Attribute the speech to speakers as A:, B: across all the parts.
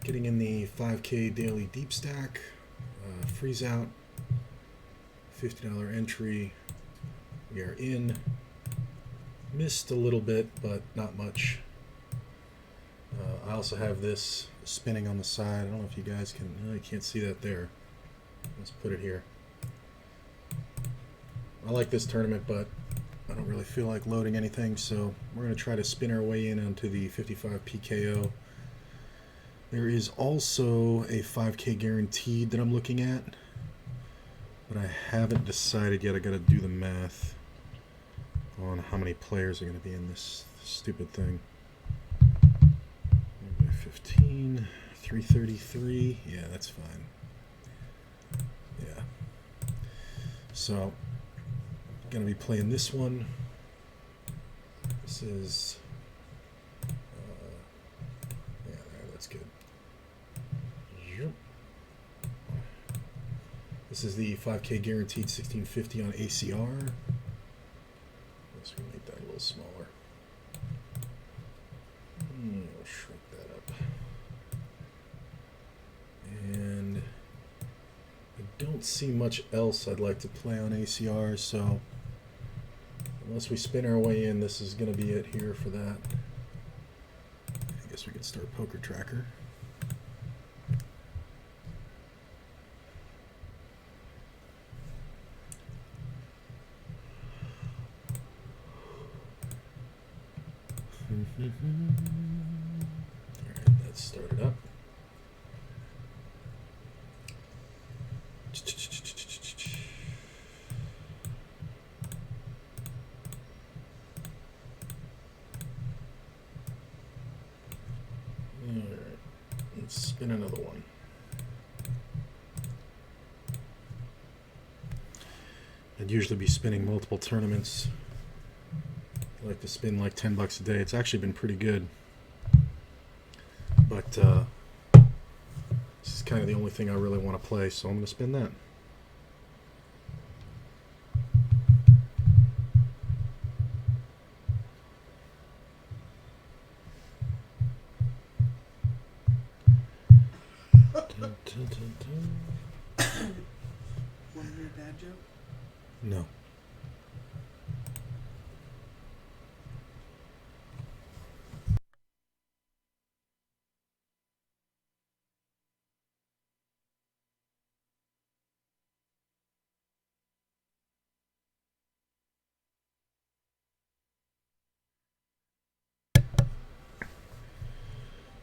A: Getting in the 5K daily deep stack, freeze out, $50 entry. We are in. Missed a little bit, but not much. I also have this spinning on the side. I don't know if you guys can, you can't see that there. Let's put it here. I like this tournament, but I don't really feel like loading anything, so we're going to try to spin our way in onto the 55 PKO. There is also a 5K guaranteed that I'm looking at, but I haven't decided yet. I got to do the math on how many players are going to be in this stupid thing. 15, 333. Yeah, that's fine. Yeah. So, going to be playing this one. This is, yeah, that's good. Yep. This is the 5K guaranteed 1650 on ACR. Let's make that a little smaller. We'll shrink that up. And I don't see much else I'd like to play on ACR, so unless we spin our way in, this is going to be it here for that. I guess we could start Poker Tracker. Alright, that's started up. Alright, let's spin another one. I'd usually be spinning multiple tournaments. I like to spin like $10 a day. It's actually been pretty good. But this is kind of the only thing I really want to play, so I'm going to spin that.
B: Want to hear a dad joke?
A: No.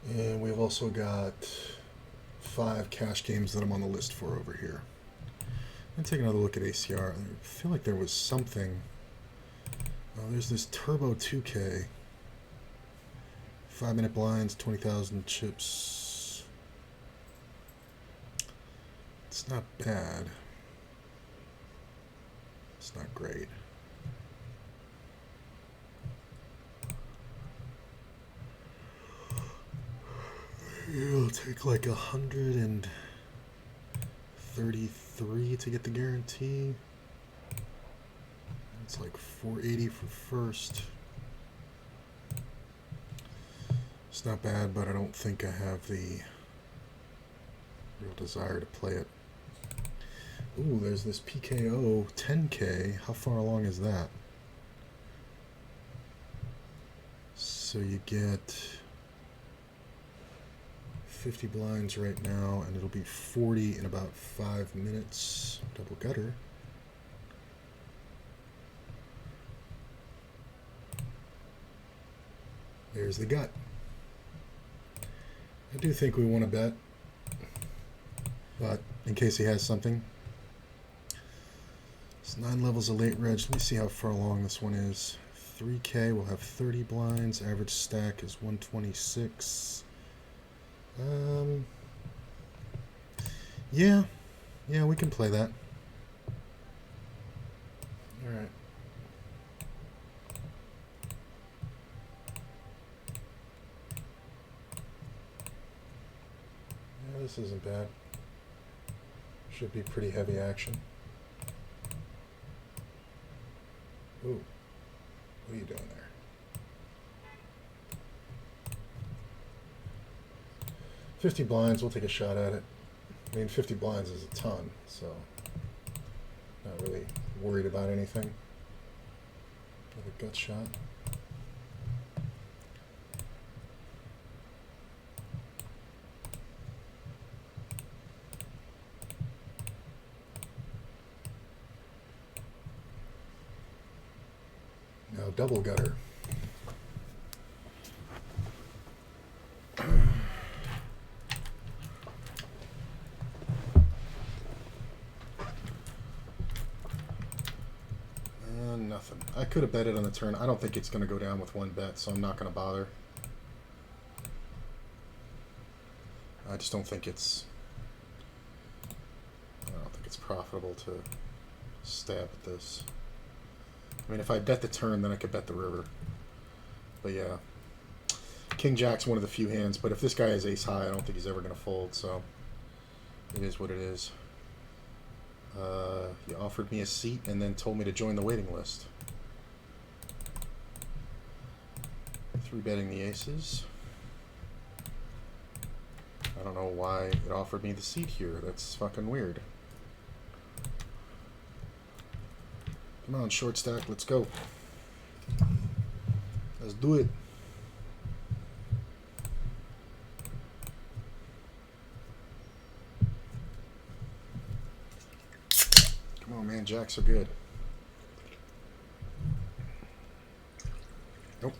A: And we've also got 5 cash games that I'm on the list for over here. I'm going to take another look at ACR. I feel like there was something. There's this Turbo 2K. 5-minute blinds, 20,000 chips. It's not bad. It's not great. It'll take like 133 to get the guarantee. It's like 480 for first. It's not bad, but I don't think I have the real desire to play it. Ooh, there's this PKO 10K. How far along is that? So you get 50 blinds right now, and it'll be 40 in about 5 minutes. Double gutter. There's the gut. I do think we want to bet, but in case he has something. It's 9 levels of late reg. Let me see how far along this one is. 3K will have 30 blinds. Average stack is 126. Yeah, we can play that. All right. Yeah, this isn't bad. Should be pretty heavy action. Ooh, what are you doing there? 50 blinds, we'll take a shot at it. I mean, 50 blinds is a ton, so not really worried about anything. Another gut shot. Now double gutter. Nothing. I could have bet it on the turn. I don't think it's going to go down with one bet, so I'm not going to bother. I just don't think it's... I don't think it's profitable to stab at this. I mean, if I bet the turn, then I could bet the river. But yeah. King Jack's one of the few hands, but if this guy is ace high, I don't think he's ever going to fold, so it is what it is. He offered me a seat and then told me to join the waiting list. 3-betting the aces. I don't know why it offered me the seat here. That's fucking weird. Come on, short stack, let's go. Let's do it. Come on, man, jacks are good. Nope.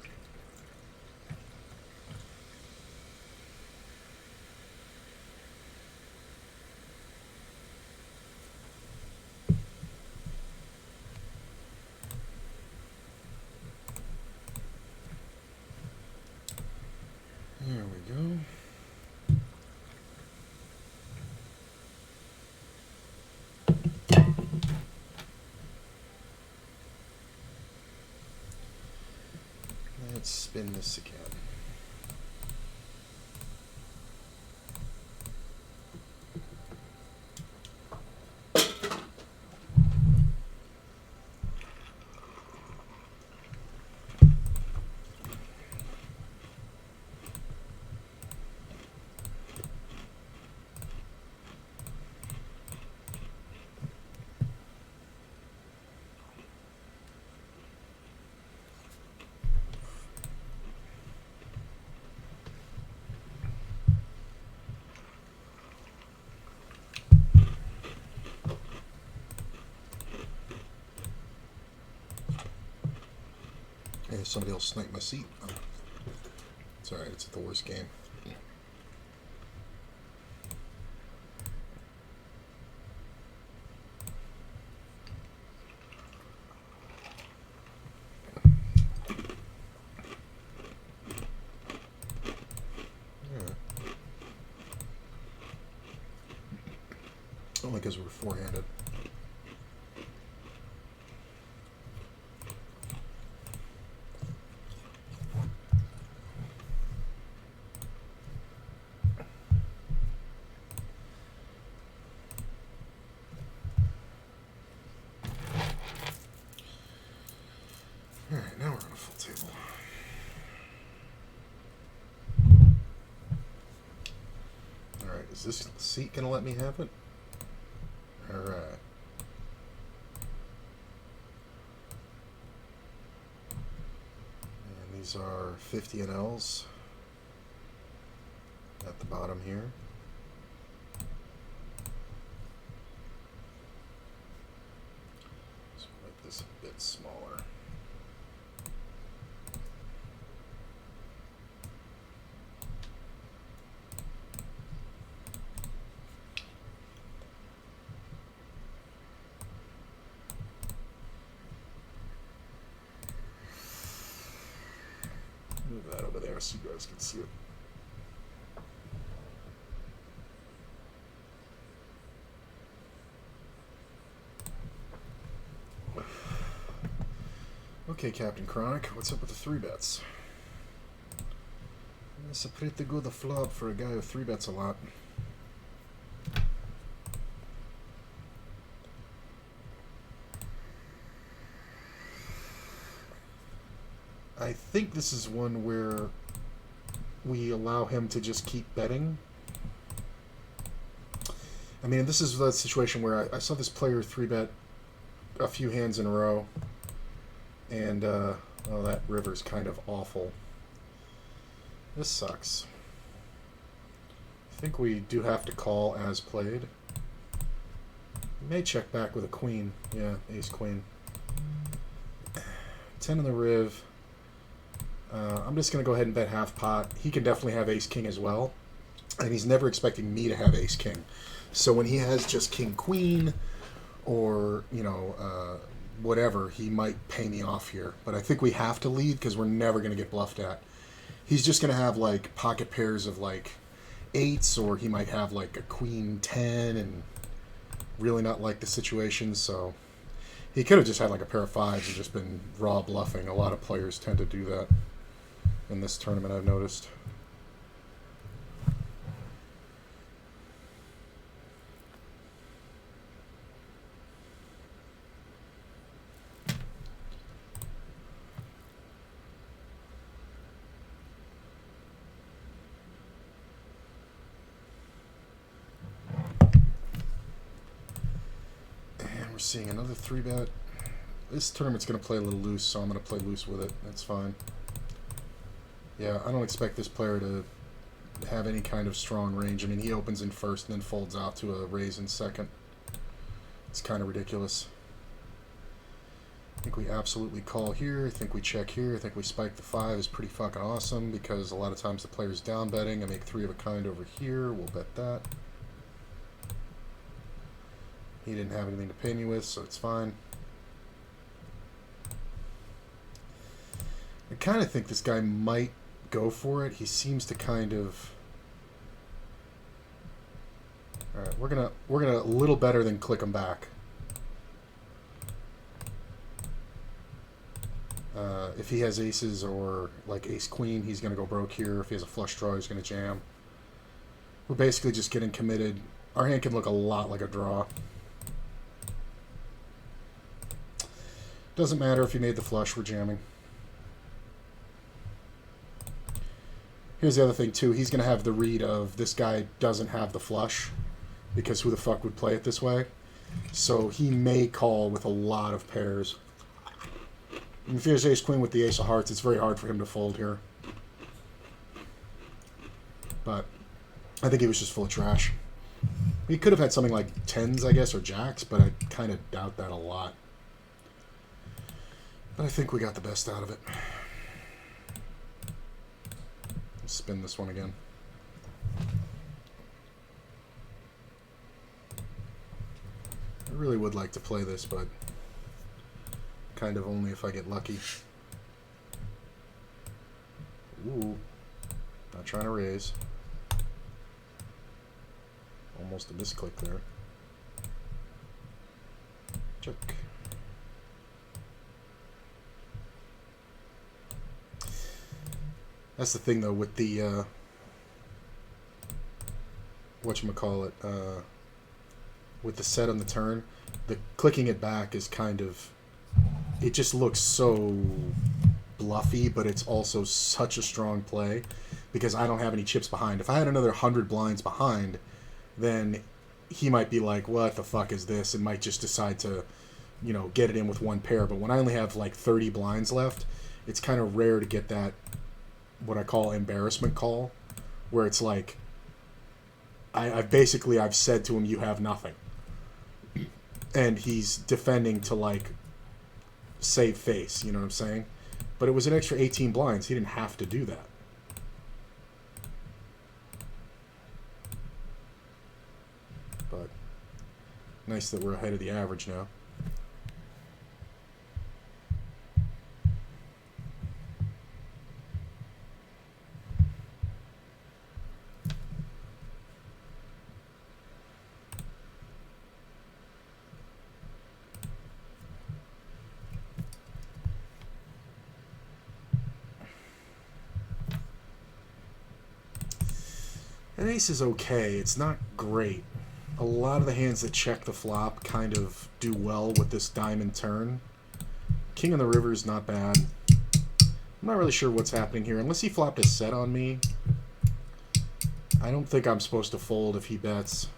A: There we go. Let's spin this again. Hey, somebody else sniped my seat. Oh. It's alright, it's at the worst game. Only because we're four-handed. Alright, now we're on a full table. Alright, is this seat gonna let me have it? Alright. And these are 50 NLs at the bottom here. So make this a bit smaller. Move that over there so you guys can see it. Okay, Captain Chronic, what's up with the 3-bets? It's a pretty good flop for a guy who 3-bets a lot. I think this is one where we allow him to just keep betting I mean, this is the situation where I saw this player 3-bet a few hands in a row, and oh, that river's kind of awful. This sucks. I think we do have to call as played. We may check back with a queen. Yeah, ace queen. 10 in the riv. I'm just going to go ahead and bet half pot. He can definitely have ace king as well. And he's never expecting me to have ace king. So when he has just king queen or, you know, whatever, he might pay me off here. But I think we have to lead because we're never going to get bluffed at. He's just going to have like pocket pairs of like eights, or he might have like a queen 10 and really not like the situation. So he could have just had like a pair of fives and just been raw bluffing. A lot of players tend to do that in this tournament, I've noticed. We're seeing another 3-bet. This tournament's going to play a little loose, so I'm going to play loose with it. That's fine. Yeah, I don't expect this player to have any kind of strong range. I mean, he opens in first and then folds out to a raise in second. It's kind of ridiculous. I think we absolutely call here. I think we check here. I think we spike the 5 is pretty fucking awesome because a lot of times the player's down betting. I make 3 of a kind over here. We'll bet that. He didn't have anything to pay me with, so it's fine. I kind of think this guy might go for it. He seems to kind of... Alright, we're gonna a little better than click him back. If he has aces or like ace queen, he's gonna go broke here. If he has a flush draw, he's gonna jam. We're basically just getting committed. Our hand can look a lot like a draw. Doesn't matter if he made the flush, we're jamming. Here's the other thing too, he's going to have the read of this guy doesn't have the flush, because who the fuck would play it this way? So he may call with a lot of pairs. And if he has ace queen with the ace of hearts, it's very hard for him to fold here. But I think he was just full of trash. He could have had something like tens, I guess, or jacks, but I kind of doubt that a lot. But I think we got the best out of it. Let's spin this one again. I really would like to play this, but kind of only if I get lucky. Ooh. Not trying to raise. Almost a misclick there. Check. That's the thing, though, with the, whatchamacallit, with the set on the turn, the clicking it back is kind of, it just looks so bluffy, but it's also such a strong play, because I don't have any chips behind. If I had another 100 blinds behind, then he might be like, what the fuck is this, and might just decide to, you know, get it in with one pair. But when I only have, like, 30 blinds left, it's kind of rare to get that what I call embarrassment call, where it's like I've said to him, you have nothing, and he's defending to like save face, you know what I'm saying? But it was an extra 18 blinds. He didn't have to do that. But nice that we're ahead of the average now. An ace is okay. It's not great. A lot of the hands that check the flop kind of do well with this diamond turn. King on the river is not bad. I'm not really sure what's happening here. Unless he flopped a set on me, I don't think I'm supposed to fold if he bets.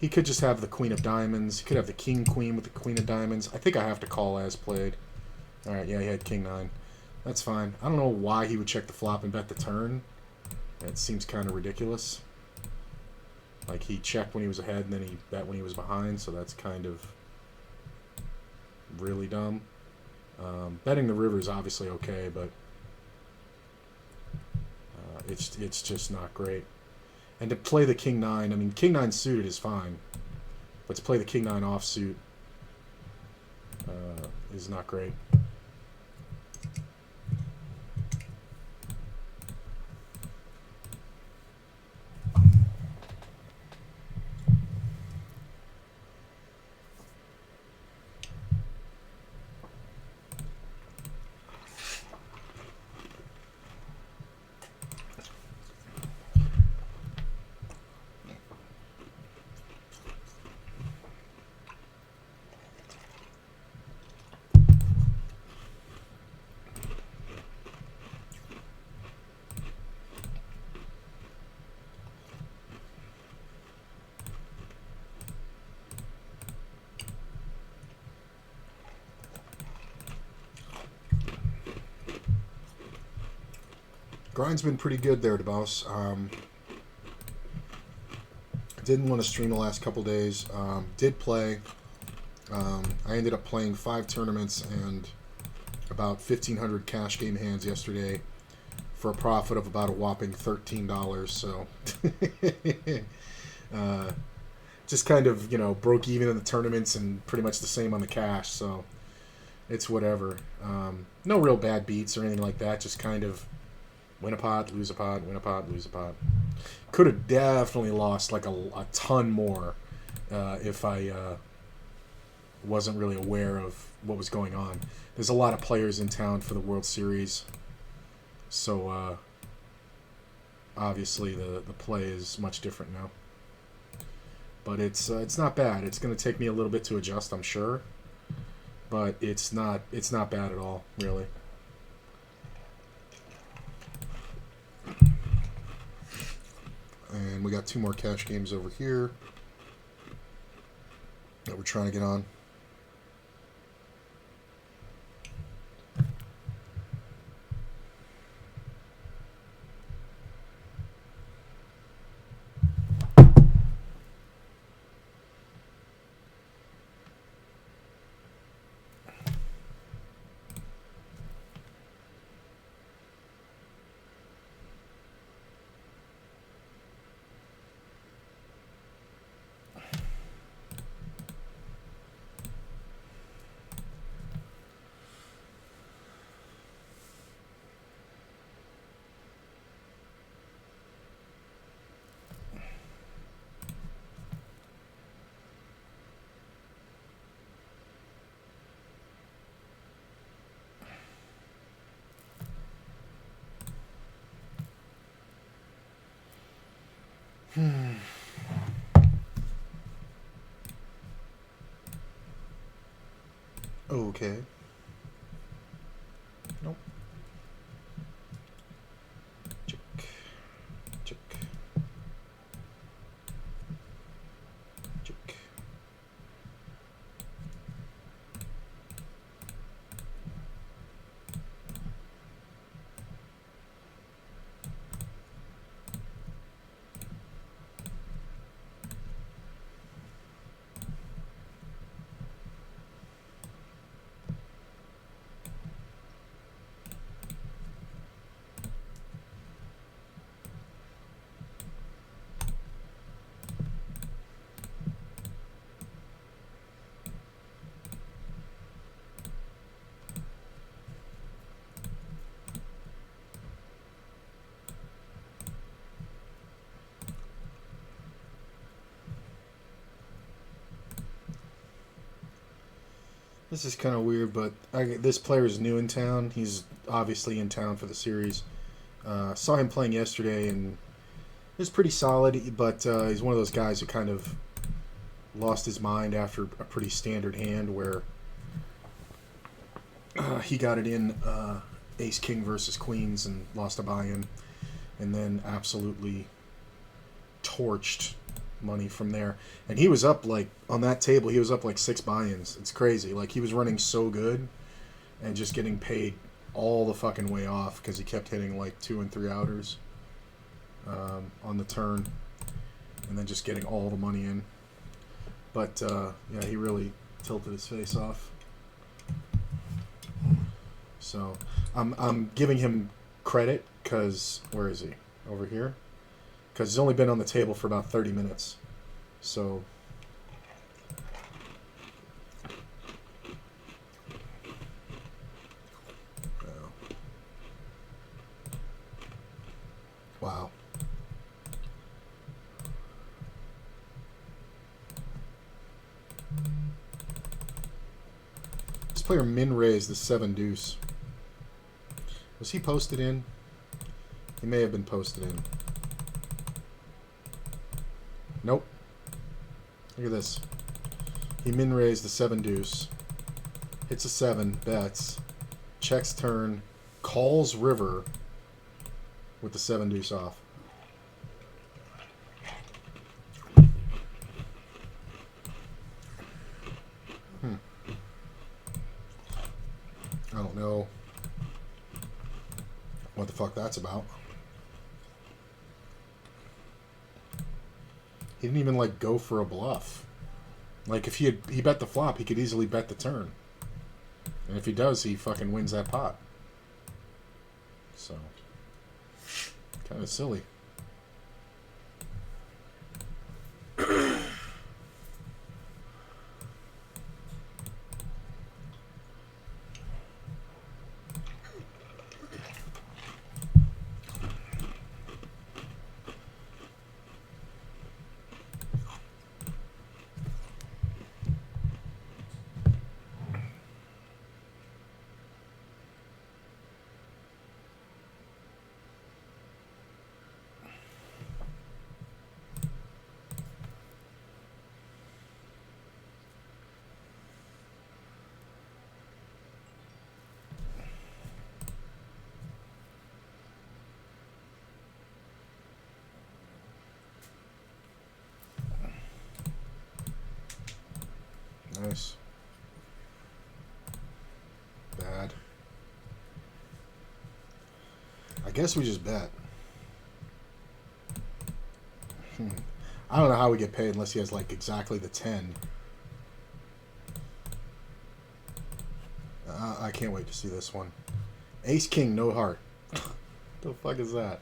A: He could just have the queen of diamonds. He could have the king queen with the queen of diamonds. I think I have to call as played. All right, yeah, he had king 9. That's fine. I don't know why he would check the flop and bet the turn. It seems kind of ridiculous. Like, he checked when he was ahead, and then he bet when he was behind, so that's kind of really dumb. Betting the river is obviously okay, but it's just not great. And to play the king 9, I mean, king 9 suited is fine, but to play the king 9 offsuit is not great. Grind's been pretty good there, DeBoss. Didn't want to stream the last couple days. Did play. I ended up playing 5 tournaments and about 1,500 cash game hands yesterday for a profit of about a whopping $13. So just kind of, broke even in the tournaments and pretty much the same on the cash. So it's whatever. No real bad beats or anything like that. Just kind of win a pot, lose a pot, win a pot, lose a pot. Could have definitely lost like a ton more if I wasn't really aware of what was going on. There's a lot of players in town for the World Series, so obviously the play is much different now. But it's not bad. It's going to take me a little bit to adjust, I'm sure, but it's not bad at all, really. And we got 2 more cash games over here that we're trying to get on. Okay. Nope. Check. Check. Check. This is kind of weird, but this player is new in town. He's obviously in town for the series. Saw him playing yesterday, and it was pretty solid, but he's one of those guys who kind of lost his mind after a pretty standard hand where he got it in ace-king versus queens and lost a buy-in, and then absolutely torched money from there. And he was up, like, on that table, he was up like 6 buy-ins. It's crazy. Like, he was running so good and just getting paid all the fucking way off because he kept hitting like 2 and 3 outers on the turn, and then just getting all the money in. But yeah, he really tilted his face off. So I'm giving him credit because where is he? Over here? Because he's only been on the table for about 30 minutes. So wow. This player min raised the 7 deuce. Was he posted in? He may have been posted in. Nope. Look at this. He min raised the 7 deuce. Hits a 7, bets, checks turn, calls river with the 7 deuce off. I don't know what the fuck that's about. He didn't even like go for a bluff. Like if he bet the flop, he could easily bet the turn. And if he does, he fucking wins that pot. So kind of silly. Nice. Bad. I guess we just bet. I don't know how we get paid unless he has like exactly the 10. I can't wait to see this one. Ace King, no heart. The fuck is that?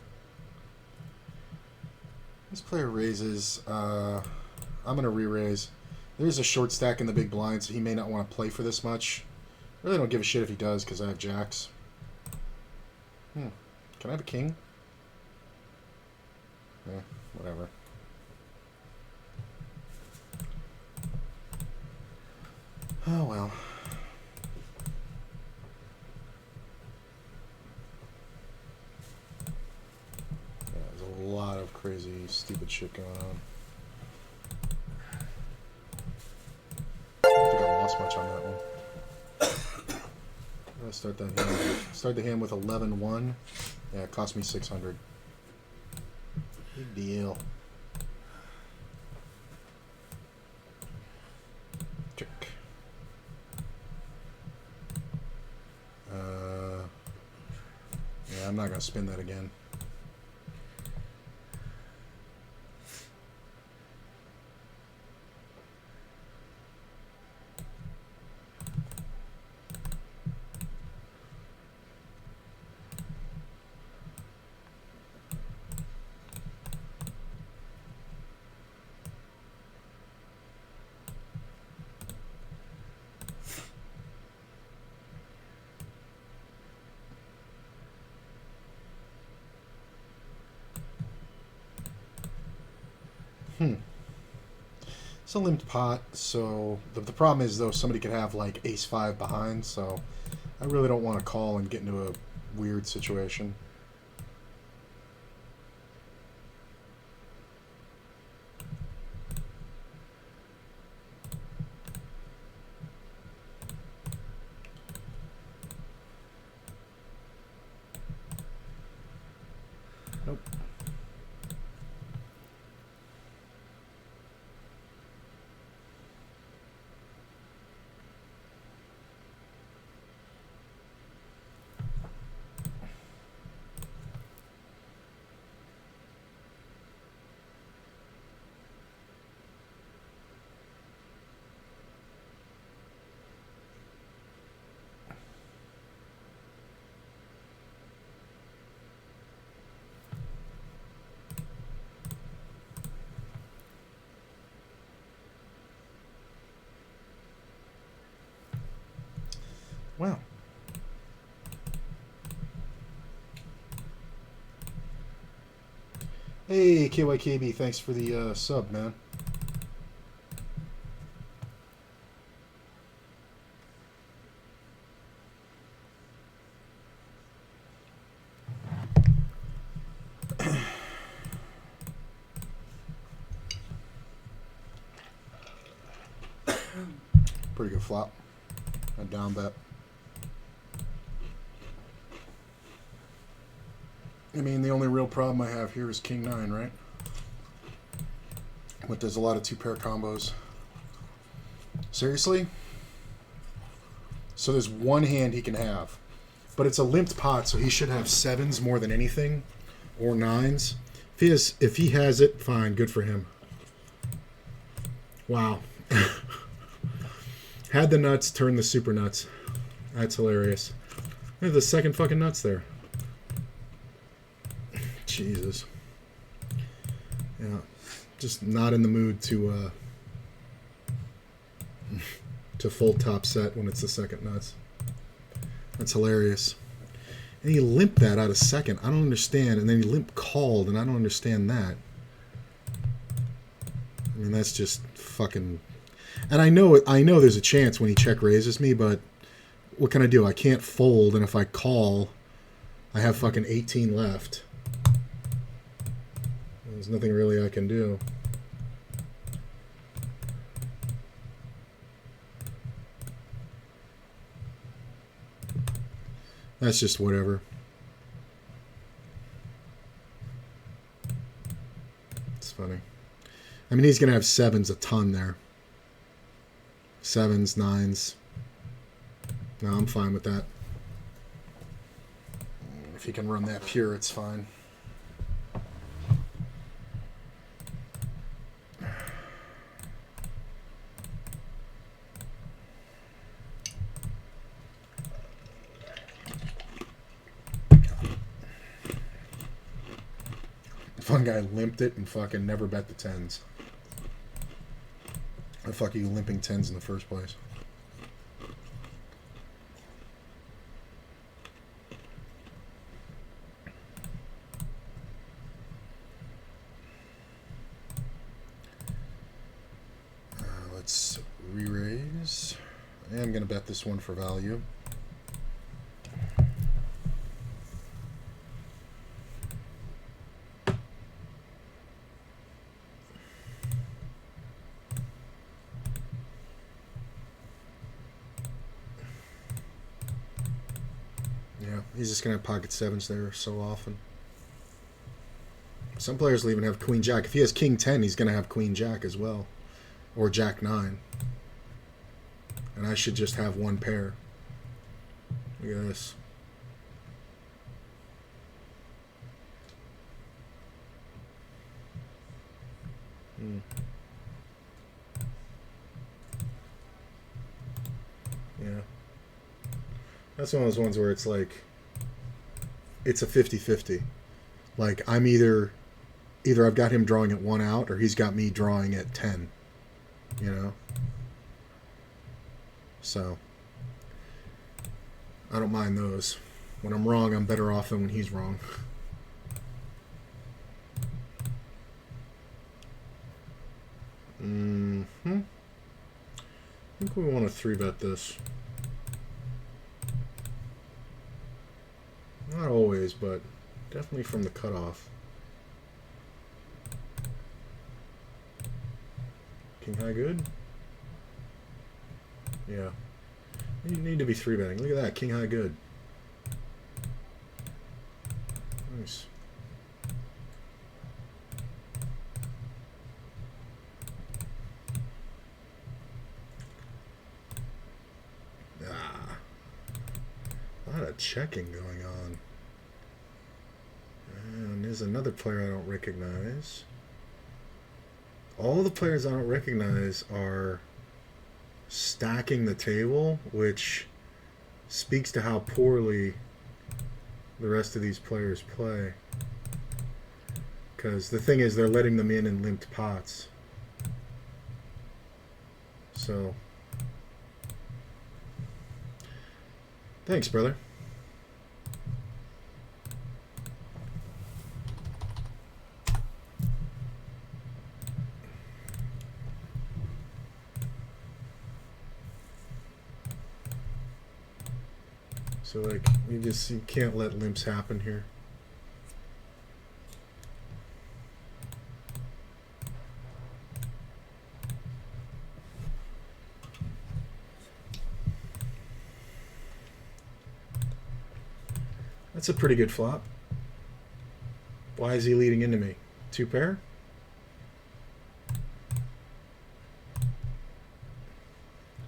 A: This player raises. I'm gonna re-raise. There's a short stack in the big blind, so he may not want to play for this much. Really don't give a shit if he does, because I have jacks. Can I have a king? Yeah, whatever. Oh, well. Yeah, there's a lot of crazy, stupid shit going on. I don't think I lost much on that one. Let's start that hand. Start the hand with 11-1. Yeah, it cost me 600. Big deal. Check. Yeah, I'm not gonna spin that again. It's a limped pot, so the problem is, though, somebody could have, like, ace-5 behind, so I really don't want to call and get into a weird situation. Nope. Hey, KYKB, thanks for the sub, man. Pretty good flop. A down bet. I mean, the only real problem I have here is King 9, right? But there's a lot of two-pair combos. Seriously? So there's one hand he can have. But it's a limped pot, so he should have 7s more than anything. Or 9s. If he has it, fine. Good for him. Wow. Had the nuts, turned the super nuts. That's hilarious. There's the second fucking nuts there. Jesus. Yeah. Just not in the mood to full top set when it's the second nuts. That's hilarious. And he limped that out of second. I don't understand. And then he limp called, and I don't understand that. I mean, that's just fucking... And I know there's a chance when he check raises me, but what can I do? I can't fold, and if I call, I have fucking 18 left. There's nothing really I can do. That's just whatever. It's funny. I mean, he's going to have 7s a ton there. 7s, 9s. No, I'm fine with that. If he can run that pure, it's fine. One guy limped it and fucking never bet the 10s. The fuck are you limping 10s in the first place? Let's re-raise. I am going to bet this one for value. He's just going to have pocket 7s there so often. Some players will even have Queen Jack. If he has King 10, he's going to have Queen Jack as well. Or Jack 9. And I should just have one pair. Look at this. Yeah. That's one of those ones where it's like... It's a 50-50. Like, I'm either I've got him drawing at 1 out, or he's got me drawing at 10. You know? So, I don't mind those. When I'm wrong, I'm better off than when he's wrong. I think we want to 3-bet this. Not always, but definitely from the cutoff. King high good? Yeah. You need to be 3-betting. Look at that, king high good. Nice. A lot of checking going on. And there's another player I don't recognize. All the players I don't recognize are stacking the table, which speaks to how poorly the rest of these players play. Because the thing is, they're letting them in limped pots. So... Thanks, brother. So like you can't let limps happen here. That's a pretty good flop. Why is he leading into me? 2 pair?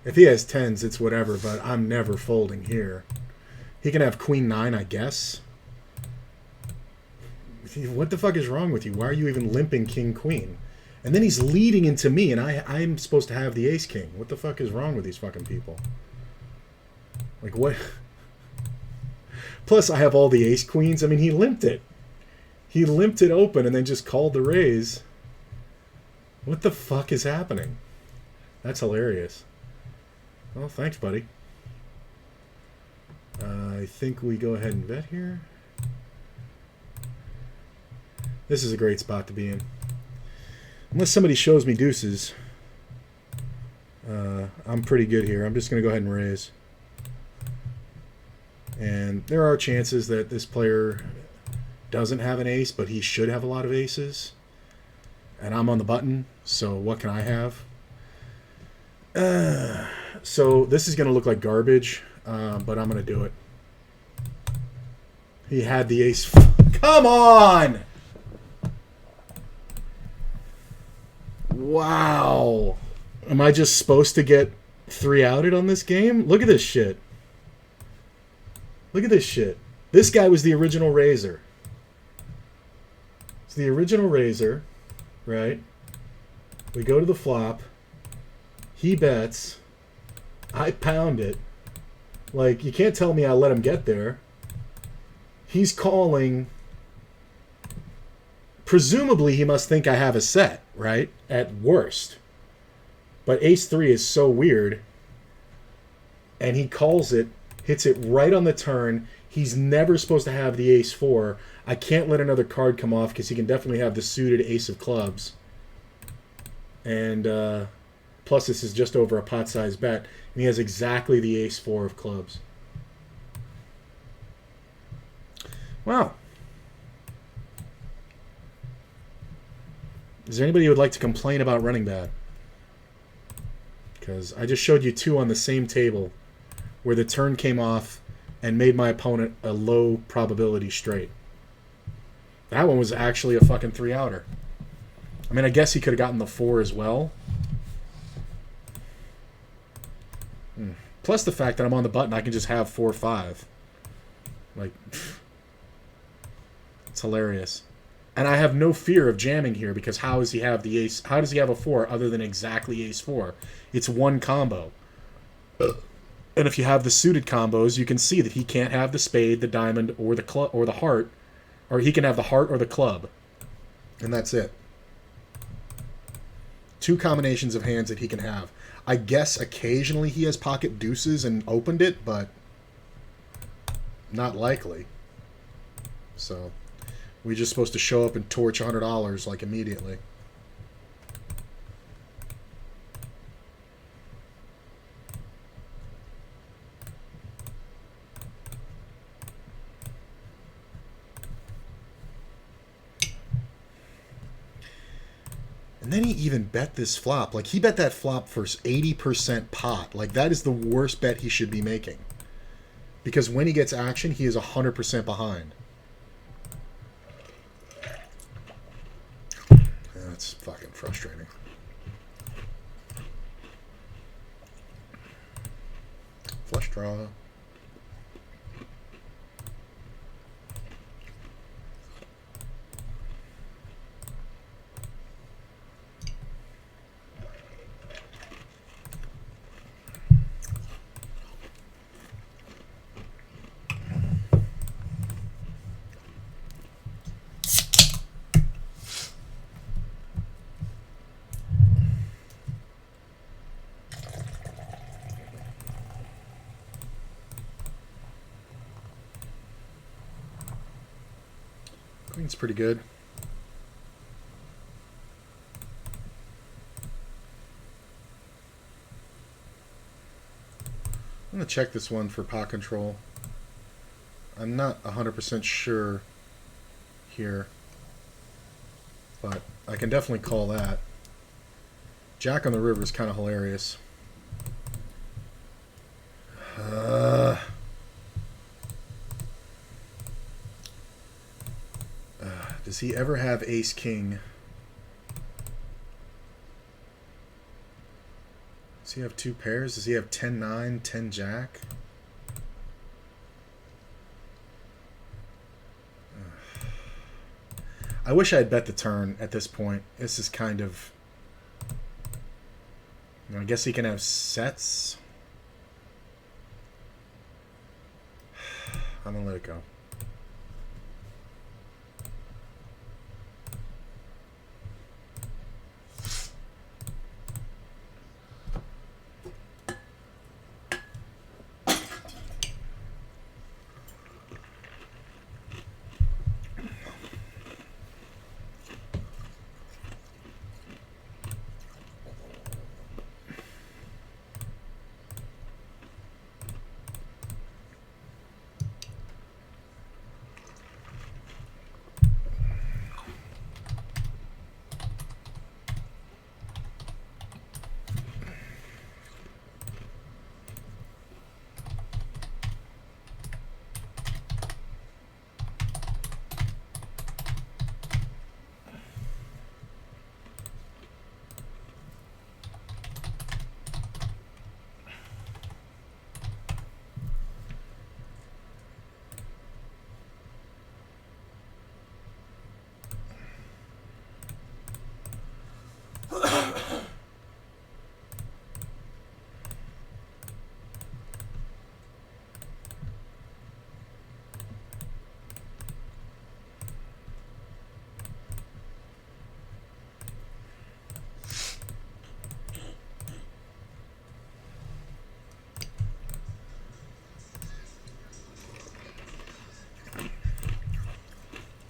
A: If he has 10s, it's whatever, but I'm never folding here. He can have queen 9, I guess. What the fuck is wrong with you? Why are you even limping king queen? And then he's leading into me, and I'm supposed to have the ace king. What the fuck is wrong with these fucking people? Like, what? Plus, I have all the ace queens. I mean, he limped it. He limped it open and then just called the raise. What the fuck is happening? That's hilarious. Well, thanks, buddy. I think we go ahead and bet here. This is a great spot to be in. Unless somebody shows me deuces, I'm pretty good here. I'm just going to go ahead and raise. And there are chances that this player doesn't have an ace, but he should have a lot of aces. And I'm on the button, so what can I have? So this is going to look like garbage, but I'm going to do it. He had the ace. Come on! Wow. Am I just supposed to get 3-outed on this game? Look at this shit. Look at this shit. This guy was the original raiser. It's the original raiser, right? We go to the flop. He bets. I pound it. Like, you can't tell me I let him get there. He's calling. Presumably, he must think I have a set, right? At worst. But ace-3 is so weird. And he calls it, hits it right on the turn. He's never supposed to have the ace-4. I can't let another card come off because he can definitely have the suited ace of clubs. And plus, this is just over a pot-sized bet. And he has exactly the ace-4 of clubs. Wow. Is there anybody who would like to complain about running bad? Because I just showed you 2 on the same table where the turn came off and made my opponent a low probability straight. That one was actually a fucking 3-outer. I mean, I guess he could have gotten the 4 as well. Plus the fact that I'm on the button, I can just have 4-5. Like, it's hilarious. And I have no fear of jamming here because how does he have the ace? How does he have a 4 other than exactly ace-4? It's one combo. And if you have the suited combos, you can see that he can't have the spade, the diamond, or the club, or the heart, or he can have the heart or the club, and that's it. 2 combinations of hands that he can have. I guess occasionally he has pocket deuces and opened it, but not likely. So we're just supposed to show up and torch $100 like immediately. And then he even bet this flop. Like, he bet that flop for 80% pot. Like, that is the worst bet he should be making. Because when he gets action, he is 100% behind. That's fucking frustrating. Flush draw. Queen's pretty good. I'm going to check this one for pot control. I'm not 100% sure here, but I can definitely call that. Jack on the river is kind of hilarious. Does he ever have ace king? Does he have two pairs? Does he have 10-9, 10 jack? I wish I had bet the turn at this point. This is kind of... I guess he can have sets. I'm going to let it go.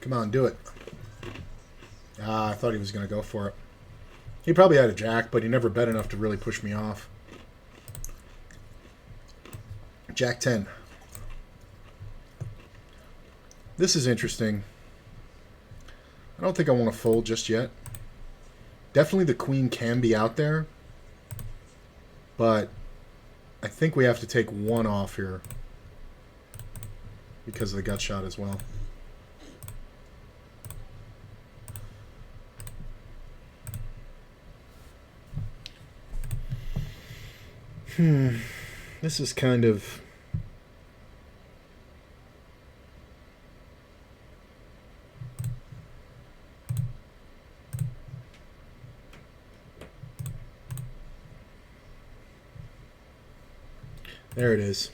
A: Come on, do it. Ah, I thought he was going to go for it. He probably had a jack, but he never bet enough to really push me off. Jack 10. This is interesting. I don't think I want to fold just yet. Definitely the queen can be out there, but I think we have to take one off here because of the gut shot as well. This is kind of... There it is.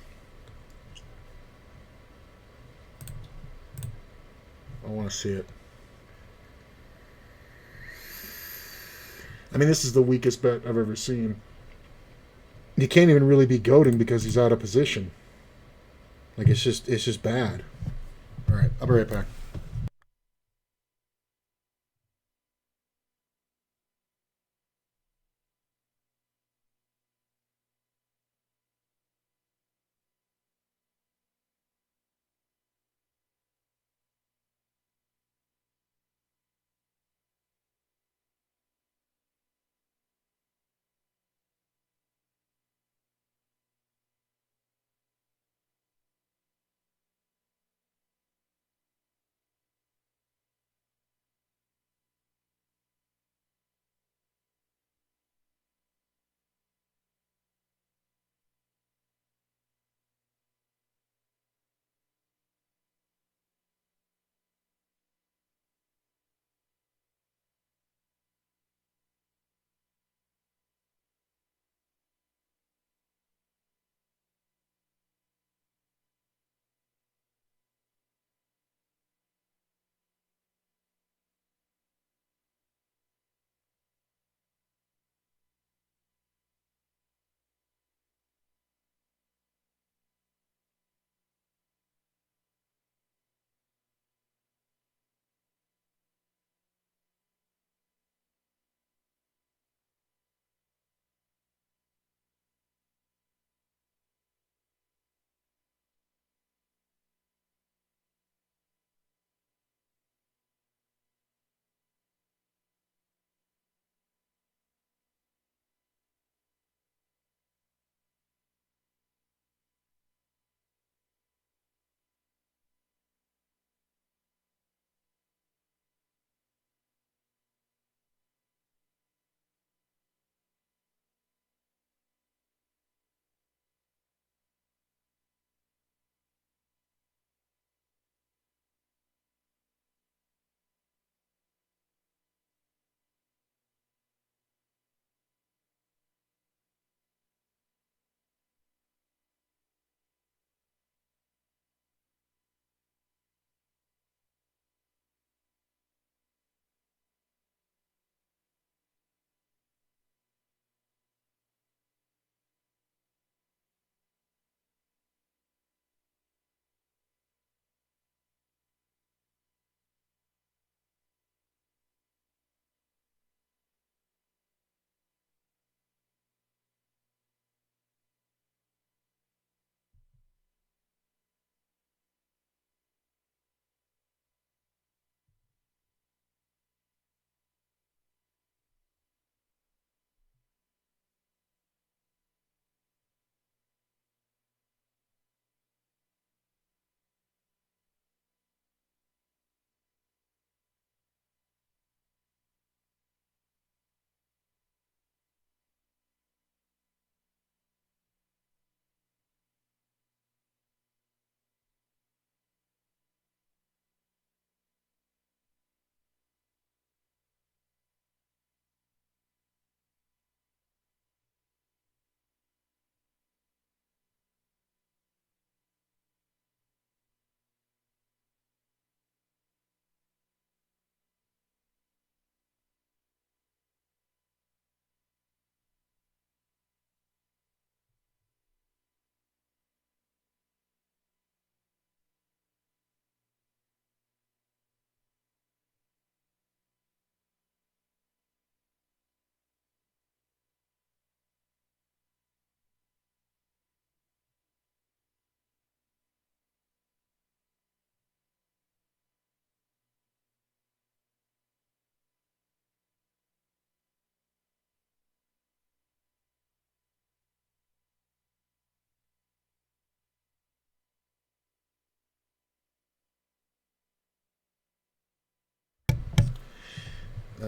A: I want to see it. I mean, this is the weakest bet I've ever seen. You can't even really be goading because he's out of position. Like, it's just bad. All right, I'll be right back.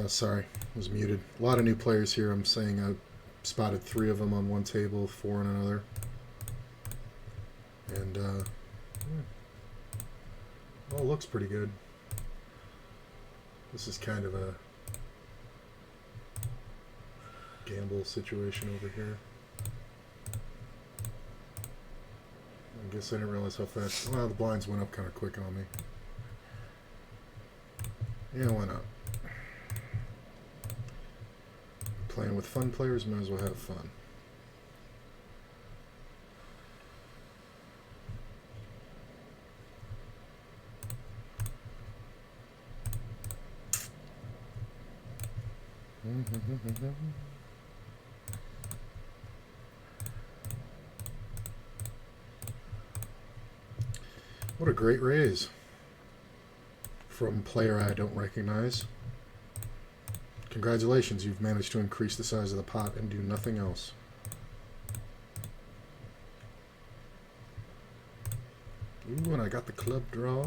A: Sorry, was muted. A lot of new players here. I'm saying I spotted 3 of them on one table, 4 on another. And, well, it looks pretty good. This is kind of a gamble situation over here. I guess I didn't realize how fast. Well, the blinds went up kind of quick on me. Yeah, why not? Playing with fun players, might as well have fun. What a great raise from a player I don't recognize. Congratulations, you've managed to increase the size of the pot and do nothing else. Ooh, and I got the club draw.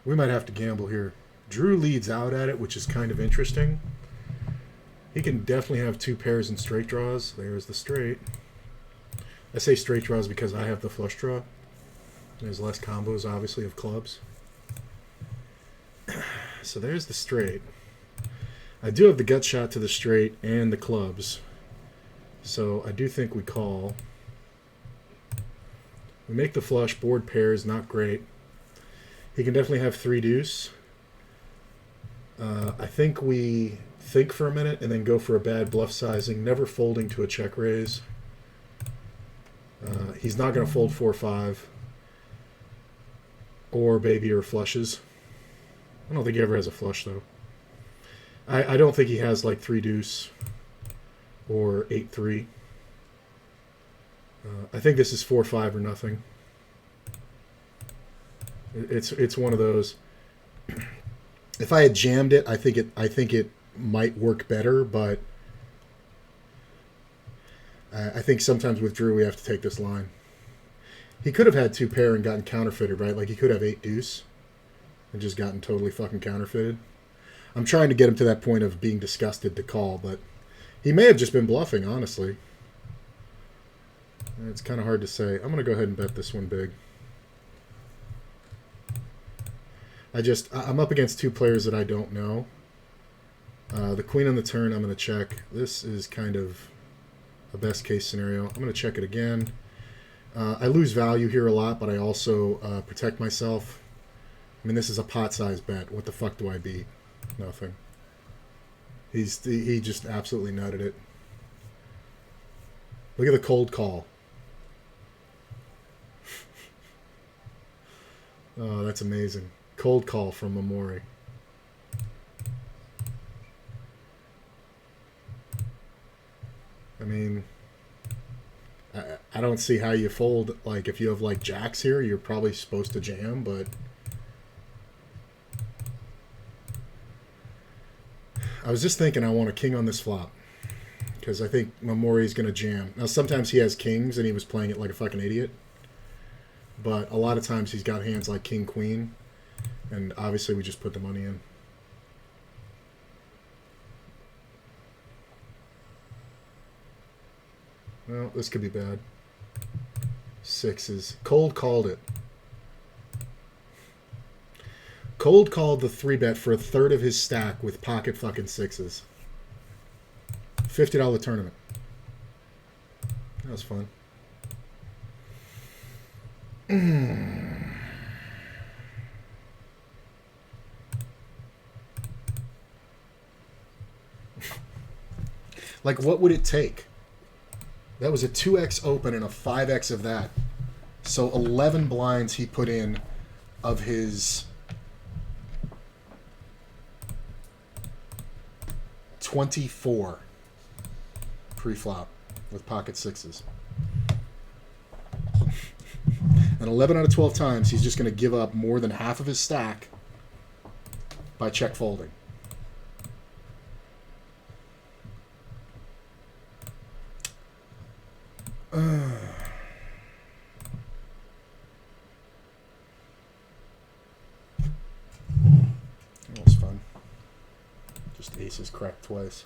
A: We might have to gamble here. Drew leads out at it, which is kind of interesting. He can definitely have 2 pairs and straight draws. There's the straight. I say straight draws because I have the flush draw. There's less combos, obviously, of clubs. So there's the straight. I do have the gut shot to the straight and the clubs. So I do think we call. We make the flush. Board pairs, not great. He can definitely have 3 deuce. I think we think for a minute and then go for a bad bluff sizing, never folding to a check raise. He's not going to fold 4-5 or baby or flushes. I don't think he ever has a flush though. I don't think he has like 3 deuce or 8-3. I think this is 4-5 or nothing. It's one of those. If I had jammed it, I think it might work better, but I think sometimes with Drew we have to take this line. He could have had 2 pair and gotten counterfeited, right? Like he could have 8 deuce and just gotten totally fucking counterfeited. I'm trying to get him to that point of being disgusted to call, but he may have just been bluffing, honestly. It's kind of hard to say. I'm going to go ahead and bet this one big. I'm up against 2 players that I don't know. The queen on the turn, I'm going to check. This is kind of a best case scenario. I'm going to check it again. I lose value here a lot, but I also protect myself. I mean, this is a pot-sized bet. What the fuck do I beat? Nothing. He just absolutely nutted it. Look at the cold call. Oh, that's amazing. Cold call from Mamori. I mean, I don't see how you fold. Like, if you have, like, jacks here, you're probably supposed to jam, but I was just thinking I want a king on this flop because I think Mamori's going to jam. Now, sometimes he has kings and he was playing it like a fucking idiot, but a lot of times he's got hands like king, queen, and obviously we just put the money in. Well, this could be bad. 6s. Cold called it. Cold called the 3-bet for a third of his stack with pocket fucking 6s. $50 tournament. That was fun. Like, what would it take? That was a 2x open and a 5x of that. So 11 blinds he put in of his 24 pre-flop with pocket 6s. And 11 out of 12 times he's just going to give up more than half of his stack by check folding. That was fun. Just aces cracked twice.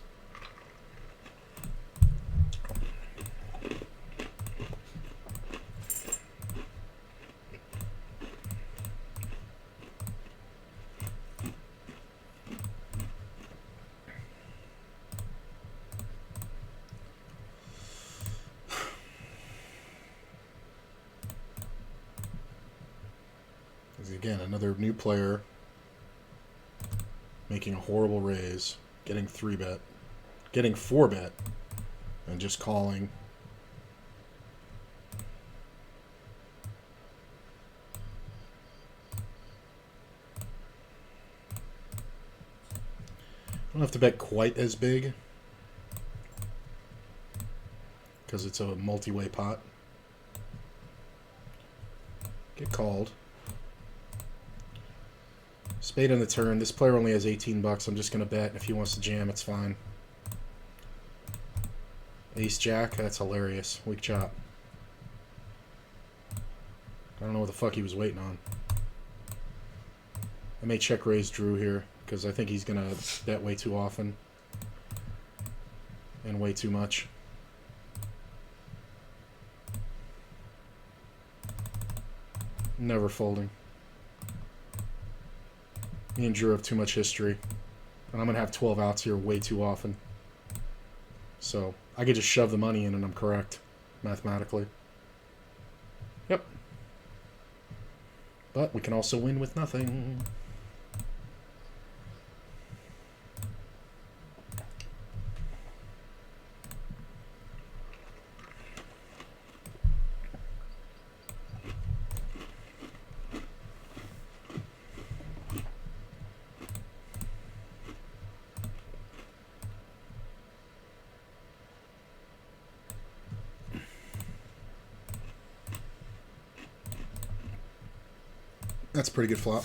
A: Again, another new player making a horrible raise, getting 3-bet, getting 4-bet, and just calling. I don't have to bet quite as big because it's a multi-way pot. Get called. Spade on the turn. This player only has 18 bucks. I'm just going to bet. If he wants to jam, it's fine. Ace Jack. That's hilarious. Weak chop. I don't know what the fuck he was waiting on. I may check raise Drew here because I think he's going to bet way too often. And way too much. Never folding. Me and Drew have too much history. And I'm going to have 12 outs here way too often. So, I could just shove the money in and I'm correct. Mathematically. Yep. But we can also win with nothing. That's a pretty good flop.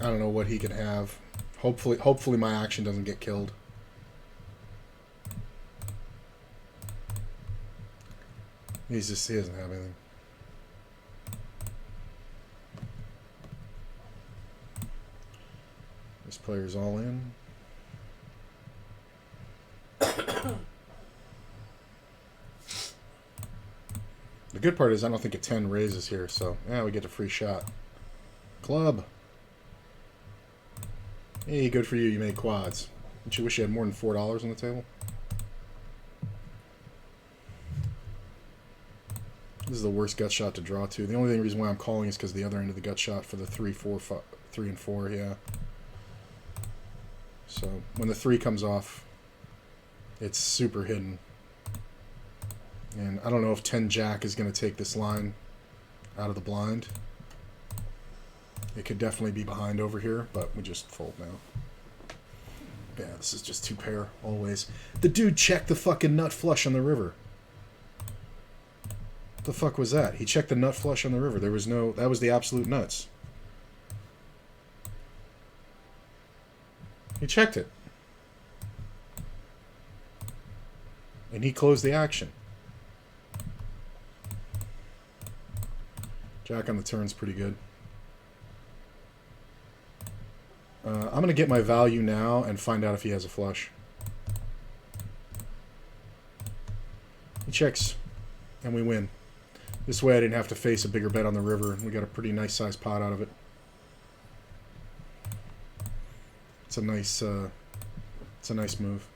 A: I don't know what he can have. Hopefully my action doesn't get killed. He doesn't have anything. This player's all in. The good part is I don't think a 10 raises here, so yeah, we get a free shot. Club. Hey, good for you. You made quads. Don't you wish you had more than $4 on the table? This is the worst gut shot to draw to. The only reason why I'm calling is because the other end of the gut shot for the 3, and 4, yeah. So when the 3 comes off, it's super hidden. And I don't know if 10 Jack is going to take this line out of the blind. It could definitely be behind over here, but we just fold now. Yeah, this is just 2 pair, always. The dude checked the fucking nut flush on the river. What the fuck was that? He checked the nut flush on the river. There was no... That was the absolute nuts. He checked it. And he closed the action. Jack on the turn's pretty good. I'm going to get my value now and find out if he has a flush. He checks, and we win. This way I didn't have to face a bigger bet on the river. We got a pretty nice sized pot out of it. It's a nice move.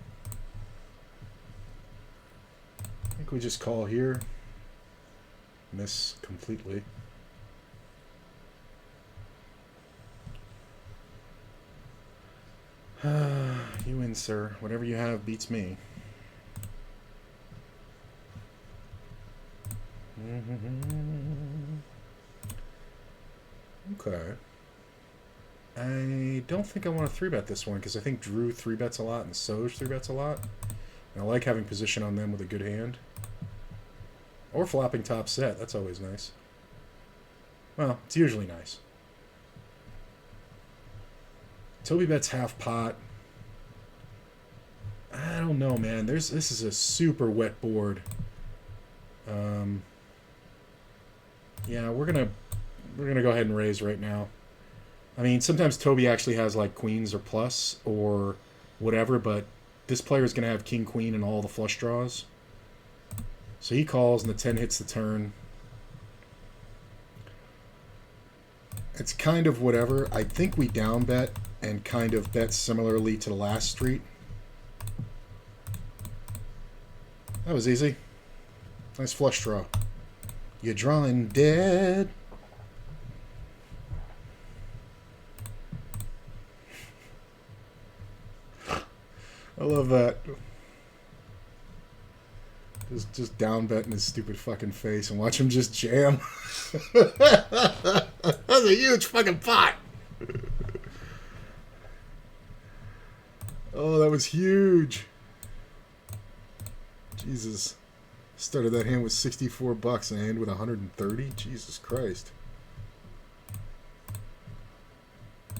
A: I think we just call here. Miss completely. You win, sir. Whatever you have beats me. Okay. I don't think I want to 3-bet this one because I think Drew 3-bets a lot and Soj 3-bets a lot. And I like having position on them with a good hand. Or flopping top set. That's always nice. Well, it's usually nice. Toby bets half pot. I don't know, man. This is a super wet board. Yeah, we're gonna We're going to go ahead and raise right now. I mean, sometimes Toby actually has like queens or plus or whatever, but this player is going to have king, queen, and all the flush draws. So he calls, and the 10 hits the turn. It's kind of whatever. I think we down bet and kind of bet similarly to the last street. That was easy. Nice flush draw. You're drawing dead. I love that. Just down betting his stupid fucking face and watch him just jam. That's a huge fucking pot. Oh, that was huge. Jesus. Started that hand with $64 and I ended with 130. Jesus Christ.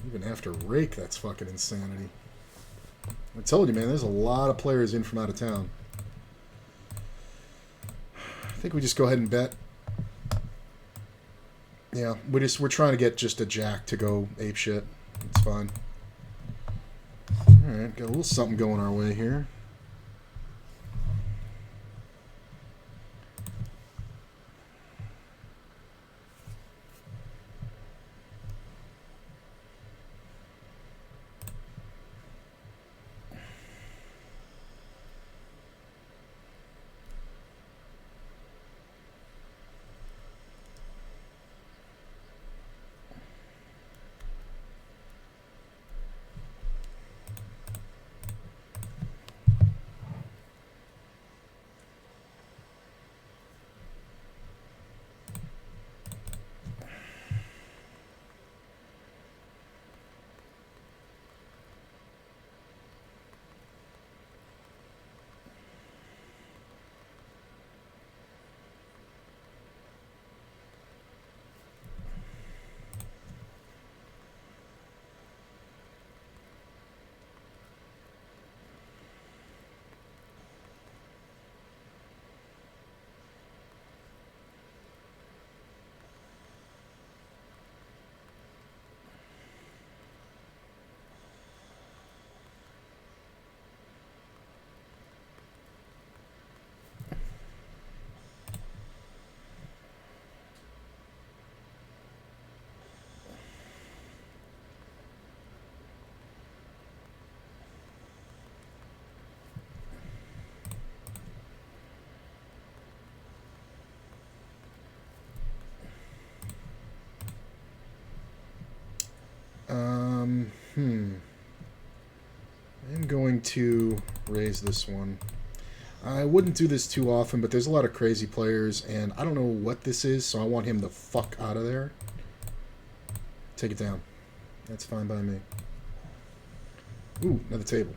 A: Even after rake, that's fucking insanity. I told you, man, there's a lot of players in from out of town. I think we just go ahead and bet. Yeah, we're trying to get just a jack to go ape shit. It's fine. Alright, got a little something going our way here. I'm going to raise this one. I wouldn't do this too often, but there's a lot of crazy players, and I don't know what this is, so I want him the fuck out of there. Take it down. That's fine by me. Ooh, another table.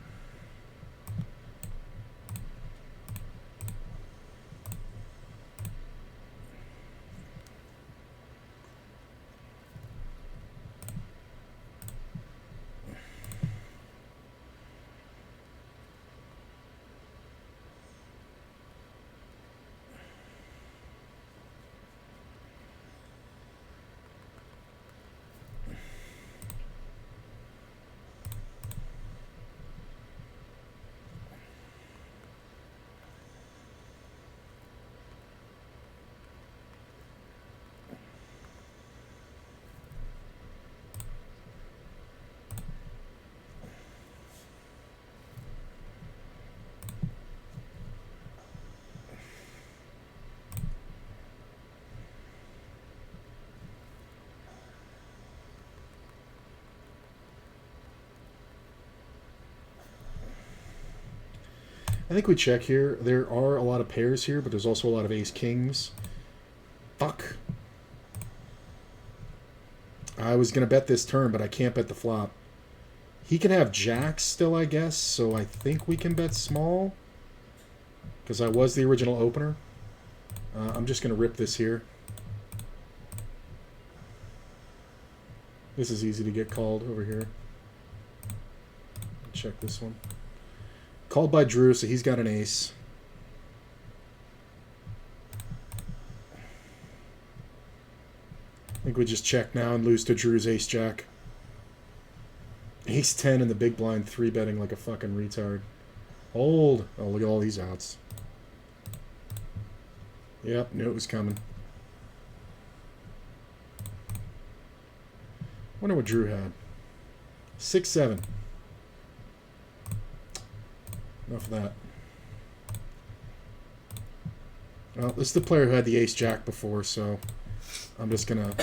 A: I think we check here. There are a lot of pairs here, but there's also a lot of ace-kings. Fuck. I was going to bet this turn, but I can't bet the flop. He can have jacks still, I guess, so I think we can bet small. Because I was the original opener. I'm just going to rip this here. This is easy to get called over here. Check this one. Called by Drew, so he's got an ace. I think we just check now and lose to Drew's ace-jack. Ace-10 in the big blind, 3-betting like a fucking retard. Hold. Oh, look at all these outs. Yep, knew it was coming. Wonder what Drew had. 6-7. Enough of that. Well, this is the player who had the ace-jack before, so I'm just gonna...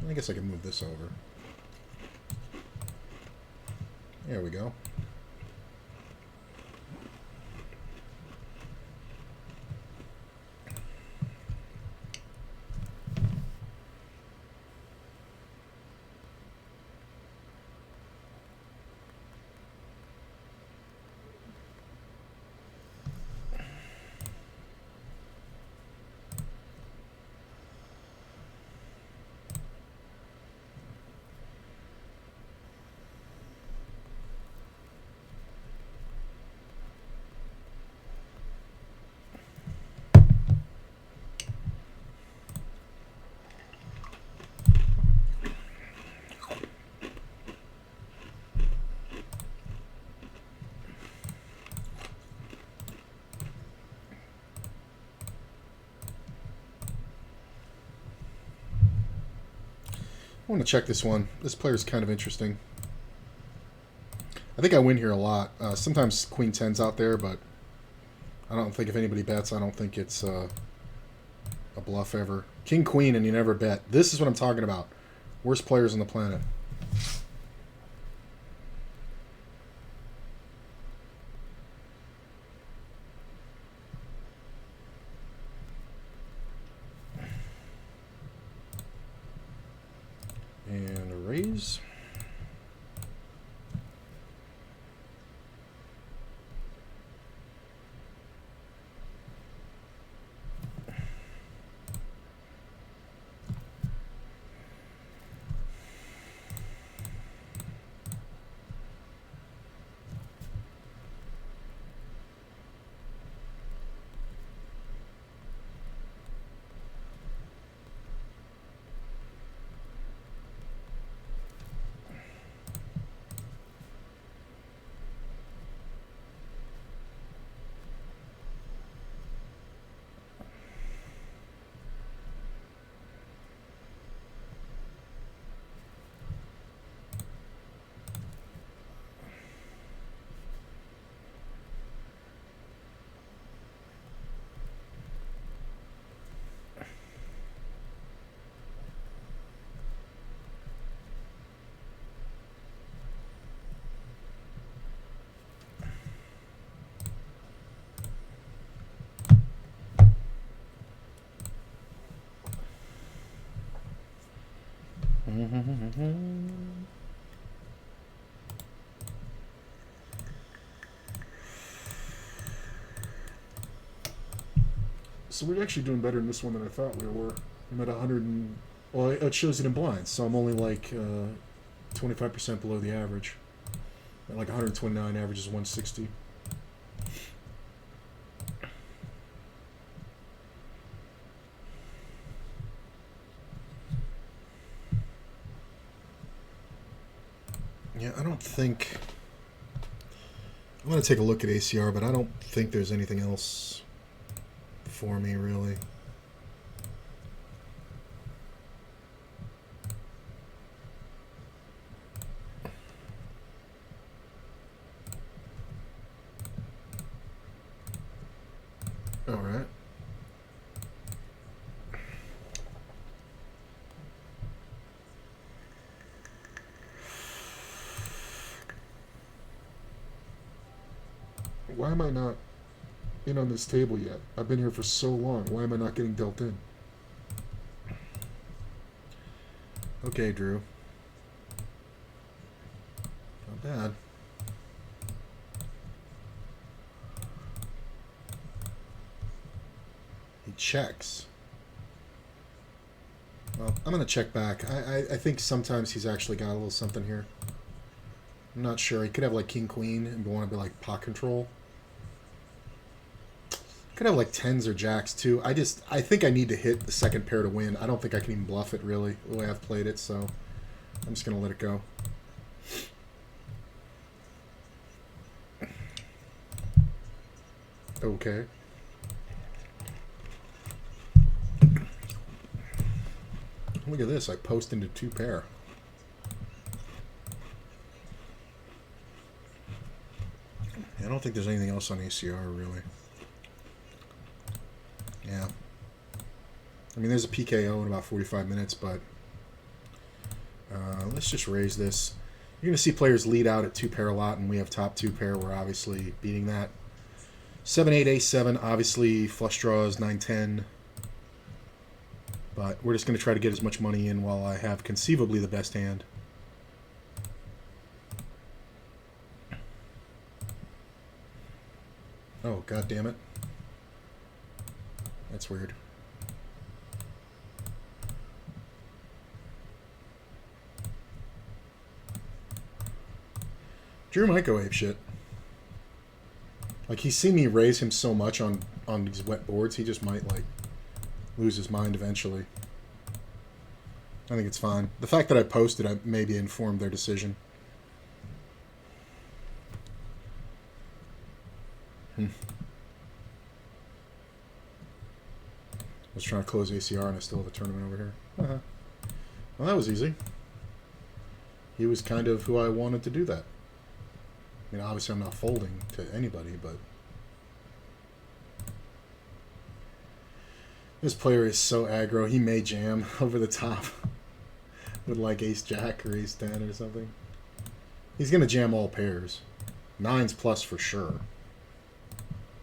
A: I guess I can move this over. There we go. I want to check this one. This player's kind of interesting. I think I win here a lot. Sometimes Queen 10's out there, but I don't think if anybody bets, I don't think it's a bluff ever. King Queen and you never bet. This is what I'm talking about. Worst players on the planet. And a raise. So we're actually doing better in this one than I thought we were. I'm at 100 and... Well, it shows it in blinds, so I'm only like 25% below the average. At like 129, average is 160. Yeah, I don't think... I'm going to take a look at ACR, but I don't think there's anything else for me, really. All right.
C: Why am I not in on this table yet? I've been here for so long. Why am I not getting dealt in?
A: Okay, Drew. Not bad. He checks. Well, I'm going to check back. I think sometimes he's actually got a little something here. I'm not sure. He could have like king queen and want to be like pot control. Could have like tens or jacks too. I think I need to hit the second pair to win. I don't think I can even bluff it really the way I've played it, so I'm just going to let it go. Okay. Look at this. I post into two pair. I don't think there's anything else on ACR, really. Yeah. I mean, there's a PKO in about 45 minutes, but let's just raise this. You're going to see players lead out at two pair a lot, and we have top two pair. We're obviously beating that. 7-8, Ace-7, obviously flush draws, 9-10. But we're just going to try to get as much money in while I have conceivably the best hand. Oh, god damn it. That's weird. Drew might go apeshit. Like, he's seen me raise him so much on these wet boards, he just might, like, lose his mind eventually. I think it's fine. The fact that I posted, I maybe informed their decision. I was trying to close ACR and I still have a tournament over here. Well, that was easy. He was kind of who I wanted to do that. I mean, obviously I'm not folding to anybody, but... This player is so aggro, he may jam over the top with like ace-jack or ace-10 or something. He's going to jam all pairs. 9s plus for sure.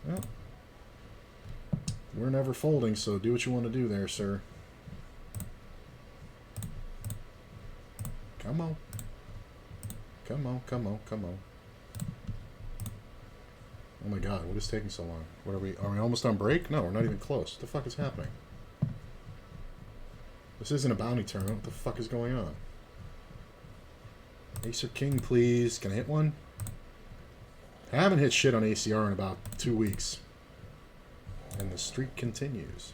A: Well, we're never folding, so do what you want to do there, sir. Come on. Come on, come on, come on. Oh my god, what is taking so long? What are we almost on break? No, we're not even close. What the fuck is happening? This isn't a bounty tournament. What the fuck is going on? Ace or king, please. Can I hit one? I haven't hit shit on ACR in about 2 weeks. And the streak continues.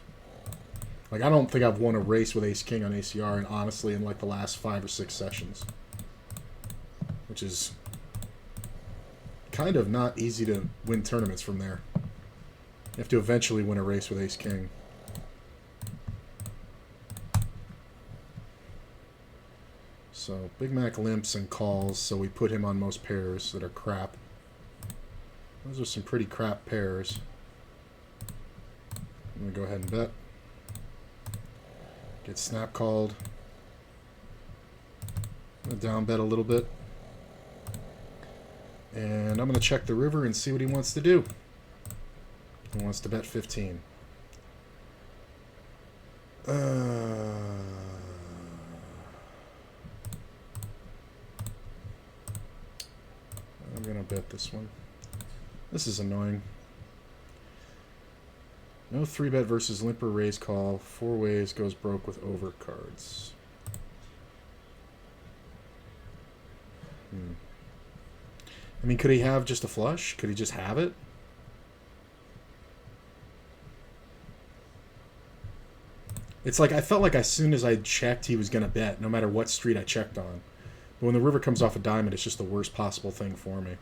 A: Like, I don't think I've won a race with ace-king on ACR, and honestly, in like the last 5 or 6 sessions. Which is kind of not easy to win tournaments from there. You have to eventually win a race with ace-king. So, Big Mac limps and calls, so we put him on most pairs that are crap. Those are some pretty crap pairs. I'm going to go ahead and bet. Get snap called. I'm going to down bet a little bit. And I'm going to check the river and see what he wants to do. He wants to bet 15. I'm going to bet this one. This is annoying. No 3-bet versus limper raise call. 4 ways goes broke with over cards. I mean, could he have just a flush? Could he just have it? It's like I felt like as soon as I checked, he was going to bet, no matter what street I checked on. But when the river comes off a diamond, it's just the worst possible thing for me.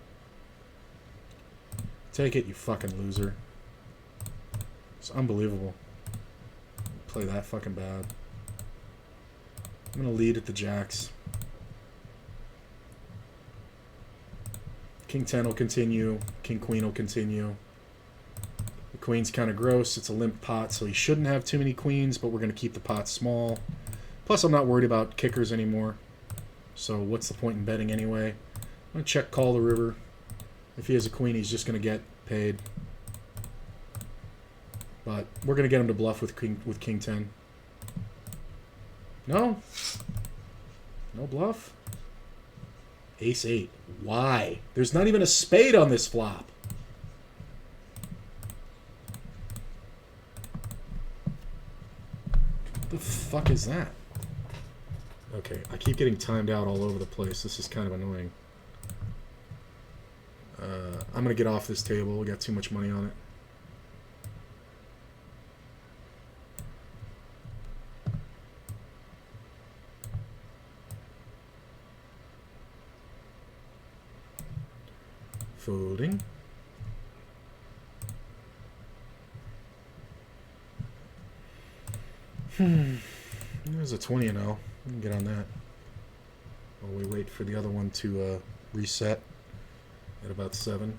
A: Take it, you fucking loser. It's unbelievable. Play that fucking bad. I'm going to lead at the jacks. King 10 will continue. King Queen will continue. The Queen's kind of gross. It's a limp pot, so he shouldn't have too many queens, but we're going to keep the pot small. Plus, I'm not worried about kickers anymore. So what's the point in betting anyway? I'm going to check call the river. If he has a queen, he's just going to get Paid. But we're gonna get him to bluff with King 10. No? No bluff? Ace 8. Why? There's not even a spade on this flop. What the fuck is that? Okay, I keep getting timed out all over the place. This is kind of annoying. I'm gonna get off this table. We got too much money on it. Folding. There's a 20 and 0. We can get on that. While we wait for the other one to reset at about 7.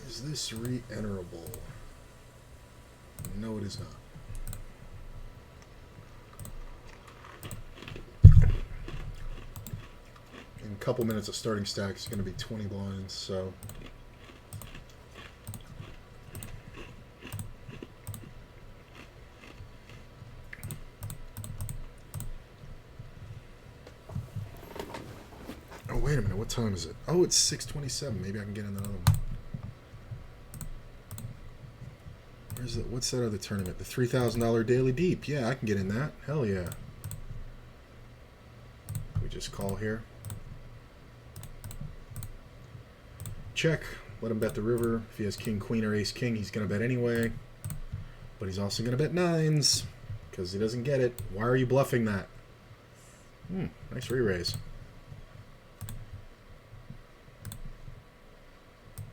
A: Is this re-enterable? No, it is not. In a couple minutes of starting stack, it's going to be 20 blinds, so... Oh, wait a minute. What time is it? Oh, it's 6:27. Maybe I can get in another one. Where's it? What's that other tournament? The $3,000 Daily Deep. Yeah, I can get in that. Hell yeah. We just call here. Check. Let him bet the river. If he has king, queen, or ace, king, he's going to bet anyway. But he's also going to bet nines because he doesn't get it. Why are you bluffing that? Nice re-raise.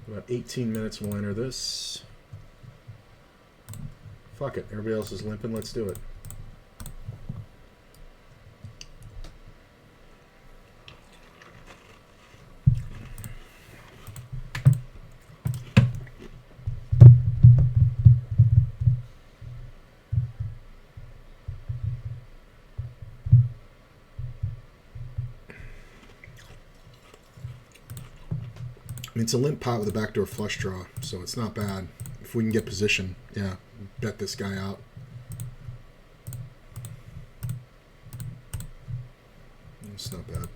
A: About 18 minutes, we'll enter this. Fuck it. Everybody else is limping. Let's do it. I mean, it's a limp pot with a backdoor flush draw, so it's not bad. If we can get position, yeah, bet this guy out. It's not bad.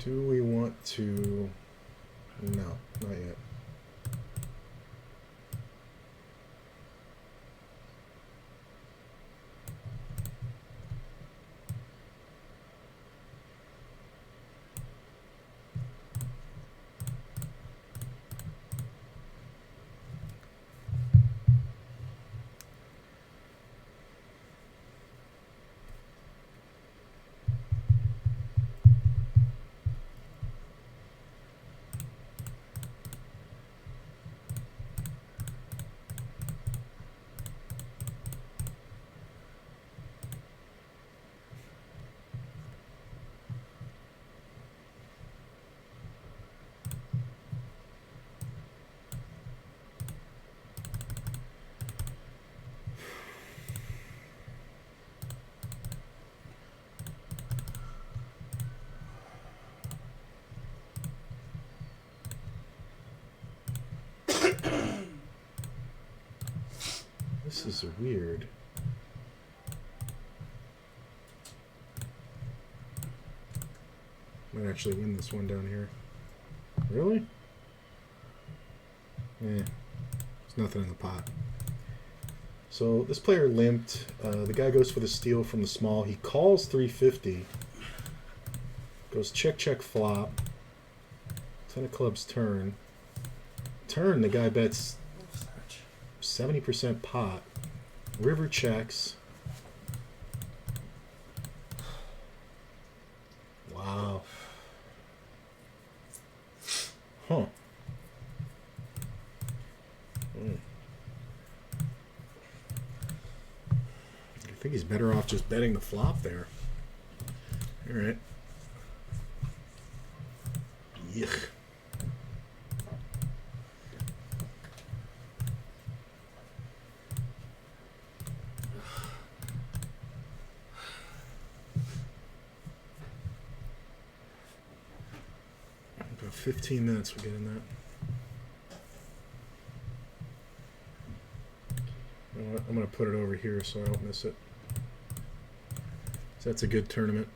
A: Do we want to... No, not yet. This is weird. Might actually win this one down here. Really? There's nothing in the pot. So this player limped. The guy goes for the steal from the small. He calls 350. Goes check, check, flop. 10 of clubs turn. Turn, the guy bets 70% pot. River checks. Wow. Huh. I think he's better off just betting the flop there. All right. Yuck. About 15 minutes we're getting that. You know what? I'm going to put it over here so I don't miss it. So that's a good tournament.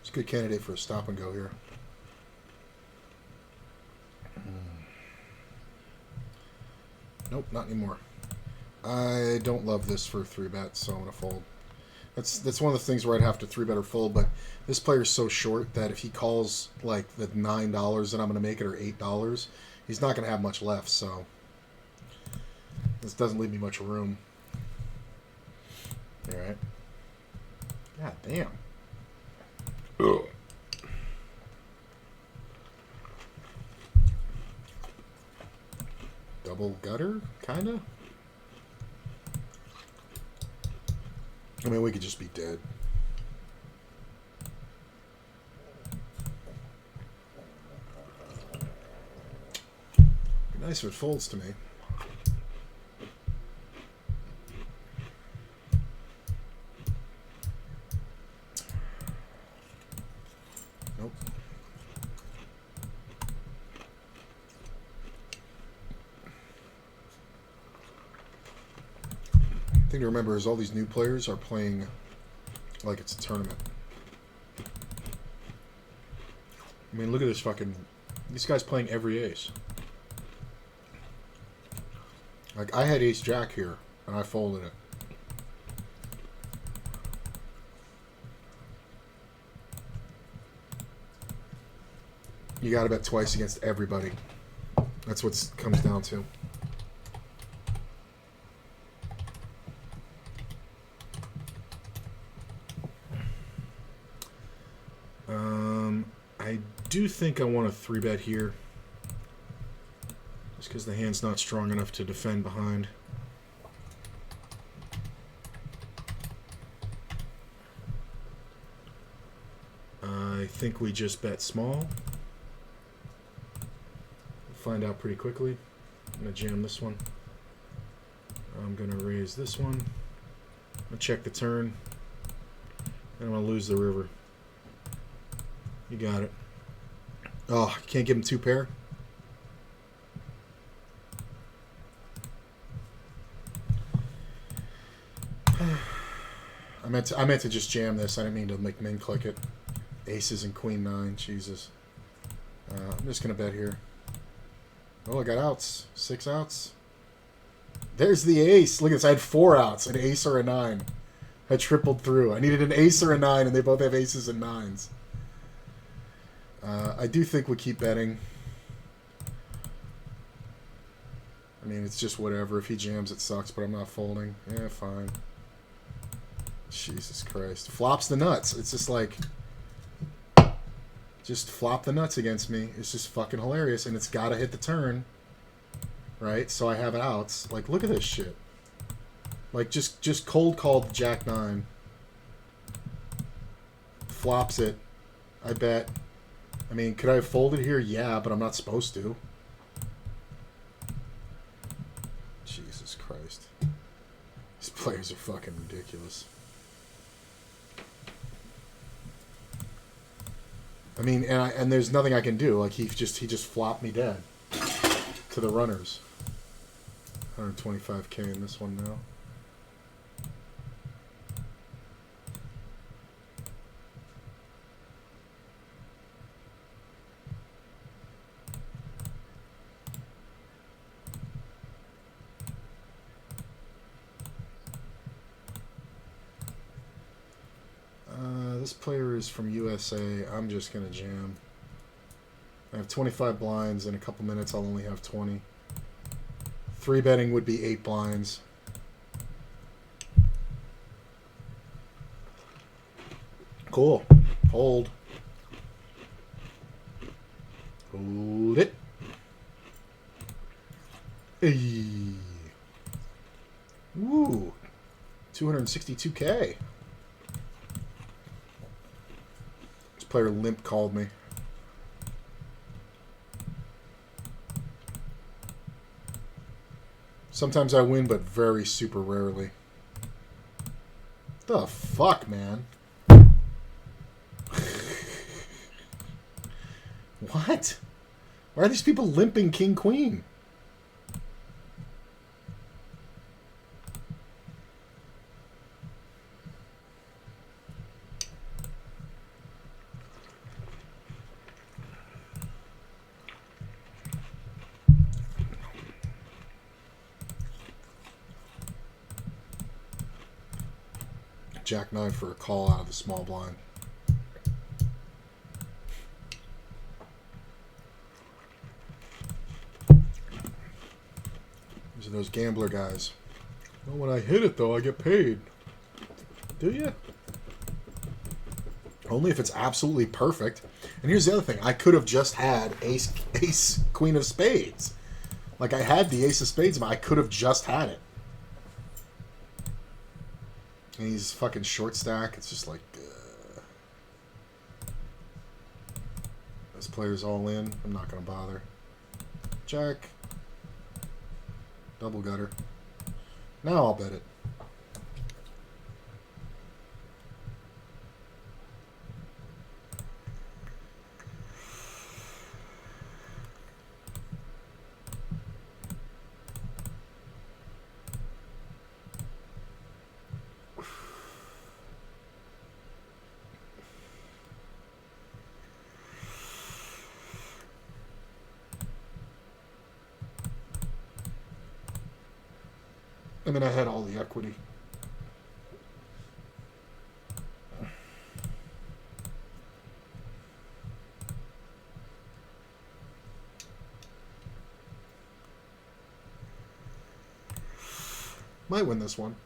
A: It's a good candidate for a stop and go here. Nope, not anymore. I don't love this for 3-bet, so I'm going to fold. That's one of the things where I'd have to 3-bet or fold, but this player's so short that if he calls like the $9 that I'm going to make it or $8, he's not going to have much left, so this doesn't leave me much room. All right. God damn. Ugh. Double gutter, kinda. I mean, we could just be dead. Be nice if it folds to me. Nope. The thing to remember is all these new players are playing like it's a tournament. I mean, look at this fucking... This guy's playing every ace. Like, I had ace-jack here, and I folded it. You gotta bet twice against everybody. That's what it comes down to. I do think I want a 3-bet here. Just because the hand's not strong enough to defend behind. I think we just bet small. Find out pretty quickly. I'm going to jam this one. I'm going to raise this one. I'm going to check the turn. And I'm going to lose the river. You got it. Oh, you can't give him 2 pair? I meant to just jam this. I didn't mean to make min click it. Aces and queen 9. Jesus. I'm just going to bet here. Oh, I got outs. 6 outs. There's the ace. Look at this. I had 4 outs. An ace or a 9. I tripled through. I needed an ace or a 9, and they both have aces and 9s. I do think we keep betting. I mean, it's just whatever. If he jams, it sucks, but I'm not folding. Yeah, fine. Jesus Christ. Flops the nuts. It's just like... Just flop the nuts against me. It's just fucking hilarious, and it's gotta hit the turn. Right? So I have outs. Like, look at this shit. Like, just cold called Jack 9. Flops it. I bet. I mean, could I have folded here? Yeah, but I'm not supposed to. Jesus Christ. These players are fucking ridiculous. I mean, and there's nothing I can do. Like, he just flopped me dead to the runners. 125k in this one now. This player is from USA. I'm just going to jam. I have 25 blinds. In a couple minutes, I'll only have 20. 3-betting would be 8 blinds. Cool. Hold. Hold it. Hey. Woo. 262k. Player limp called me. Sometimes I win, but very super rarely. The fuck, man? What? Why are these people limping king queen? Jack 9 for a call out of the small blind. These are those gambler guys. Well, when I hit it, though, I get paid. Do you? Only if it's absolutely perfect. And here's the other thing. I could have just had ace, queen of spades. Like, I had the ace of spades, but I could have just had it. And he's fucking short stack. It's just like... This player's all in. I'm not going to bother. Jack. Double gutter. Now I'll bet it. I mean, I had all the equity. Might win this one.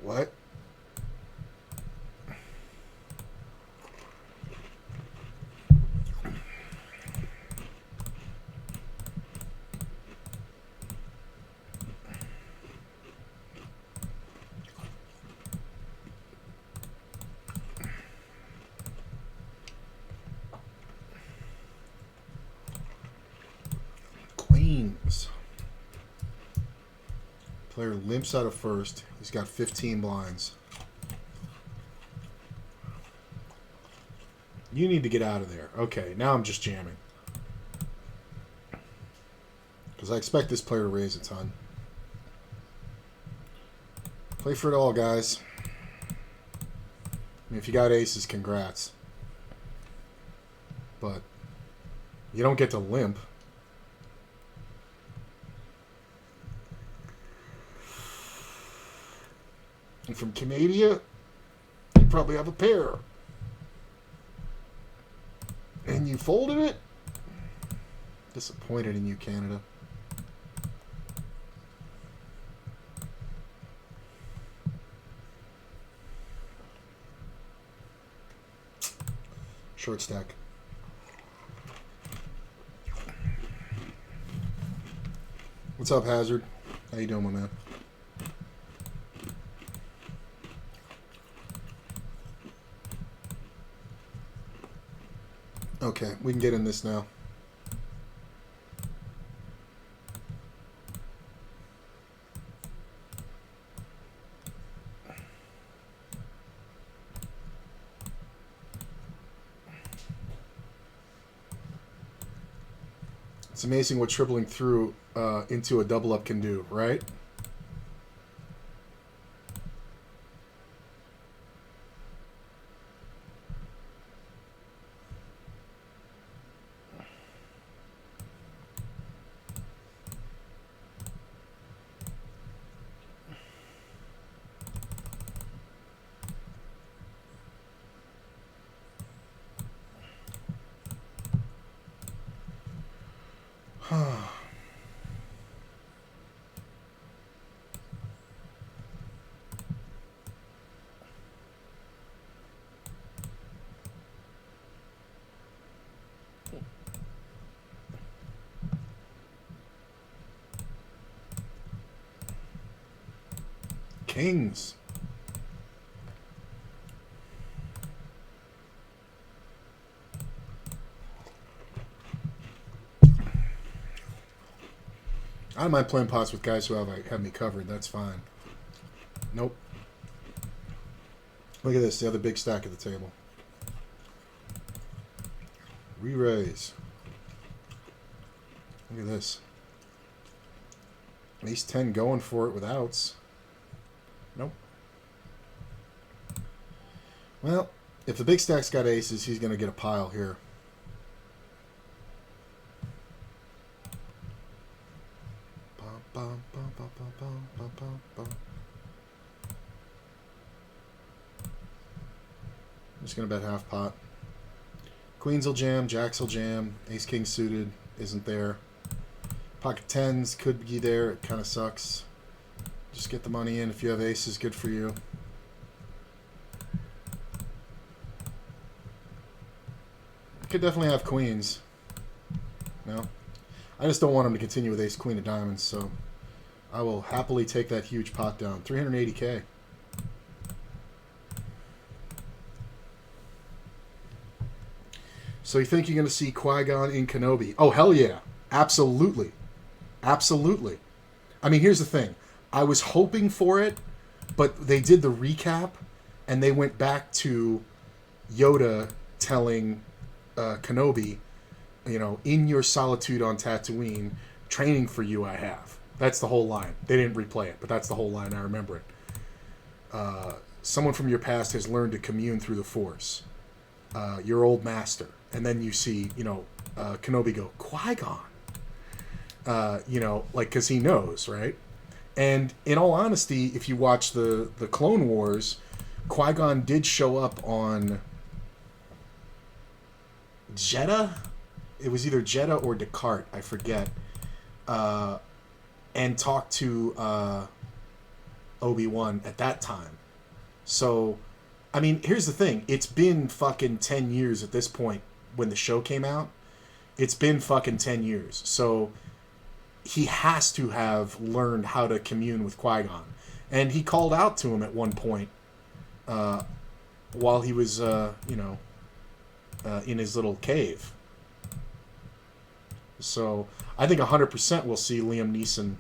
A: What? Queens. Player limps out of first. He's got 15 blinds. You need to get out of there. Okay, now I'm just jamming. Because I expect this player to raise a ton. Play for it all, guys. I mean, if you got aces, congrats. but you don't get to limp.
C: And from Canada, you probably have a pair. And you folded it?
A: Disappointed in you, Canada. Short stack. What's up, Hazard? How you doing, my man? Okay, we can get in this now. It's amazing what tripling through into a double up can do, right? Kings. I don't mind playing pots with guys who have me covered. That's fine. Nope. Look at this, the other big stack at the table. Re-raise. Look at this. Ace 10 going for it with outs. Nope. Well, if the big stack's got aces, he's going to get a pile here. I'm just going to bet half pot. Queens will jam, jacks will jam, ace king suited isn't there. Pocket tens could be there, it kind of sucks. Just get the money in. If you have aces, good for you. I could definitely have queens. No. I just don't want him to continue with ace queen of diamonds, so I will happily take that huge pot down. 380K. So you think you're going to see Qui-Gon in Kenobi? Oh, hell yeah. Absolutely. Absolutely. I mean, here's the thing. I was hoping for it, but they did the recap, and they went back to Yoda telling Kenobi, you know, in your solitude on Tatooine, training for you I have. That's the whole line. They didn't replay it, but that's the whole line. I remember it. Someone from your past has learned to commune through the Force. Your old master. And then you see, you know, Kenobi go, Qui-Gon. You know, like, because he knows, right? And in all honesty, if you watch the Clone Wars, Qui-Gon did show up on Jeddah. It was either Jeddah or Descartes, I forget. And talked to Obi-Wan at that time. So, I mean, here's the thing. It's been fucking 10 years at this point when the show came out. It's been fucking 10 years. So he has to have learned how to commune with Qui-Gon. And he called out to him at one point while he was, you know, in his little cave. So I think 100% we'll see Liam Neeson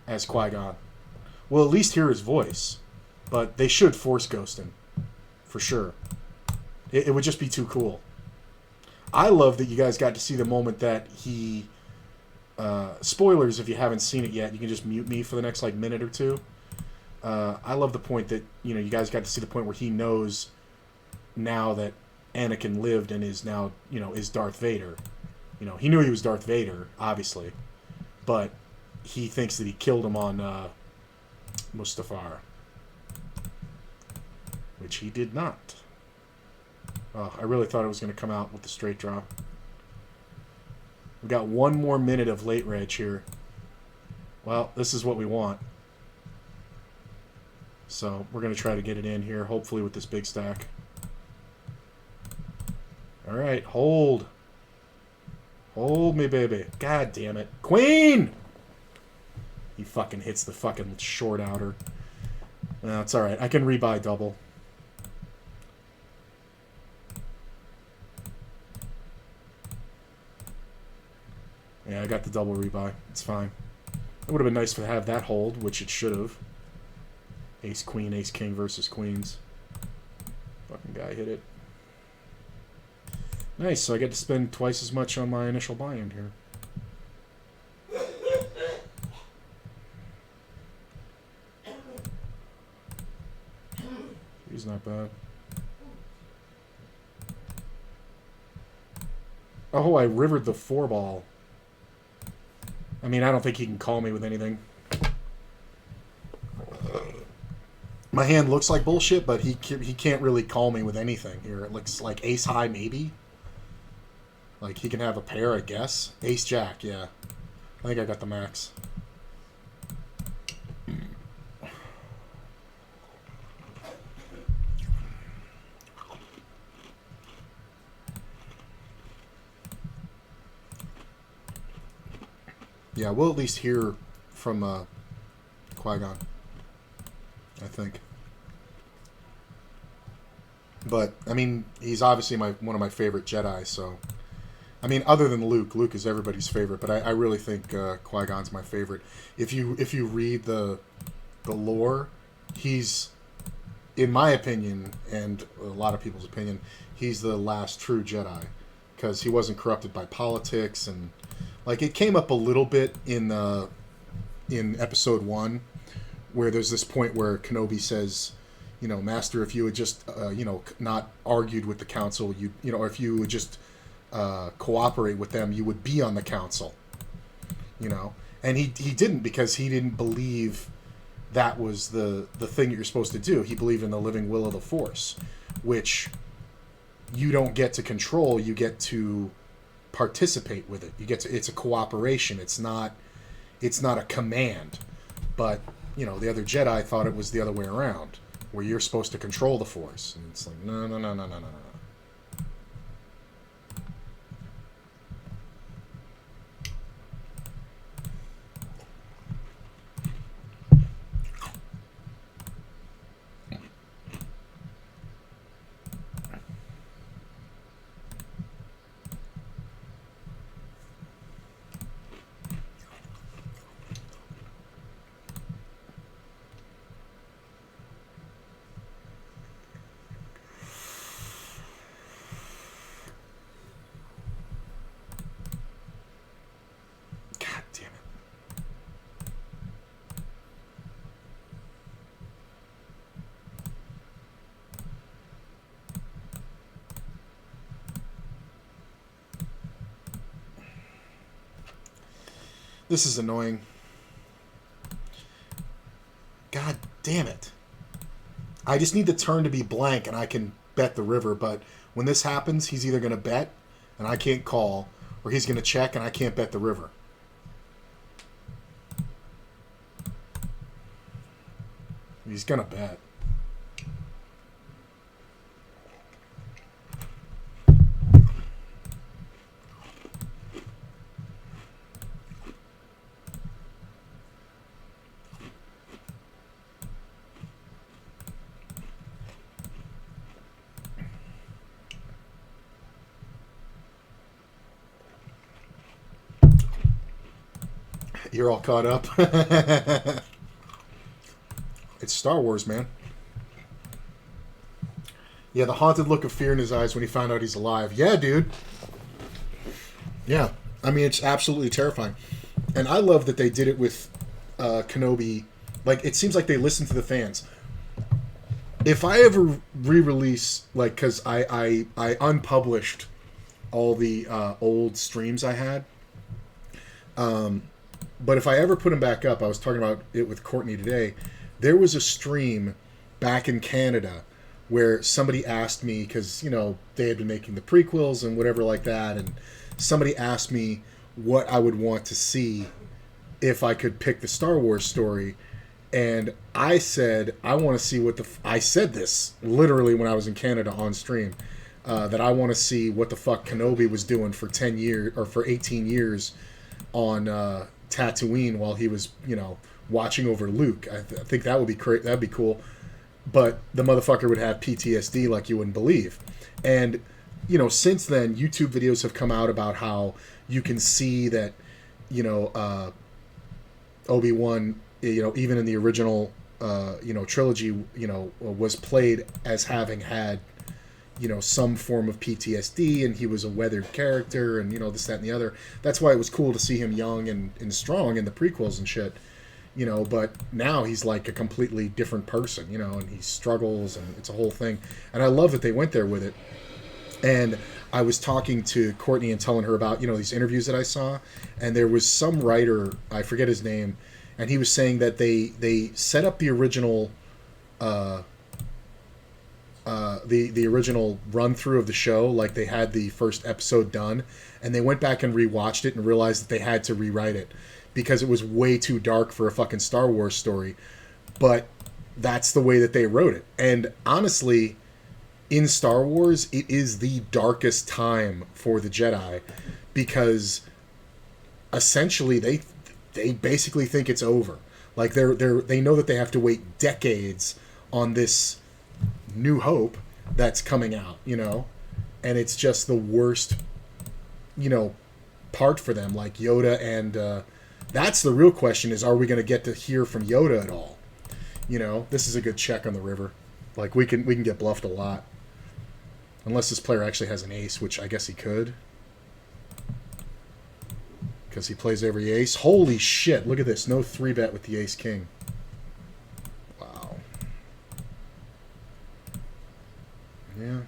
A: as Qui-Gon. We'll at least hear his voice. But they should Force ghost him. For sure. It would just be too cool. I love that you guys got to see the moment that he... spoilers if you haven't seen it yet. You can just mute me for the next like minute or two. I love the point that, you know, you guys got to see the point where he knows now that Anakin lived and is now, is Darth Vader. He knew he was Darth Vader, obviously, but he thinks that he killed him on Mustafar, which he did not. Oh, I really thought it was going to come out with the straight draw. We've got 1 more minute of late reg here. Well, this is what we want. So we're going to try to get it in here, hopefully with this big stack. All right, hold. Hold me, baby. God damn it. Queen! He fucking hits the fucking short outer. No, it's all right. I can rebuy double. Yeah, I got the double rebuy. It's fine. It would have been nice to have that hold, which it should have. Ace, queen, ace, king versus queens. Fucking guy hit it. Nice, so I get to spend twice as much on my initial buy-in here. He's not bad. Oh, I rivered the 4-ball. I mean, I don't think he can call me with anything. My hand looks like bullshit, but he can't really call me with anything here. It looks like ace high, maybe. Like, he can have a pair, I guess. Ace jack, yeah. I think I got the max. Yeah, we'll at least hear from Qui-Gon, I think. But, I mean, he's obviously one of my favorite Jedi, so... I mean, other than Luke. Luke is everybody's favorite, but I really think Qui-Gon's my favorite. If you read the lore, he's, in my opinion, and a lot of people's opinion, he's the last true Jedi. Because he wasn't corrupted by politics, and... Like, it came up a little bit in Episode 1, where there's this point where Kenobi says, Master, if you had just, not argued with the council, or if you would just cooperate with them, you would be on the council, And he didn't, because he didn't believe that was the thing that you're supposed to do. He believed in the living will of the Force, which you don't get to control, you get to participate with it. It's a cooperation. It's not a command. But the other Jedi thought it was the other way around, where you're supposed to control the Force, and it's like no. This is annoying. God damn it. I just need the turn to be blank and I can bet the river, but when this happens, he's either going to bet and I can't call, or he's going to check and I can't bet the river. He's going to bet. You're all caught up. It's Star Wars, man. Yeah, the haunted look of fear in his eyes when he found out he's alive. Yeah, dude. Yeah. I mean, it's absolutely terrifying. And I love that they did it with Kenobi. Like, it seems like they listened to the fans. if I ever re-release, like, because I unpublished all the old streams I had, but if I ever put them back up, I was talking about it with Courtney today. There was a stream back in Canada where somebody asked me, because they had been making the prequels and whatever like that, and somebody asked me what I would want to see if I could pick the Star Wars story. And I said, I want to see what I said this literally when I was in Canada on stream, that I want to see what the fuck Kenobi was doing for 10 years or for 18 years on Tatooine while he was, watching over Luke. I think that would be that'd be cool. But the motherfucker would have PTSD like you wouldn't believe. And, since then, YouTube videos have come out about how you can see that, Obi-Wan, even in the original, trilogy, was played as having had, some form of PTSD, and he was a weathered character, and, this, that, and the other. That's why it was cool to see him young and strong in the prequels and shit, but now he's like a completely different person, and he struggles, and it's a whole thing. And I love that they went there with it. And I was talking to Courtney and telling her about, these interviews that I saw, and there was some writer, I forget his name, and he was saying that they set up the original the original run through of the show, like they had the first episode done, and they went back and rewatched it and realized that they had to rewrite it because it was way too dark for a fucking Star Wars story. But that's the way that they wrote it. And honestly, in Star Wars, it is the darkest time for the Jedi because essentially they basically think it's over. Like they know that they have to wait decades on this New Hope that's coming out, and it's just the worst, part for them. Like Yoda, and that's the real question: is are we going to get to hear from Yoda at all? This is a good check on the river. Like we can get bluffed a lot, unless this player actually has an ace, which I guess he could, because he plays every ace. Holy shit! Look at this, no 3-bet with the ace king. Wow. Yeah,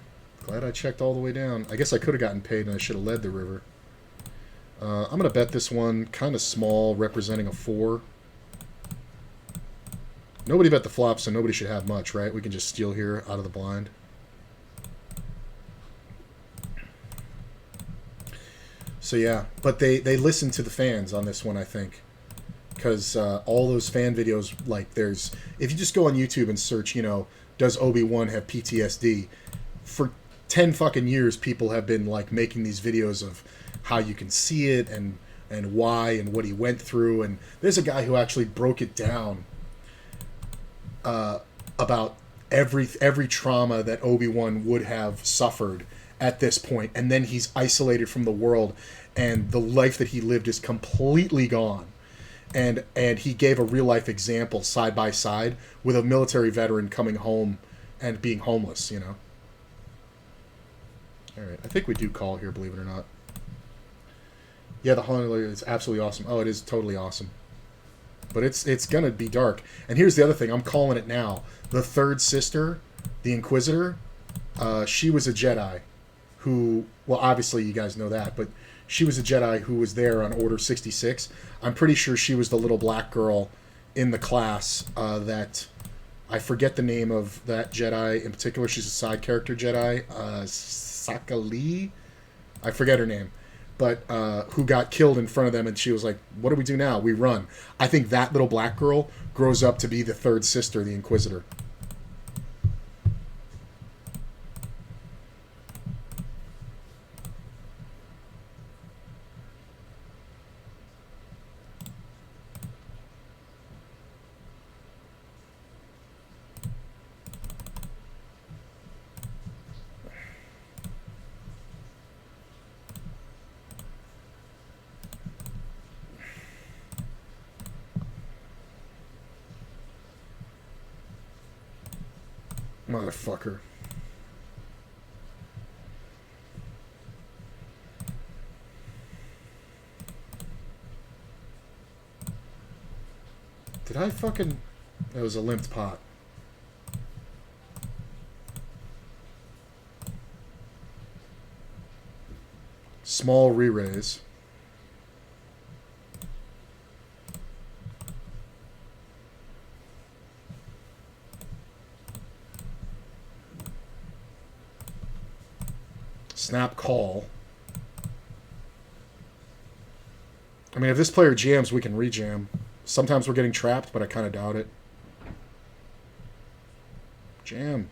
A: glad I checked all the way down. I guess I could have gotten paid and I should have led the river. I'm going to bet this one kind of small, representing a 4. Nobody bet the flop, so nobody should have much, right? We can just steal here out of the blind. So yeah, but they listened to the fans on this one, I think. Because all those fan videos, like if you just go on YouTube and search, does Obi-Wan have PTSD? For 10 fucking years, people have been like making these videos of how you can see it and why and what he went through. And there's a guy who actually broke it down about every trauma that Obi-Wan would have suffered at this point, and then he's isolated from the world, and the life that he lived is completely gone. And he gave a real life example side by side with a military veteran coming home and being homeless. All right, I think we do call here, believe it or not. Yeah, the Honolulu is absolutely awesome. Oh, it is totally awesome. But it's gonna be dark. And here's the other thing, I'm calling it now. The third sister, the Inquisitor, she was a Jedi who, well, obviously you guys know that, but she was a Jedi who was there on Order 66. I'm pretty sure she was the little black girl in the class that, I forget the name of that Jedi in particular. She's a side character Jedi, Sakali, I forget her name, but who got killed in front of them, and she was like, what do we do now? We run. I think that little black girl grows up to be the third sister, the Inquisitor. Motherfucker. Did I fucking... That was a limped pot.
C: Small re-raise. Snap call. I mean, if this player jams, we can rejam. Sometimes we're getting trapped, but I kind of doubt it. Jam.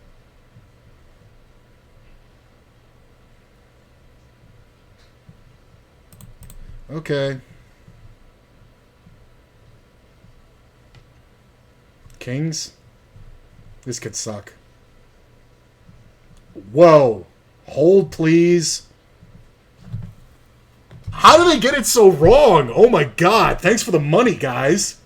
C: Okay. Kings? This could suck. Whoa. Hold, please. How did they get it so wrong? Oh my god. Thanks for the money, guys.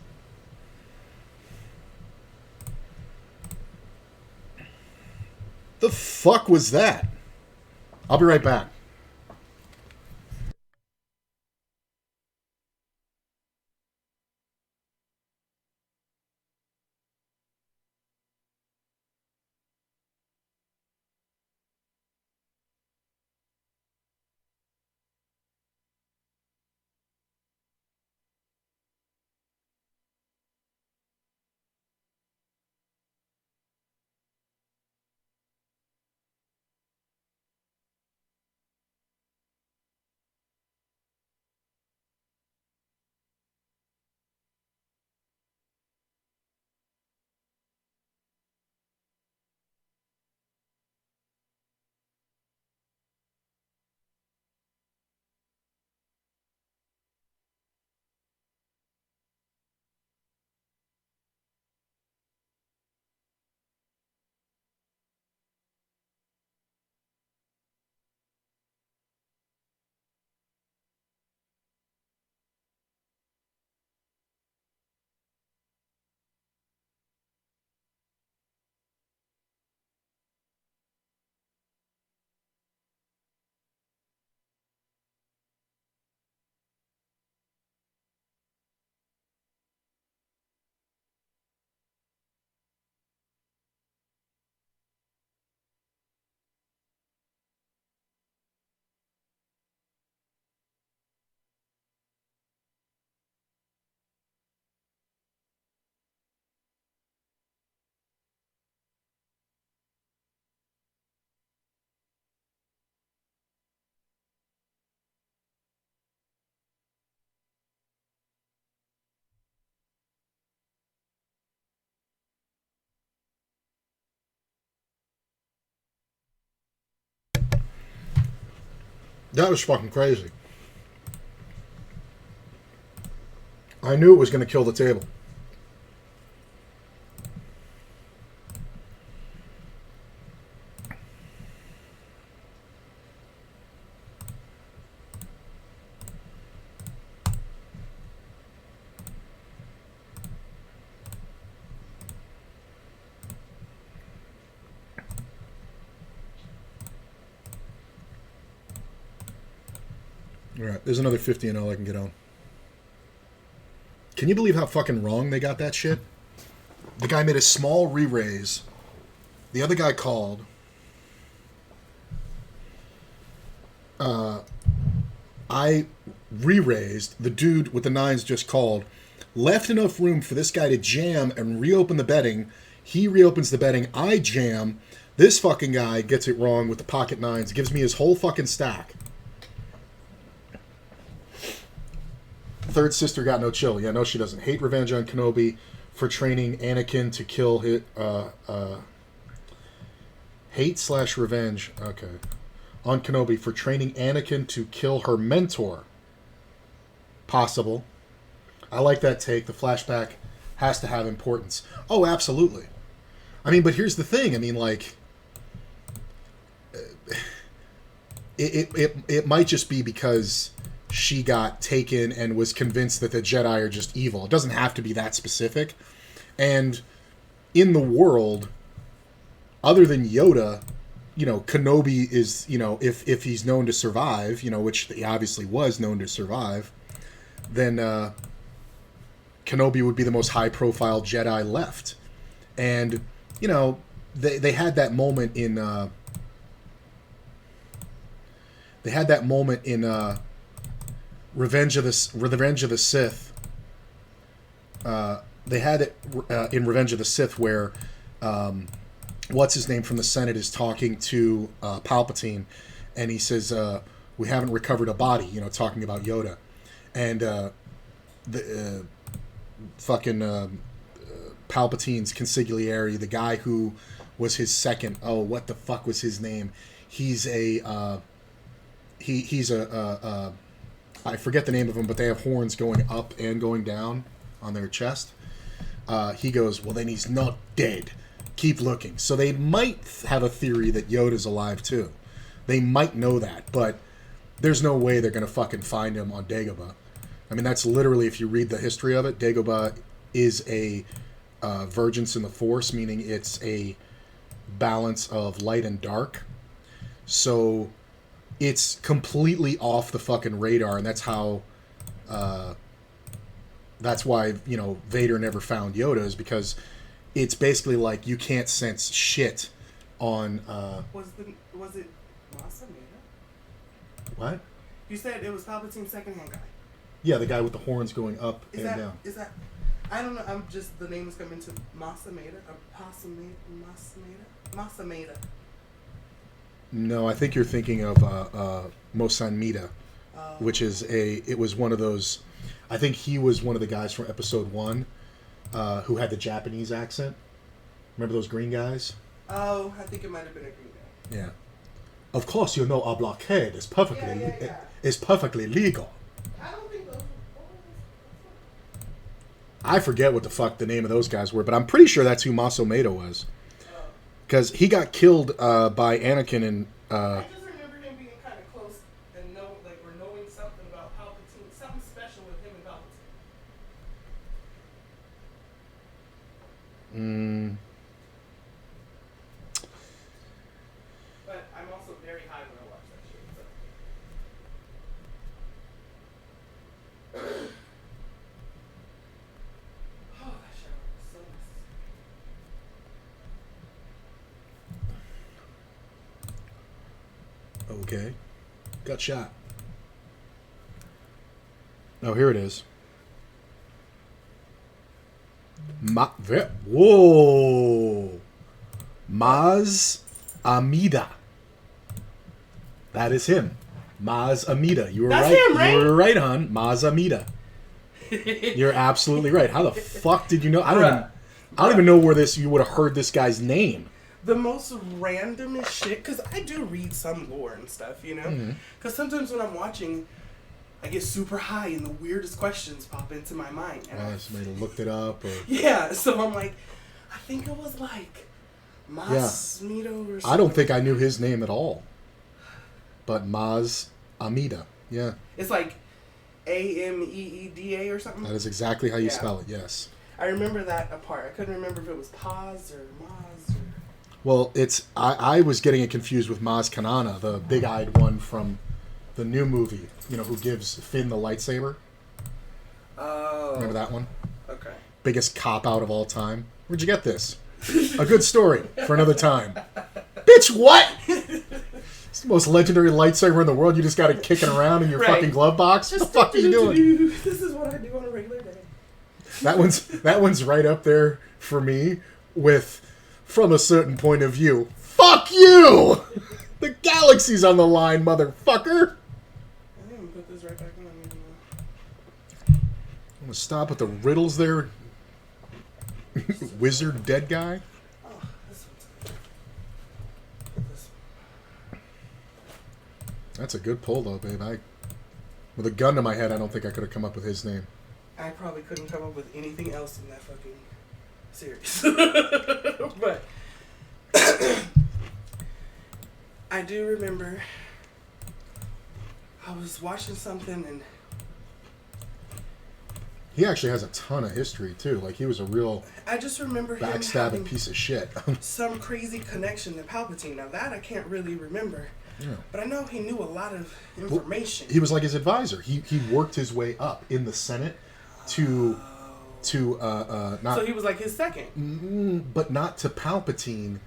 C: The fuck was that? I'll be right back. That was fucking crazy. I knew it was going to kill the table. All right, there's another 50 and all I can get on. Can you believe how fucking wrong they got that shit? The guy made a small re-raise. The other guy called. I re-raised. The dude with the nines just called. Left enough room for this guy to jam and reopen the betting. He reopens the betting. I jam. This fucking guy gets it wrong with the pocket nines. Gives me his whole fucking stack. Third sister got no chill. Yeah, no, she doesn't. Hate revenge on Kenobi for training Anakin to kill his... Hate/revenge. Okay. On Kenobi for training Anakin to kill her mentor. Possible. I like that take. The flashback has to have importance. Oh, absolutely. I mean, but here's the thing. I mean, like... It might just be because... she got taken and was convinced that the Jedi are just evil. It doesn't have to be that specific. And in the world, other than Yoda, you know, Kenobi is, you know, if he's known to survive, you know, which he obviously was known to survive, then Kenobi would be the most high-profile Jedi left. And, you know, they had that moment in... They had that moment in Revenge of the Sith. They had it in Revenge of the Sith where what's his name from the Senate is talking to Palpatine, and he says, "We haven't recovered a body," talking about Yoda, and the fucking Palpatine's consigliere, the guy who was his second. Oh, what the fuck was his name? He's a he's a I forget the name of him, but they have horns going up and going down on their chest. He goes, well, then he's not dead. Keep looking. So they might have a theory that Yoda's alive too. They might know that, but there's no way they're going to fucking find him on Dagobah. I mean, that's literally, if you read the history of it, Dagobah is a vergence in the Force, meaning it's a balance of light and dark. So it's completely off the fucking radar, and that's how that's why Vader never found Yoda, is because it's basically like you can't sense shit on
B: Was it Masa Meda?
C: what?
B: You said it was Palpatine's second-hand guy.
C: Yeah, the guy with the horns going up
B: Is
C: and
B: that
C: down.
B: is that? I don't know. I'm just the name is coming to Masa Meda or Masa Meda.
C: No, I think you're thinking of Mosan Mida, which is it was one of those. I think he was one of the guys from Episode 1 who had the Japanese accent. Remember those green guys?
B: Oh, I think it might have been a green guy.
C: Yeah. Of course, a blockade is perfectly
B: Yeah.
C: is perfectly legal.
B: I don't think those.
C: I forget what the fuck the name of those guys were, but I'm pretty sure that's who Maso Maeda was. Because he got killed by Anakin and...
B: I just remember him being kind of close and knowing something about Palpatine, something special with him and Palpatine. But I'm also very high when I watch that shit. So. Oh, that shower was so necessary.
C: Okay. Got shot. Oh, here it is. Whoa! Maz Amida. That is him. Maz Amida. You were
B: That's
C: right.
B: him, right?
C: You were right, hon. Maz Amida. You're absolutely right. How the fuck did you know? I don't even know where you would have heard this guy's name.
B: The most randomest shit, because I do read some lore and stuff, Because sometimes when I'm watching, I get super high and the weirdest questions pop into my mind. And
C: Somebody looked it up. Or...
B: Yeah, so I'm like, I think it was like Masmito or something.
C: I don't think I knew his name at all. But Maz Amida. Yeah.
B: It's like Ameeda or something.
C: That is exactly how you spell it, yes.
B: I remember that apart. I couldn't remember if it was Paz or Maz or...
C: Well, it's I was getting it confused with Maz Kanata, the big-eyed one from the new movie, who gives Finn the lightsaber.
B: Oh.
C: Remember that one?
B: Okay.
C: Biggest cop-out of all time. Where'd you get this? A good story for another time. Bitch, what? It's the most legendary lightsaber in the world. You just got it kicking around in your fucking glove box? What the fuck are you doing?
B: This is what I do on a regular day.
C: That one's right up there for me with... From a certain point of view. Fuck you! The galaxy's on the line, motherfucker!
B: I didn't even put this right back on.
C: I'm gonna stop at the riddles there. Wizard dead guy?
B: Oh, this one's this one.
C: That's a good pull though, babe. With a gun to my head, I don't think I could have come up with his name.
B: I probably couldn't come up with anything else in that fucking series. But I do remember I was watching something and
C: He actually has a ton of history too. Like he was a real
B: I just remember him
C: backstabbing
B: having
C: piece of shit.
B: some crazy connection to Palpatine. Now that I can't really remember.
C: Yeah.
B: But I know he knew a lot of information.
C: He was like his advisor. He worked his way up in the Senate to not.
B: So he was like his second.
C: But not to Palpatine,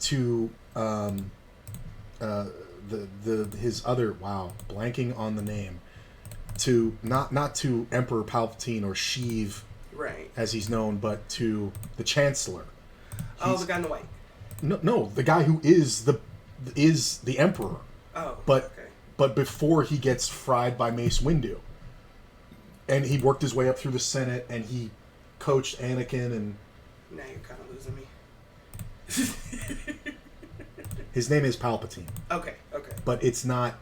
C: to his other, wow, blanking on the name, to not to Emperor Palpatine or Sheev,
B: Right.
C: as he's known, but to the Chancellor.
B: The guy in the white.
C: No, the guy who is the Emperor.
B: Oh,
C: but
B: okay.
C: But before he gets fried by Mace Windu, and he worked his way up through the Senate, and he coached Anakin, and
B: Now you're kind of losing me.
C: his name is Palpatine.
B: Okay.
C: But it's not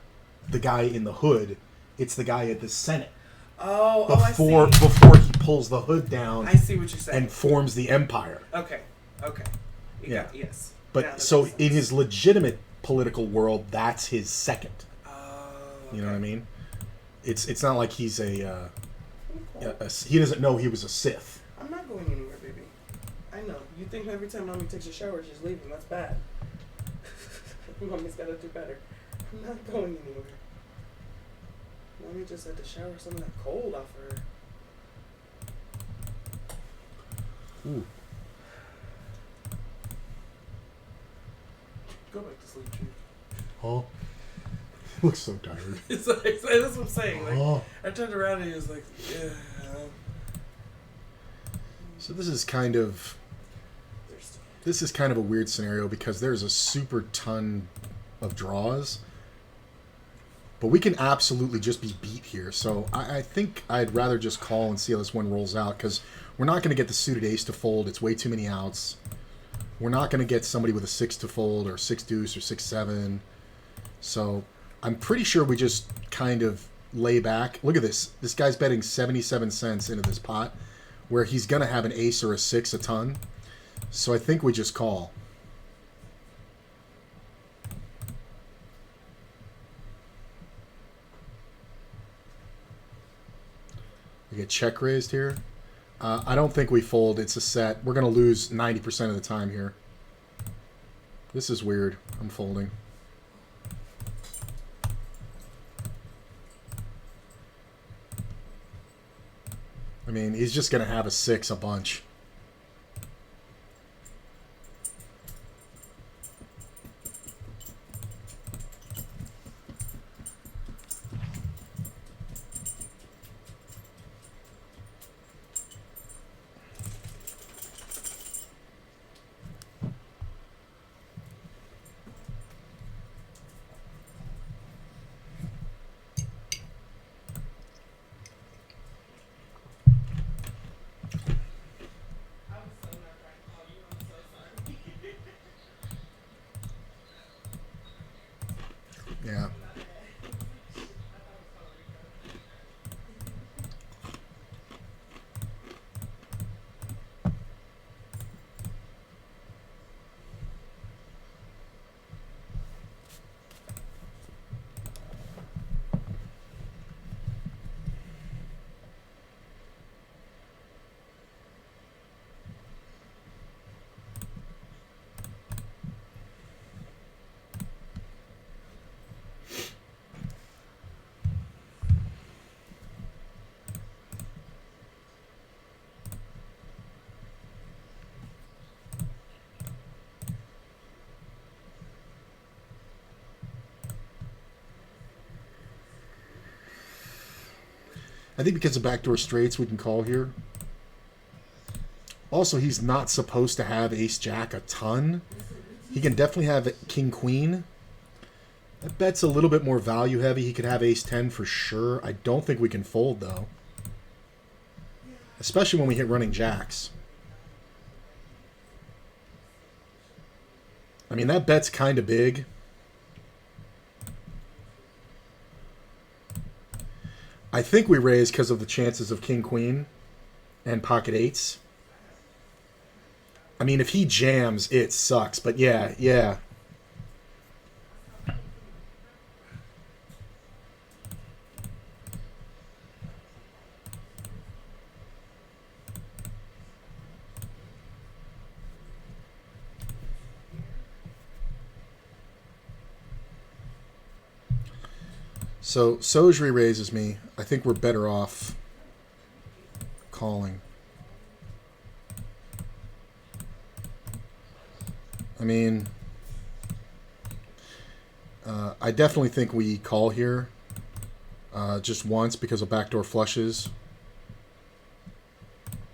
C: the guy in the hood; it's the guy at the Senate.
B: I see.
C: Before he pulls the hood down.
B: I see what you're saying.
C: And forms the Empire.
B: Okay.
C: Yeah.
B: Yes.
C: But so in his legitimate political world, that's his second.
B: Okay.
C: You know what I mean? It's not like he's he doesn't know he was a Sith.
B: I'm not going anywhere, baby. I know. You think every time Mommy takes a shower, she's leaving. That's bad. Mommy's got to do better. I'm not going anywhere. Mommy just had to shower some of that cold off her.
C: Ooh.
B: Go back to sleep, Chief.
C: Oh. He looks so tired.
B: It's like, that's what I'm saying. Like,
C: Oh.
B: I turned around and he was like, yeah.
C: So this is kind of a weird scenario because there's a super ton of draws. But we can absolutely just be beat here. So I think I'd rather just call and see how this one rolls out, because we're not going to get the suited ace to fold. It's way too many outs. We're not going to get somebody with a 6 to fold, or 6 deuce, or 6-7. So I'm pretty sure we just kind of lay back. Look at this. This guy's betting 77 cents into this pot, where he's going to have an ace or a 6 a ton. So I think we just call. We get check raised here. I don't think we fold. It's a set. We're going to lose 90% of the time here. This is weird. I'm folding. I mean, he's just going to have a 6 a bunch. Yeah. I think because of backdoor straights, we can call here. Also, he's not supposed to have ace-jack a ton. He can definitely have king-queen. That bet's a little bit more value-heavy. He could have ace-10 for sure. I don't think we can fold, though. Especially when we hit running jacks. I mean, that bet's kind of big. I think we raise because of the chances of king-queen and pocket eights. I mean, if he jams, it sucks. But yeah. So Sojri raises me. I think we're better off calling. I mean, I definitely think we call here just once because of backdoor flushes.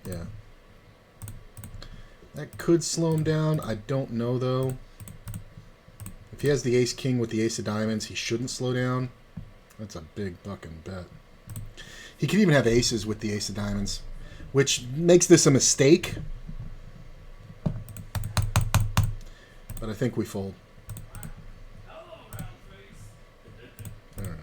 C: Yeah. That could slow him down. I don't know, though. If he has the ace-king with the ace of diamonds, he shouldn't slow down. That's a big fucking bet. He could even have aces with the ace of diamonds, which makes this a mistake. But I think we fold. All right.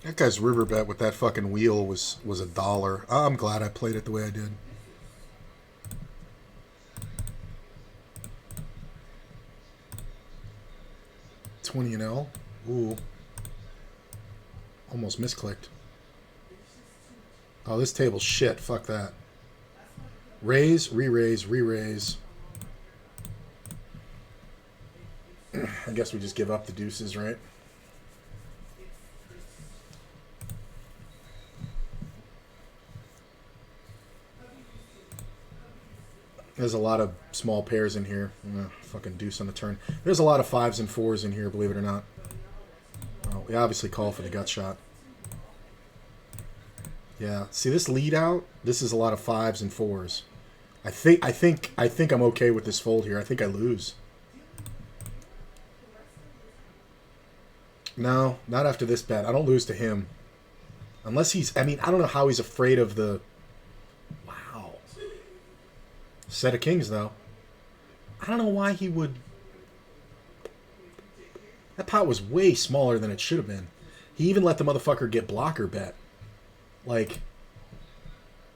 C: That guy's river bet with that fucking wheel was $1. I'm glad I played it the way I did. $20 and L. Ooh. Almost misclicked. Oh, this table's shit. Fuck that. Raise, re-raise, re-raise. I guess we just give up the deuces, right? There's a lot of small pairs in here. Fucking deuce on the turn. There's a lot of 5s and 4s in here, believe it or not. Oh, we obviously call for the gut shot. Yeah. See this lead out? This is a lot of 5s and 4s. I think I'm okay with this fold here. I think I lose. No, not after this bet. I don't lose to him. Unless he's... I mean, I don't know how he's afraid of the... Wow. Set of kings, though. I don't know why he would... That pot was way smaller than it should have been. He even let the motherfucker get blocker bet. Like,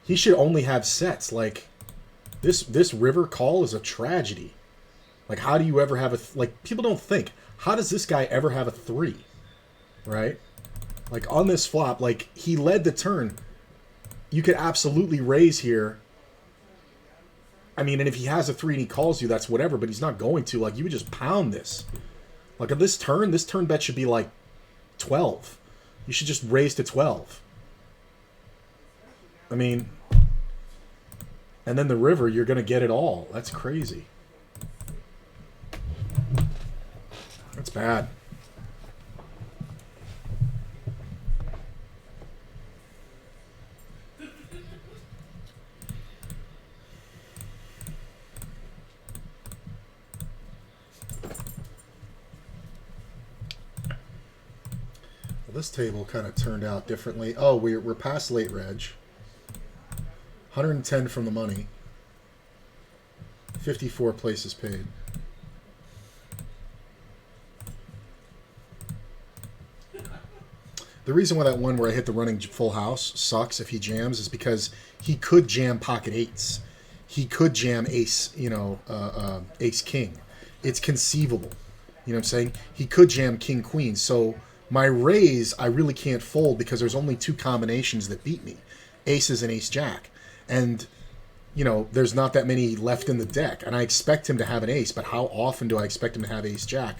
C: he should only have sets. Like, this river call is a tragedy. Like, how do you ever have a... Like, people don't think. How does this guy ever have a 3? Right? Like, on this flop, like, he led the turn. You could absolutely raise here. I mean, and if he has a 3 and he calls you, that's whatever, but he's not going to. Like, you would just pound this. Like, on this turn bet should be, like, 12. You should just raise to 12. I mean... And then the river, you're going to get it all. That's crazy. That's bad. Well, this table kind of turned out differently. Oh, we're past late reg. 110 from the money. 54 places paid. The reason why that one where I hit the running full house sucks if he jams is because he could jam pocket 8s. He could jam ace, ace king. It's conceivable. You know what I'm saying? He could jam king queen. So my raise, I really can't fold because there's only 2 combinations that beat me. Aces and ace jack. And, there's not that many left in the deck. And I expect him to have an ace, but how often do I expect him to have ace jack?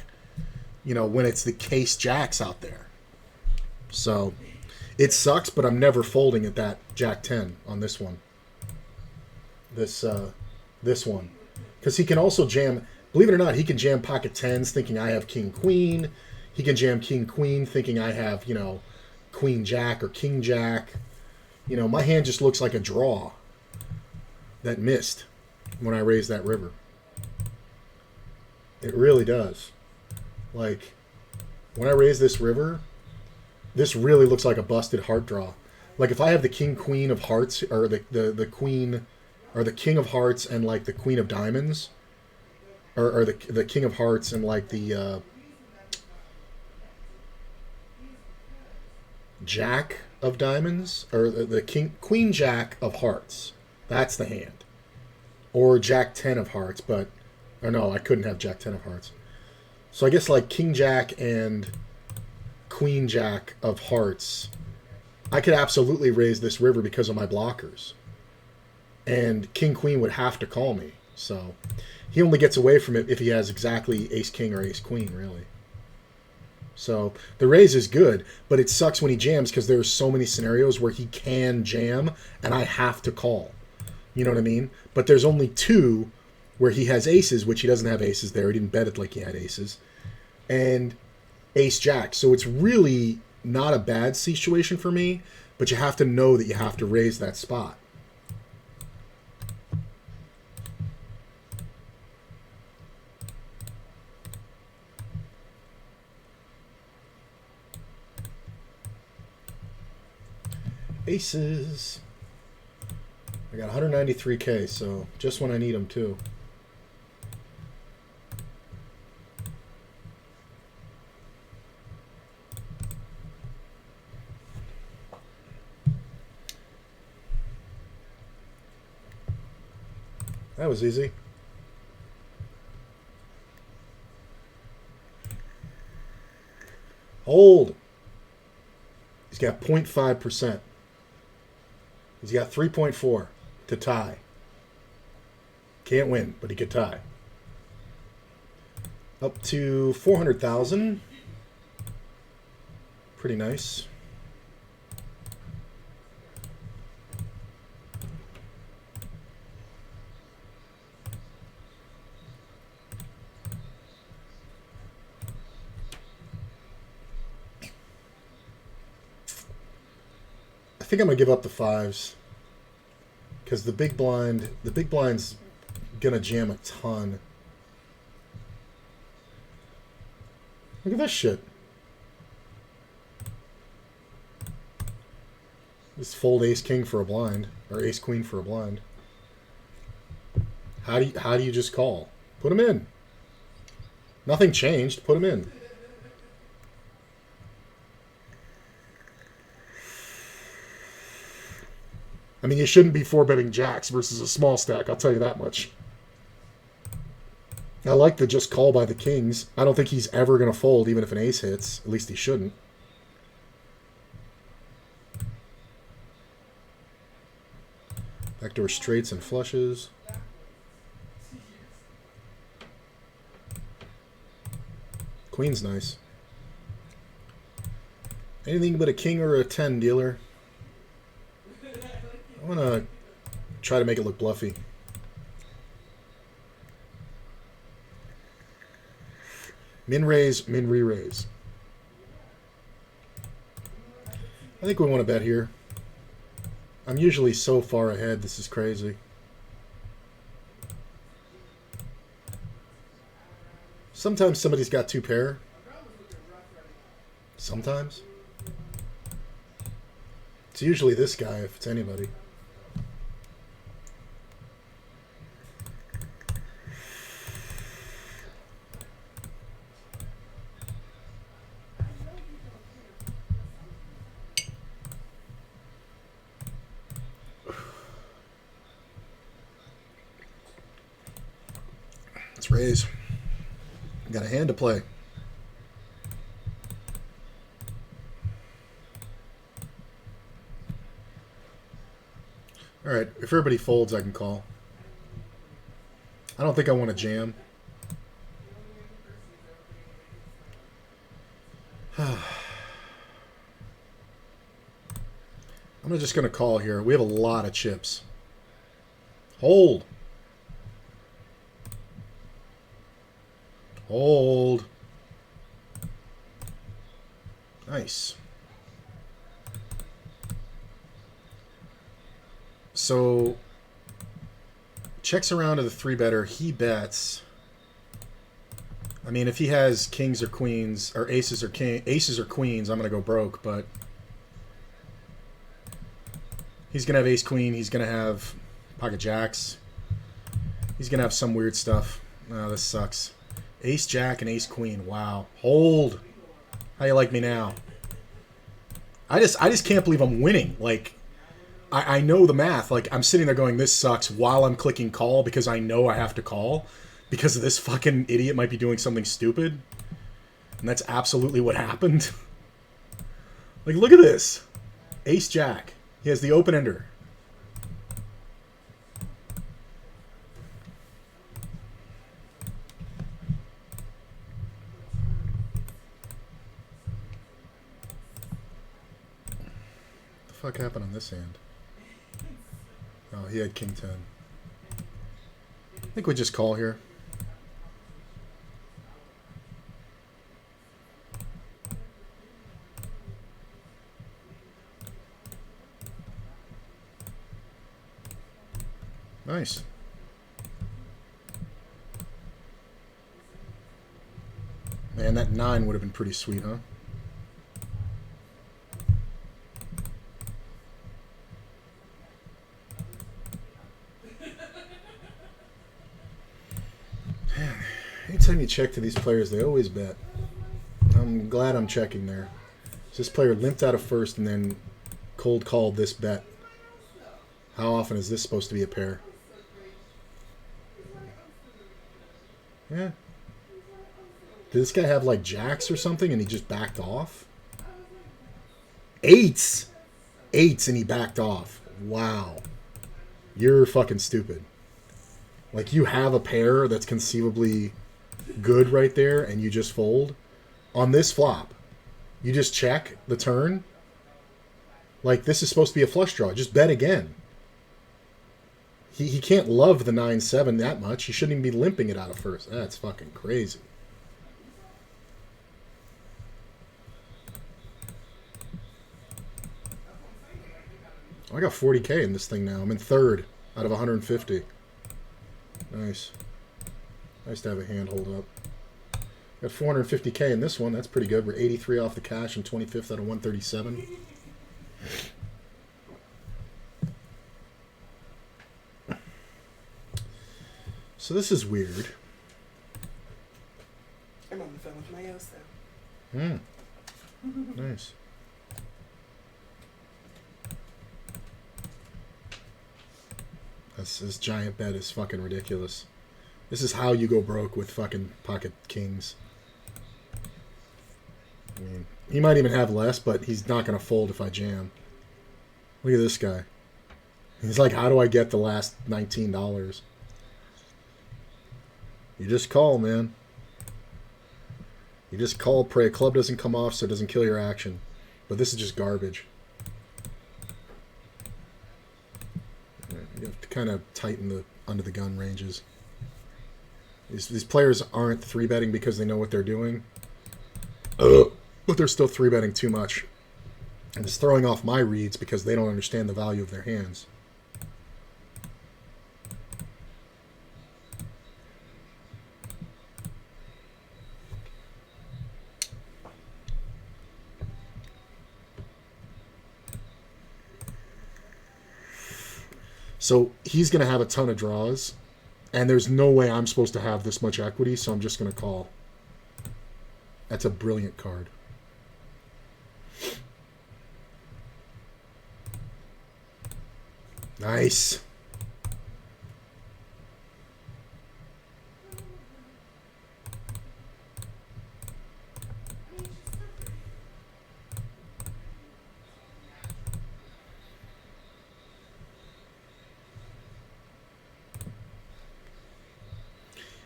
C: When it's the case jacks out there. So, it sucks, but I'm never folding at that jack 10 on this one. This one. Because he can also jam, believe it or not, he can jam pocket 10s thinking I have king queen. He can jam king queen thinking I have, queen jack or king jack. My hand just looks like a draw that missed when I raised that river. It really does. Like, when I raise this river, this really looks like a busted heart draw. Like, if I have the king queen of hearts, or the queen, or the king of hearts and, like, the queen of diamonds, or the king of hearts and, like, the Jack of diamonds, or the king, Queen Jack of hearts. That's the hand. Or Jack 10 of hearts, but, or no, I couldn't have Jack 10 of hearts. So I guess like King Jack and Queen Jack of hearts, I could absolutely raise this river because of my blockers. And King Queen would have to call me. So he only gets away from it if he has exactly Ace King or Ace Queen, really. So the raise is good, but it sucks when he jams because there are so many scenarios where he can jam and I have to call. You know what I mean? But there's only 2 where he has aces, which he doesn't have aces there. He didn't bet it like he had aces. And Ace Jack. So it's really not a bad situation for me, but you have to know that you have to raise that spot. Aces. I got 193k, so just when I need them too. That was easy. Hold. He's got 0.5%. He's got 3.4 to tie. Can't win, but he could tie. Up to 400,000. Pretty nice. I think I'm gonna give up the 5s because the big blind's gonna jam a ton. Look at this shit. Just fold Ace King for a blind or Ace Queen for a blind. How do you just call? Put him in. Nothing changed. Put him in. I mean, you shouldn't be 4-betting jacks versus a small stack, I'll tell you that much. I like the just call by the kings. I don't think he's ever going to fold, even if an ace hits. At least he shouldn't. Backdoor straights and flushes. Queen's nice. Anything but a king or a 10, dealer. I'm going to try to make it look bluffy. Min raise, min re-raise. I think we want to bet here. I'm usually so far ahead, this is crazy. Sometimes somebody's got 2 pair. Sometimes. It's usually this guy if it's anybody. Let's raise. Got a hand to play. All right, if everybody folds, I can call. I don't think I want to jam. I'm just going to call here. We have a lot of chips. Hold. Hold. Nice. So, checks around to the 3-better. He bets. I mean, if he has kings or queens, or aces or queens, I'm going to go broke, but he's going to have ace queen. He's going to have pocket jacks. He's going to have some weird stuff. Oh, this sucks. Ace jack and ace queen. Wow. Hold. How you like me now? I just can't believe I'm winning. Like, I know the math. Like, I'm sitting there going, this sucks, while I'm clicking call because I know I have to call because this fucking idiot might be doing something stupid. And that's absolutely what happened. Like, look at this. Ace Jack. He has the open ender. What the fuck happened on this hand? Oh, he had king 10. I think we just call here. Nice. Man, that 9 would have been pretty sweet, huh? Man, anytime you check to these players, they always bet. I'm glad I'm checking there. So this player limped out of first and then cold called this bet. How often is this supposed to be a pair? Yeah. Did this guy have like jacks or something and he just backed off? Eights! Eights and he backed off. Wow. You're fucking stupid. Like, you have a pair that's conceivably good right there and you just fold. On this flop, you just check the turn. Like, this is supposed to be a flush draw. Just bet again. He can't love the 9-7 that much. He shouldn't even be limping it out of first. That's fucking crazy. I got 40K in this thing now. I'm in third out of 150. Nice. Nice to have a hand hold up. Got 450K in this one. That's pretty good. We're 83 off the cash and 25th out of 137. So this is weird.
B: I'm on the phone with my Yoso.
C: Nice. This giant bet is fucking ridiculous. This is how you go broke with fucking pocket kings. I mean, he might even have less, but he's not going to fold if I jam. Look at this guy. He's like, how do I get the last $19? You just call, man. You just call, pray a club doesn't come off so it doesn't kill your action. But this is just garbage. You have to kind of tighten the under the gun ranges. These players aren't 3-betting because they know what they're doing. But they're still 3-betting too much. And it's throwing off my reads because they don't understand the value of their hands. So he's going to have a ton of draws, and there's no way I'm supposed to have this much equity, so I'm just going to call. That's a brilliant card. Nice.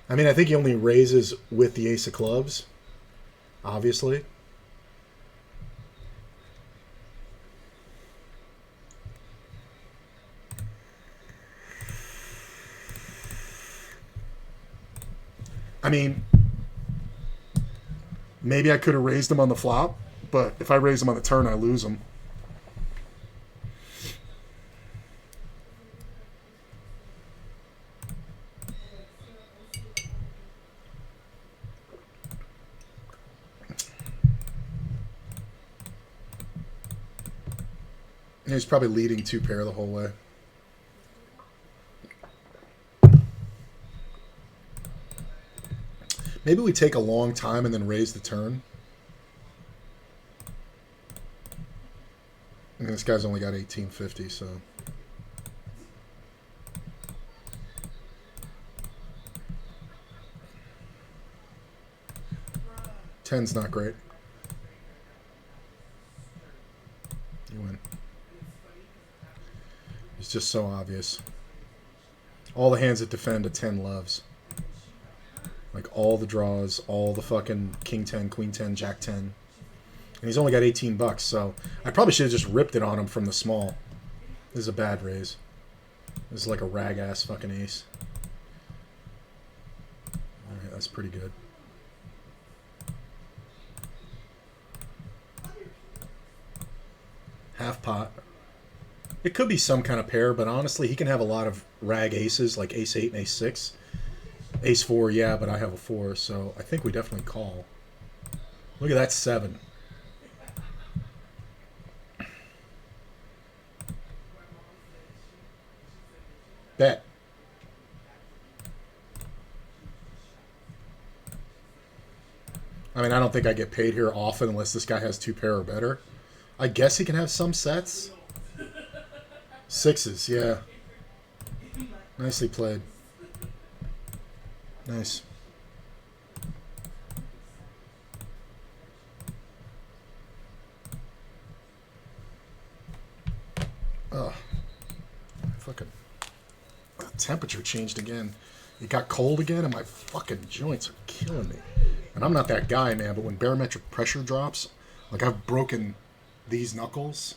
C: I mean, I think he only raises with the ace of clubs, obviously. I mean, maybe I could have raised him on the flop, but if I raise him on the turn, I lose him. He's probably leading 2-pair the whole way. Maybe we take a long time and then raise the turn. And this guy's only got 1850, so. 10's not great. You win. It's just so obvious. All the hands that defend a 10 loves. Like all the draws, all the fucking king 10, queen 10, jack 10. And he's only got 18 bucks, so I probably should have just ripped it on him from the small. This is a bad raise. This is like a rag-ass fucking ace. Alright, that's pretty good. Half pot. It could be some kind of pair, but honestly, he can have a lot of rag aces, like ace 8 and ace 6. Ace 4, yeah, but I have a 4, so I think we definitely call. Look at that 7. Bet. I mean, I don't think I get paid here often unless this guy has 2 pair or better. I guess he can have some sets. 6s, yeah. Nicely played. Nice. Oh. Fucking temperature changed again. It got cold again and my fucking joints are killing me. And I'm not that guy, man, but when barometric pressure drops, like I've broken these knuckles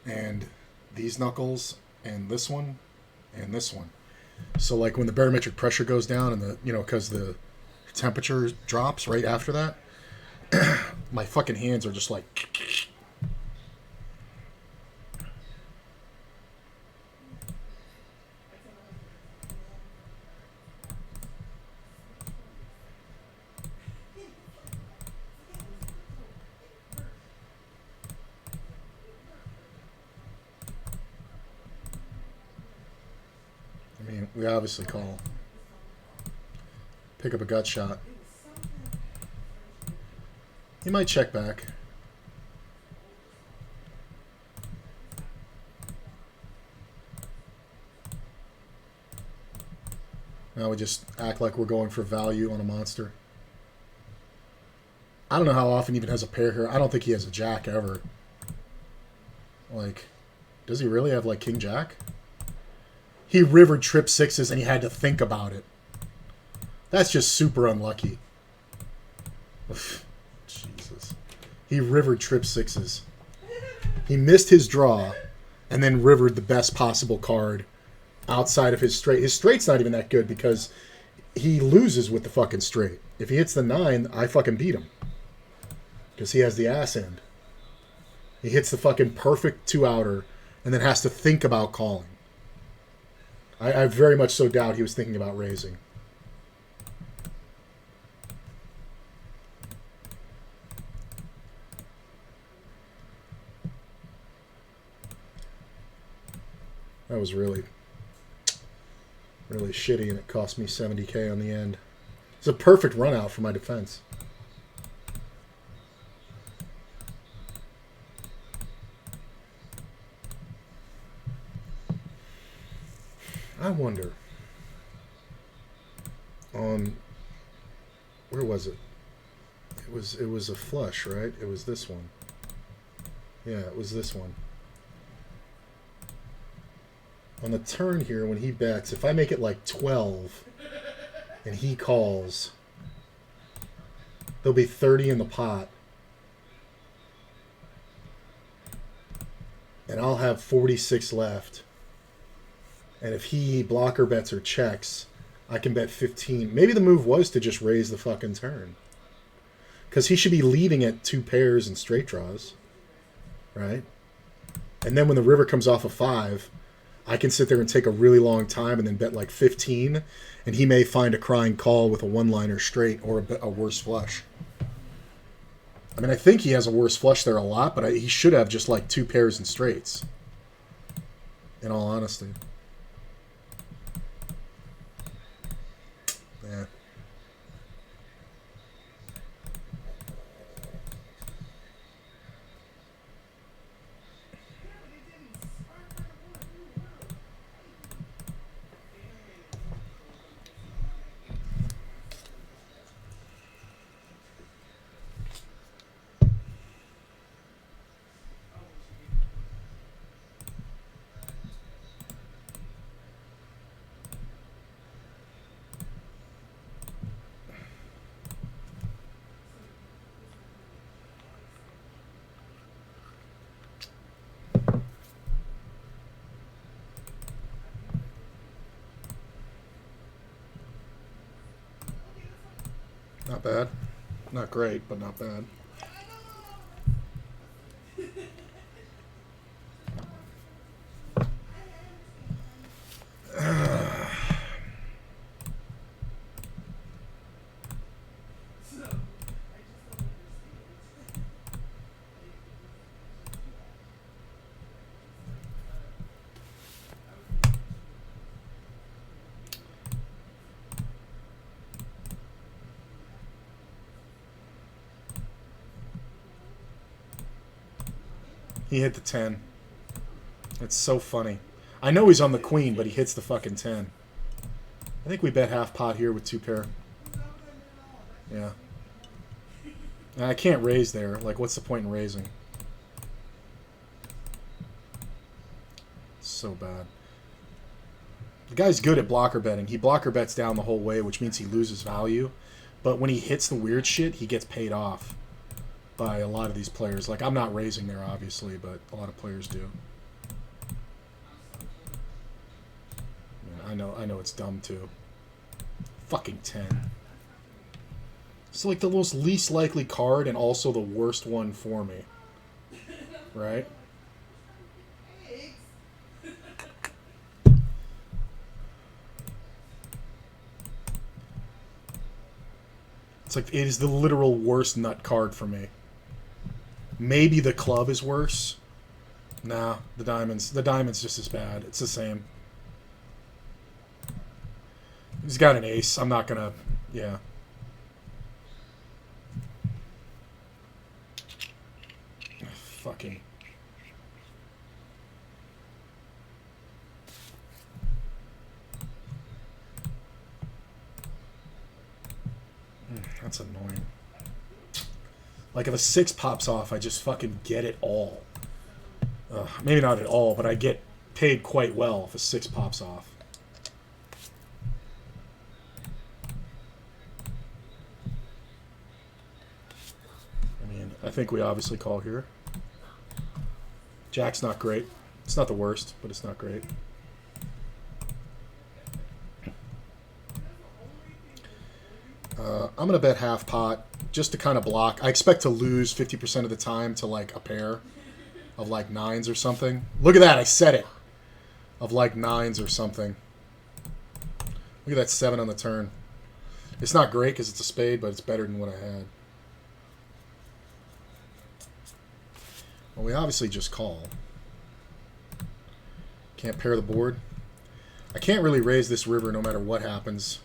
C: and these knuckles and this one and this one. So like when the barometric pressure goes down and the, you know, because the temperature drops right after that, my fucking hands are just like. I mean, we obviously call. Pick up a gut shot. He might check back. Now we just act like we're going for value on a monster. I don't know how often he even has a pair here. I don't think he has a jack ever. Like, does he really have like king jack? He rivered trip 6s and he had to think about it. That's just super unlucky. Jesus. He rivered trip 6s. He missed his draw and then rivered the best possible card outside of his straight. His straight's not even that good because he loses with the fucking straight. If he hits the 9, I fucking beat him. Because he has the ass end. He hits the fucking perfect 2-outer and then has to think about calling. I very much so doubt he was thinking about raising. That was really shitty, and it cost me 70K on the end. It's a perfect run out for my defense. I wonder on where was it? It was a flush, right? It was this one. Yeah, it was this one. On the turn here, when he bets, if I make it like 12 and he calls, there'll be 30 in the pot. And I'll have 46 left. And if he blocker bets or checks, I can bet 15. Maybe the move was to just raise the fucking turn. Because he should be leading at 2 pairs and straight draws. Right? And then when the river comes off a 5, I can sit there and take a really long time and then bet like 15. And he may find a crying call with a one-liner straight or a worse flush. I mean, I think he has a worse flush there a lot, but he should have just like 2 pairs and straights. In all honesty. Yeah. Not bad. Not great, but not bad. He hit the 10. It's so funny. I know he's on the queen, but he hits the fucking 10. I think we bet half pot here with 2 pair. Yeah. And I can't raise there. Like, what's the point in raising? So bad. The guy's good at blocker betting. He blocker bets down the whole way, which means he loses value. But when he hits the weird shit, he gets paid off by a lot of these players. Like, I'm not raising there, obviously, but a lot of players do. Yeah, I know it's dumb, too. Fucking 10. It's like the most least likely card and also the worst one for me. Right? It's like, it is the literal worst nut card for me. Maybe the club is worse. Nah, the diamond's just as bad. It's the same. He's got an ace. I'm not gonna... Yeah. Fucking... That's annoying. Like, if a 6 pops off, I just fucking get it all. Maybe not at all, but I get paid quite well if a 6 pops off. I mean, I think we obviously call here. Jack's not great. It's not the worst, but it's not great. I'm going to bet half pot just to kind of block. I expect to lose 50% of the time to, like, a pair of, like, 9s or something. Look at that. I said it. Of, like, 9s or something. Look at that 7 on the turn. It's not great because it's a spade, but it's better than what I had. Well, we obviously just call. Can't pair the board. I can't really raise this river no matter what happens.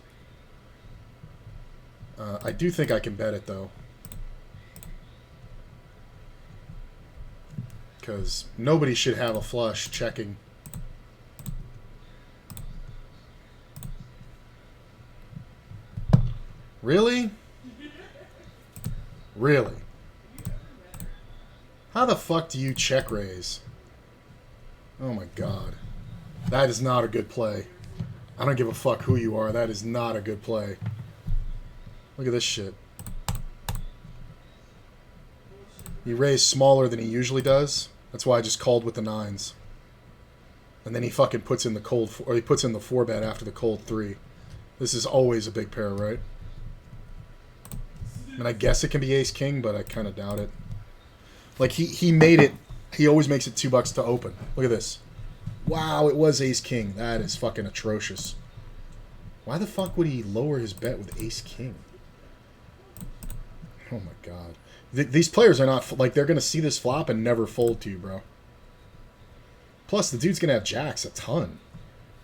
C: I do think I can bet it, though. Because nobody should have a flush checking. Really? Really? How the fuck do you check raise? Oh my god. That is not a good play. I don't give a fuck who you are. That is not a good play. Look at this shit. He raised smaller than he usually does. That's why I just called with the 9s. And then he fucking puts in the cold, or he puts in the 4-bet after the cold 3. This is always a big pair, right? And I guess it can be ace-king, but I kind of doubt it. Like, he made it, he always makes it $2 to open. Look at this. Wow, it was ace-king. That is fucking atrocious. Why the fuck would he lower his bet with ace-king? Oh my god. These players are not, like, they're going to see this flop and never fold to you, bro. Plus, the dude's going to have jacks a ton.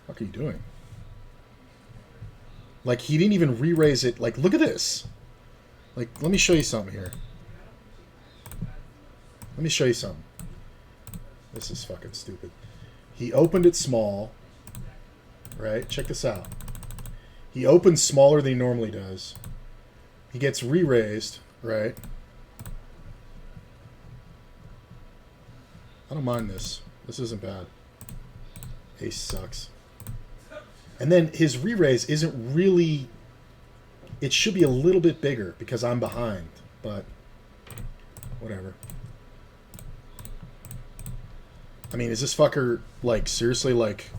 C: What are you doing? Like, he didn't even re-raise it. Like, look at this. Like, let me show you something here. Let me show you something. This is fucking stupid. He opened it small. Right? Check this out. He opens smaller than he normally does. He gets re-raised. Right? I don't mind this. This isn't bad. Ace sucks. And then his re-raise isn't really... It should be a little bit bigger because I'm behind. But whatever. I mean, is this fucker, like, seriously, like...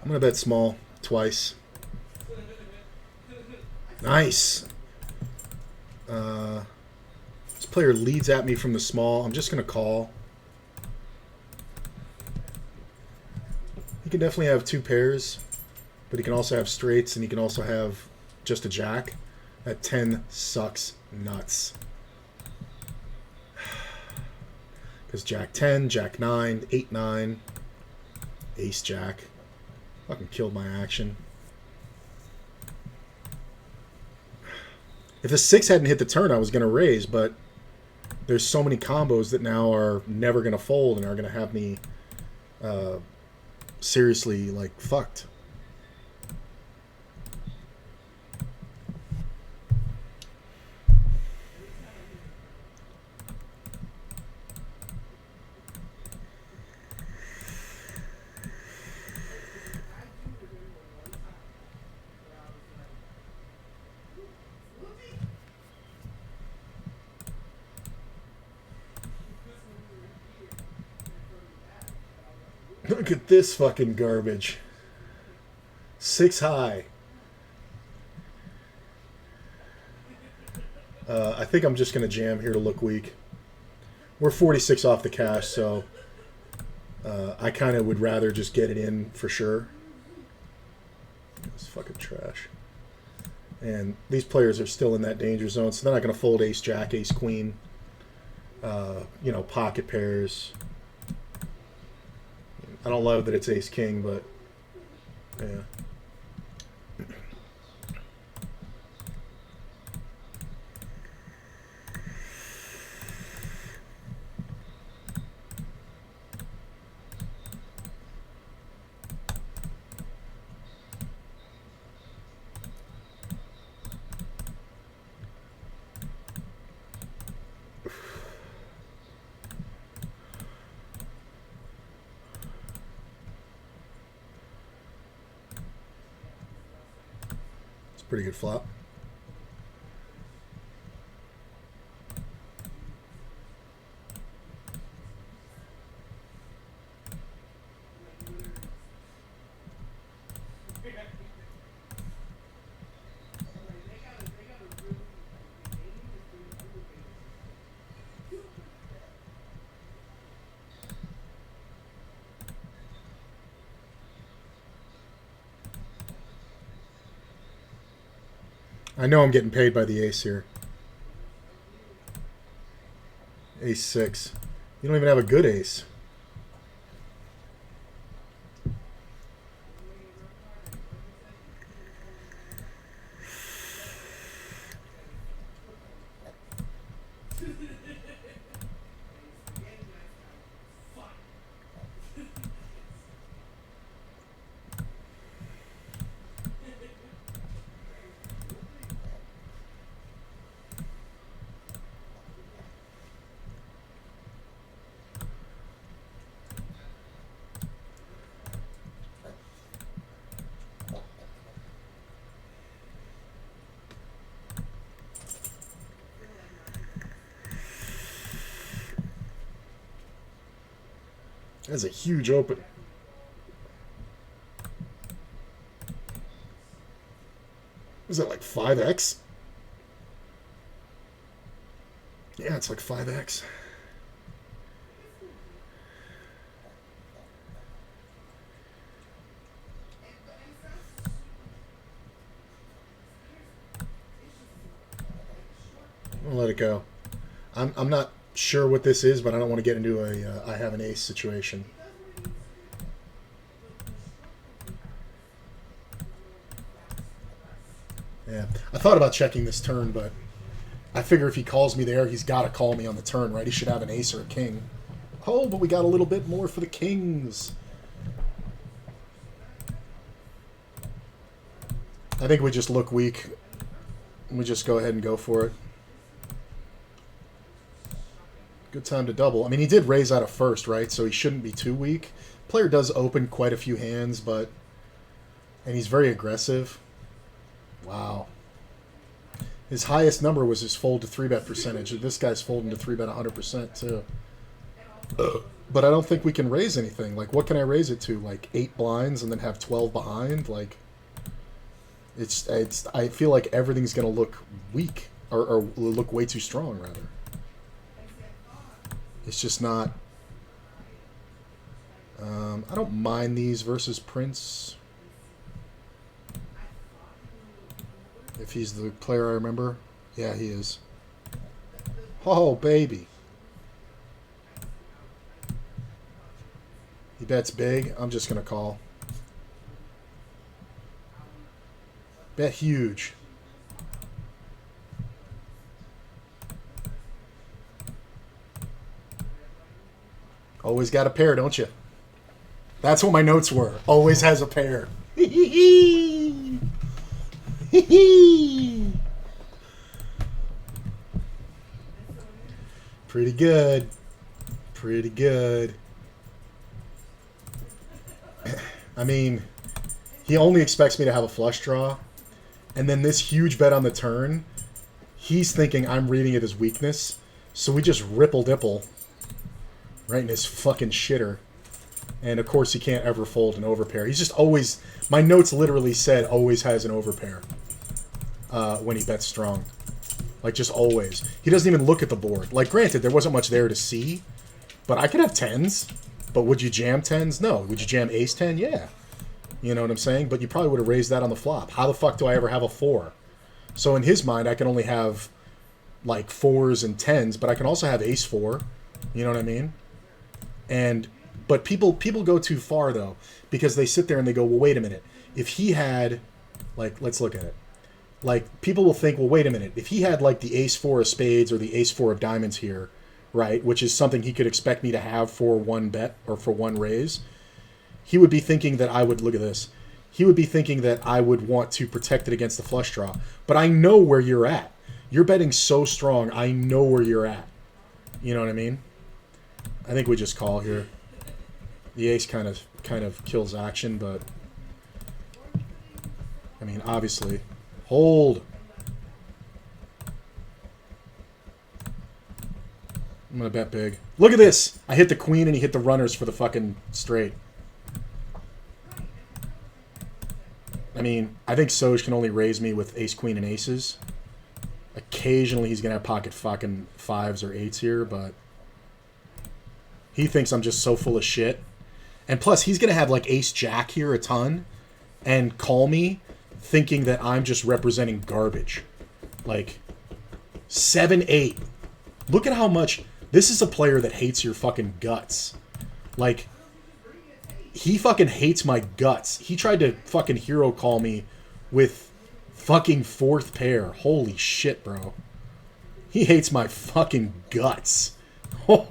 C: I'm going to bet small twice. Nice. This player leads at me from the small. I'm just going to call. He can definitely have two pairs, but he can also have straights, and he can also have just a jack. That 10 sucks nuts. Because Jack 10, Jack 9, 8, 9, Ace Jack. Fucking killed my action. If the 6 hadn't hit the turn, I was going to raise, but there's so many combos that now are never going to fold and are going to have me seriously, like, fucked. Look at this fucking garbage. 6 high. I think I'm just going to jam here to look weak. We're 46 off the cash, so I kind of would rather just get it in for sure. It's fucking trash. And these players are still in that danger zone, so they're not going to fold ace jack, ace queen, you know, pocket pairs. I don't love that it's ace king, but yeah. Pretty good flop. I know I'm getting paid by the ace here. Ace 6. You don't even have a good ace. That's a huge open. Is that like 5x? Yeah, it's like 5x. I'll let it go. I'm not sure what this is, but I don't want to get into a I have an ace situation. Yeah, I thought about checking this turn, but I figure if he calls me there, he's got to call me on the turn, right? He should have an ace or a king. Oh, but we got a little bit more for the kings. I think we just look weak. We just go ahead and go for it. Good time to double. I mean, he did raise out of first, right? So he shouldn't be too weak. Player does open quite a few hands, but... And he's very aggressive. Wow. His highest number was his fold to 3-bet percentage. This guy's folding to 3-bet 100% too. But I don't think we can raise anything. Like, what can I raise it to? Like 8 blinds and then have 12 behind? Like, it's. I feel like everything's gonna look weak or look way too strong rather. It's just not. I don't mind these versus Prince. If he's the player I remember. Yeah, he is. Oh, baby. He bets big. I'm just going to call. Bet huge. Always got a pair, don't you? That's what my notes were. Always has a pair. Pretty good. Pretty good. I mean, he only expects me to have a flush draw. And then this huge bet on the turn, he's thinking I'm reading it as weakness. So we just ripple-dipple right in his fucking shitter. And, of course, he can't ever fold an overpair. He's just always... My notes literally said always has an overpair when he bets strong. Like, just always. He doesn't even look at the board. Like, granted, there wasn't much there to see. But I could have 10s. But would you jam 10s? No. Would you jam ace 10? Yeah. You know what I'm saying? But you probably would have raised that on the flop. How the fuck do I ever have a 4? So in his mind, I can only have, like, 4s and 10s. But I can also have ace 4. You know what I mean? But people go too far, though. Because they sit there and they go, well, wait a minute. If he had... Like, let's look at it. Like, people will think, well, wait a minute. If he had, like, the ace 4 of spades or the ace 4 of diamonds here, right, which is something he could expect me to have for one bet or for one raise, he would be thinking that I would, look at this, he would be thinking that I would want to protect it against the flush draw. But I know where you're at. You're betting so strong, I know where you're at. You know what I mean? I think we just call here. The ace kind of kills action, but I mean, obviously. Hold. I'm going to bet big. Look at this. I hit the queen and he hit the runners for the fucking straight. I mean, I think Soj can only raise me with ace, queen, and aces. Occasionally he's going to have pocket fucking 5s or 8s here, but he thinks I'm just so full of shit. And plus, he's going to have like ace, jack here a ton and call me thinking that I'm just representing garbage. Like, 7, 8. Look at how much... This is a player that hates your fucking guts. Like, he fucking hates my guts. He tried to fucking hero call me with fucking 4th pair. Holy shit, bro. He hates my fucking guts. I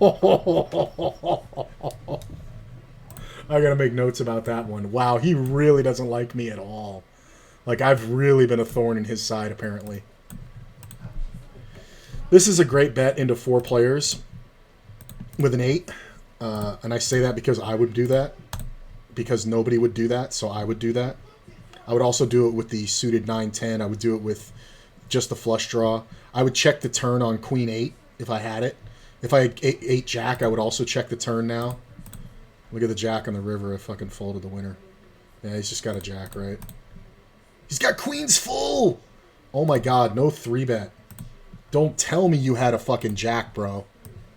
C: gotta make notes about that one. Wow, he really doesn't like me at all. Like, I've really been a thorn in his side, apparently. This is a great bet into 4 players with an 8. And I say that because I would do that. Because nobody would do that, so I would do that. I would also do it with the suited 9-10. I would do it with just the flush draw. I would check the turn on queen 8 if I had it. If I had 8 jack, I would also check the turn now. Look at the jack on the river. I fucking folded the winner. Yeah, he's just got a jack, right? He's got queens full! Oh my god, no 3-bet. Don't tell me you had a fucking jack, bro.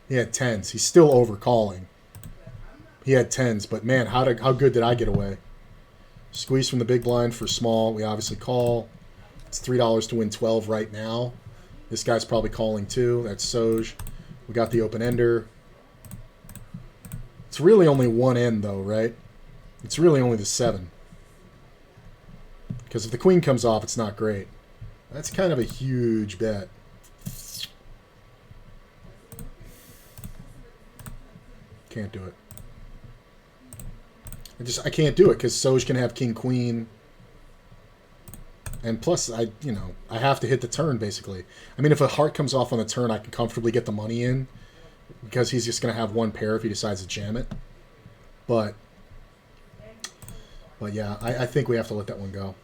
C: He had 10s. He's still overcalling. He had 10s, but man, how good did I get away? Squeeze from the big blind for small. We obviously call. It's $3 to win 12 right now. This guy's probably calling too. That's Soj. We got the open ender. It's really only one end though, right? It's really only the 7. Because if the queen comes off, it's not great. That's kind of a huge bet. Can't do it. I can't do it because Soj can have king queen, and plus I have to hit the turn basically. I mean, if a heart comes off on the turn, I can comfortably get the money in because he's just gonna have one pair if he decides to jam it. But yeah, I think we have to let that one go.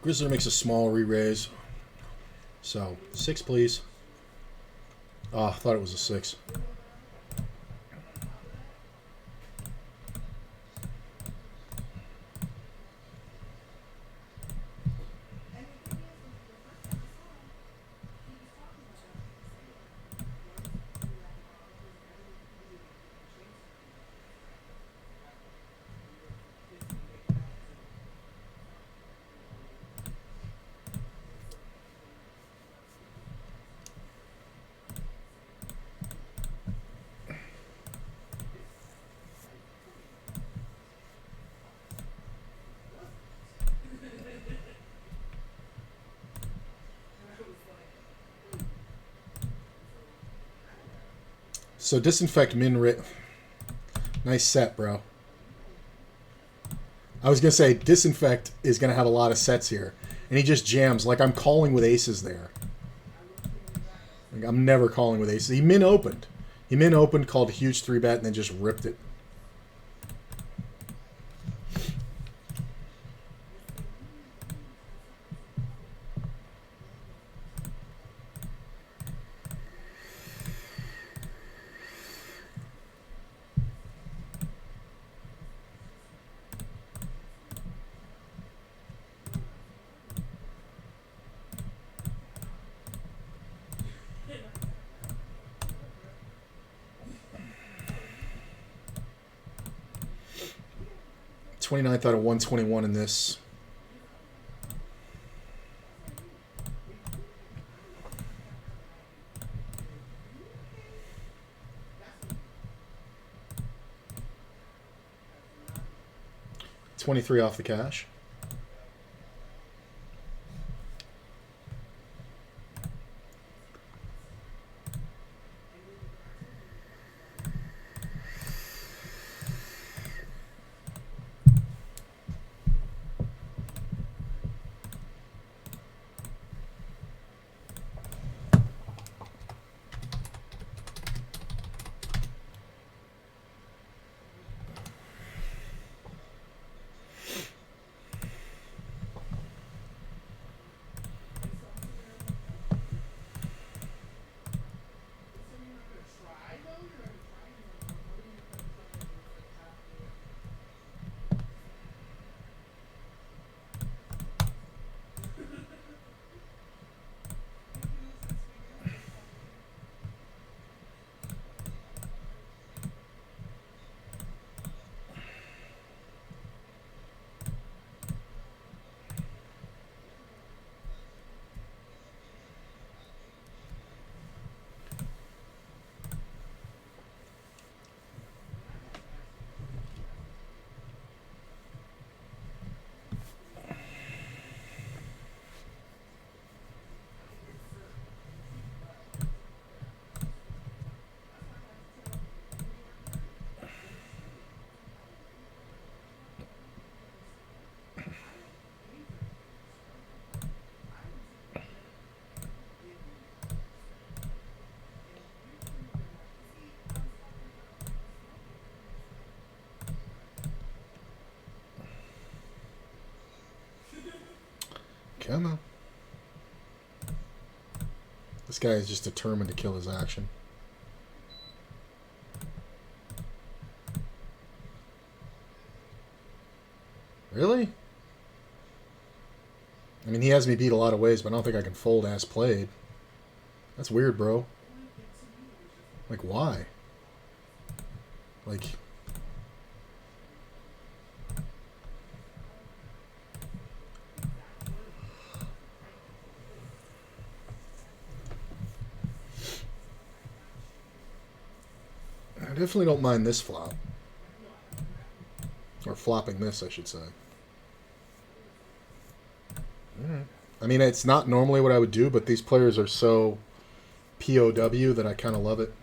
C: Grizzler makes a small re-raise. So, 6, please. Oh, I thought it was a 6. So disinfect min rate. Nice set, bro. I was gonna say disinfect is gonna have a lot of sets here, and he just jams. Like I'm calling with aces there. Like, I'm never calling with aces. He min opened. He min opened, called a huge 3-bet, and then just ripped it. .29th out of 121 in this. $23 off the cash. Come on. This guy is just determined to kill his action. Really? I mean, he has me beat a lot of ways, but I don't think I can fold as played. That's weird, bro. Like, why? Like... I definitely don't mind this flop. Or flopping this, I should say. I mean, it's not normally what I would do, but these players are so POW that I kind of love it.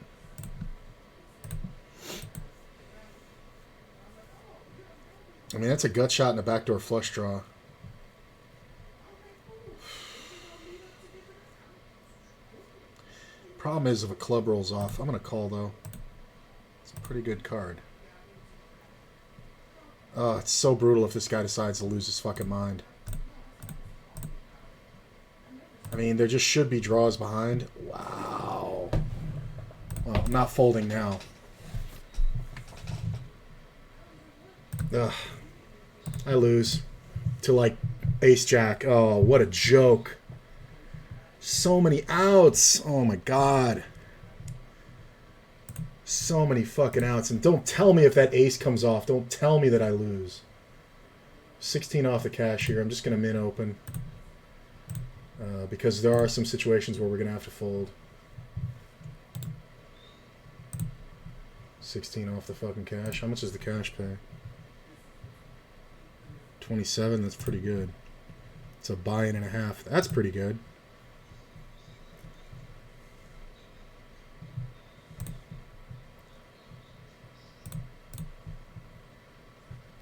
C: I mean, that's a gut shot and a backdoor flush draw. Problem is, if a club rolls off, I'm going to call, though. It's a pretty good card. Oh, it's so brutal if this guy decides to lose his fucking mind. I mean, there just should be draws behind. Wow. Well, I'm not folding now. Ugh. I lose to like ace jack. Oh, what a joke. So many outs. Oh my god. So many fucking outs. And don't tell me if that ace comes off. Don't tell me that I lose. 16 off the cash here. I'm just going to min open. Because there are some situations where we're going to have to fold. 16 off the fucking cash. How much does the cash pay? 27. That's pretty good. It's a buy-in and a half. That's pretty good.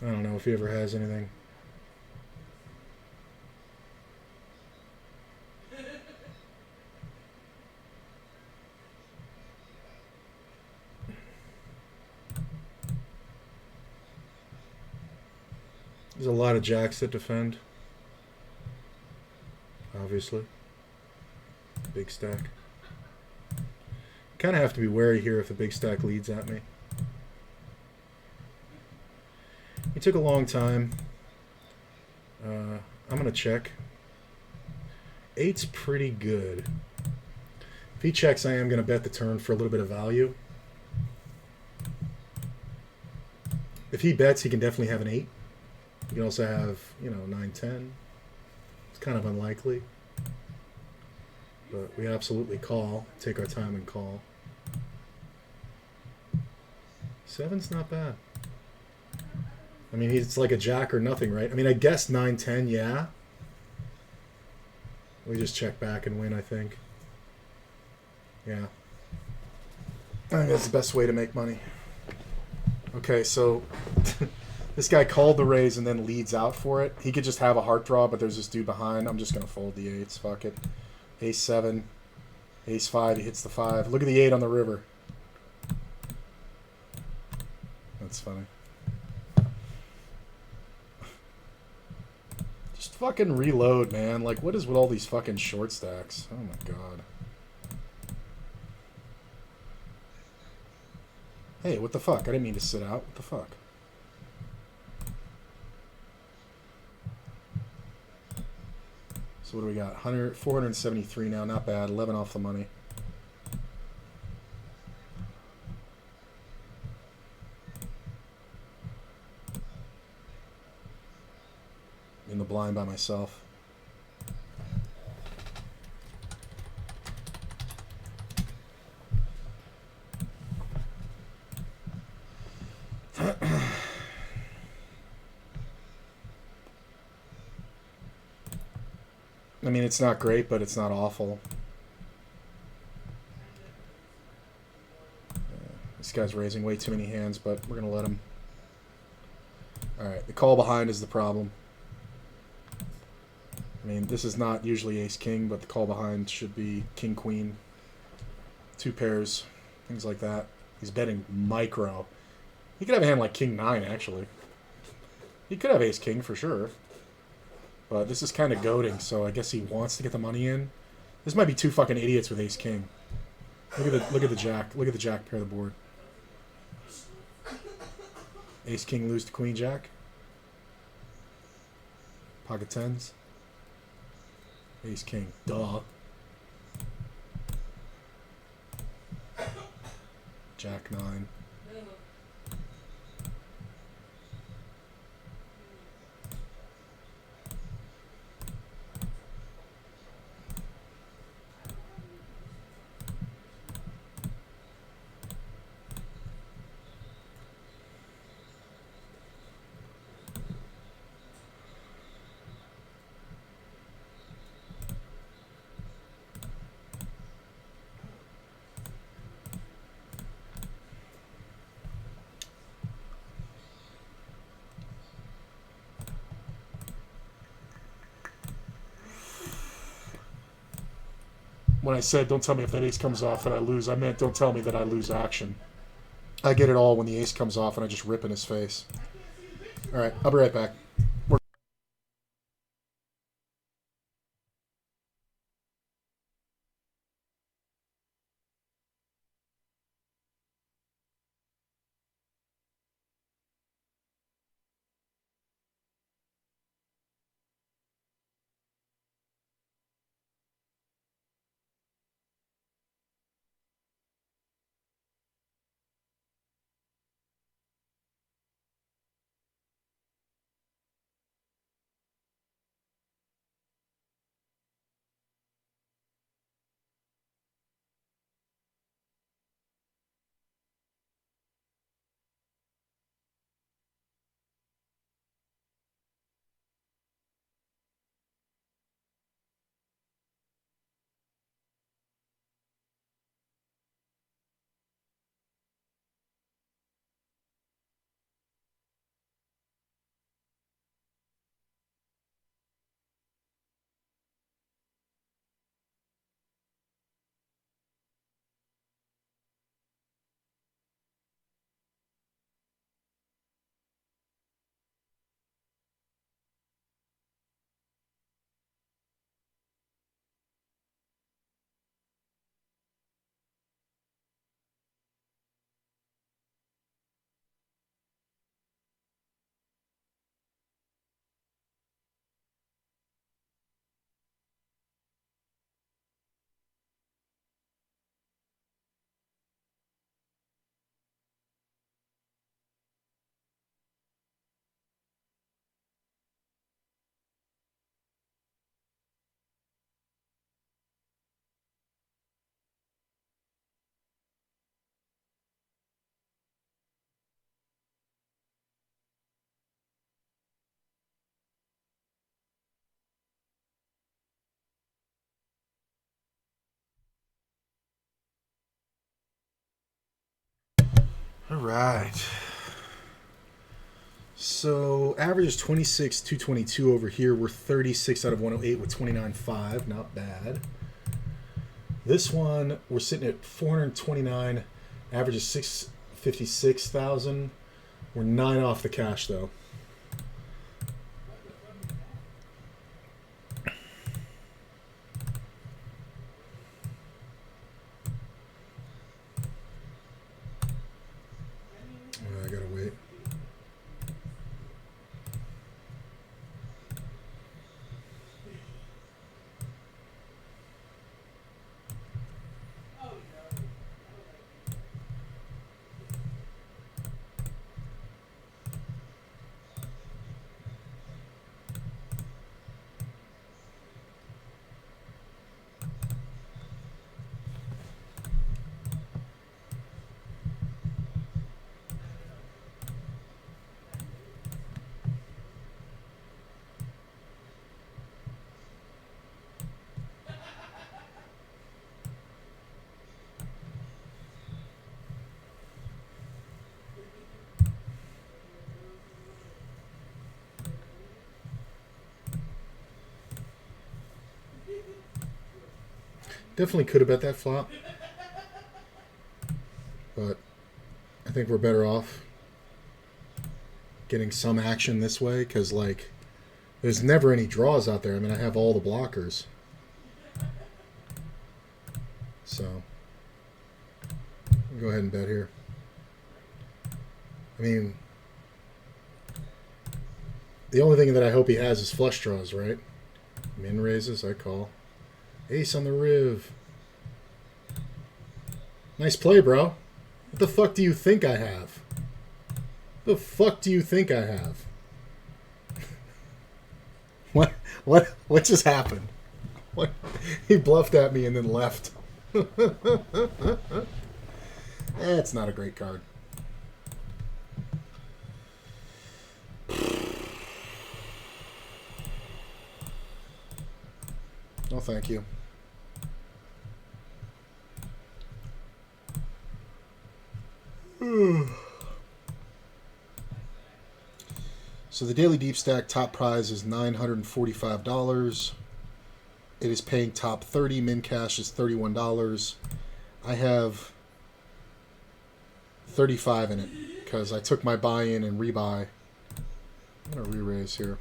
C: I don't know if he ever has anything. There's a lot of jacks that defend. Obviously. Big stack. Kind of have to be wary here if the big stack leads at me. He took a long time. I'm going to check. 8's pretty good. If he checks, I am going to bet the turn for a little bit of value. If he bets, he can definitely have an 8. You can also have, 9, 10. It's kind of unlikely. But we absolutely call. Take our time and call. 7's not bad. I mean, it's like a jack or nothing, right? I mean, I guess 9, 10, yeah. We just check back and win, I think. Yeah. I think that's the best way to make money. Okay, so this guy called the raise and then leads out for it. He could just have a heart draw, but there's this dude behind. I'm just going to fold the 8s. Fuck it. Ace 7. Ace 5. He hits the 5. Look at the 8 on the river. That's funny. Just fucking reload, man. Like, what is with all these fucking short stacks? Oh my god. Hey, what the fuck? I didn't mean to sit out. What the fuck? So what do we got? 473 now. Not bad. 11 off the money. In the blind by myself. I mean, it's not great, but it's not awful. This guy's raising way too many hands, but we're going to let him. Alright, the call behind is the problem. I mean, this is not usually ace-king, but the call behind should be king-queen. 2 pairs, things like that. He's betting micro. He could have a hand like king-9, actually. He could have ace-king for sure. But this is kind of goading, so I guess he wants to get the money in. This might be 2 fucking idiots with ace-king. Look at the jack. Look at the jack pair of the board. Ace-king lose to queen-jack. Pocket 10s. Ace-king. Duh. Jack 9. When I said, don't tell me if that ace comes off that I lose, I meant don't tell me that I lose action. I get it all when the ace comes off and I just rip in his face. Alright, I'll be right back.
A: All right. So average is 26, 222 over here. We're 36 out of 108 with 29.5. Not bad. This one, we're sitting at 429. Average is 656,000. We're 9 off the cash, though. I gotta wait. Definitely could have bet that flop, but I think we're better off getting some action this way because, like, there's never any draws out there. I mean, I have all the blockers. So, I'll go ahead and bet here. I mean, the only thing that I hope he has is flush draws, right? Min raises, I call. Ace on the riv. Nice play, bro. What the fuck do you think I have? What the fuck do you think I have? What just happened? What? He bluffed at me and then left. It's not a great card. No, thank you. So the daily deep stack top prize is $945. It is paying top 30. Min cash is $31. I have 35 in it because I took my buy-in and rebuy. I'm gonna re-raise here.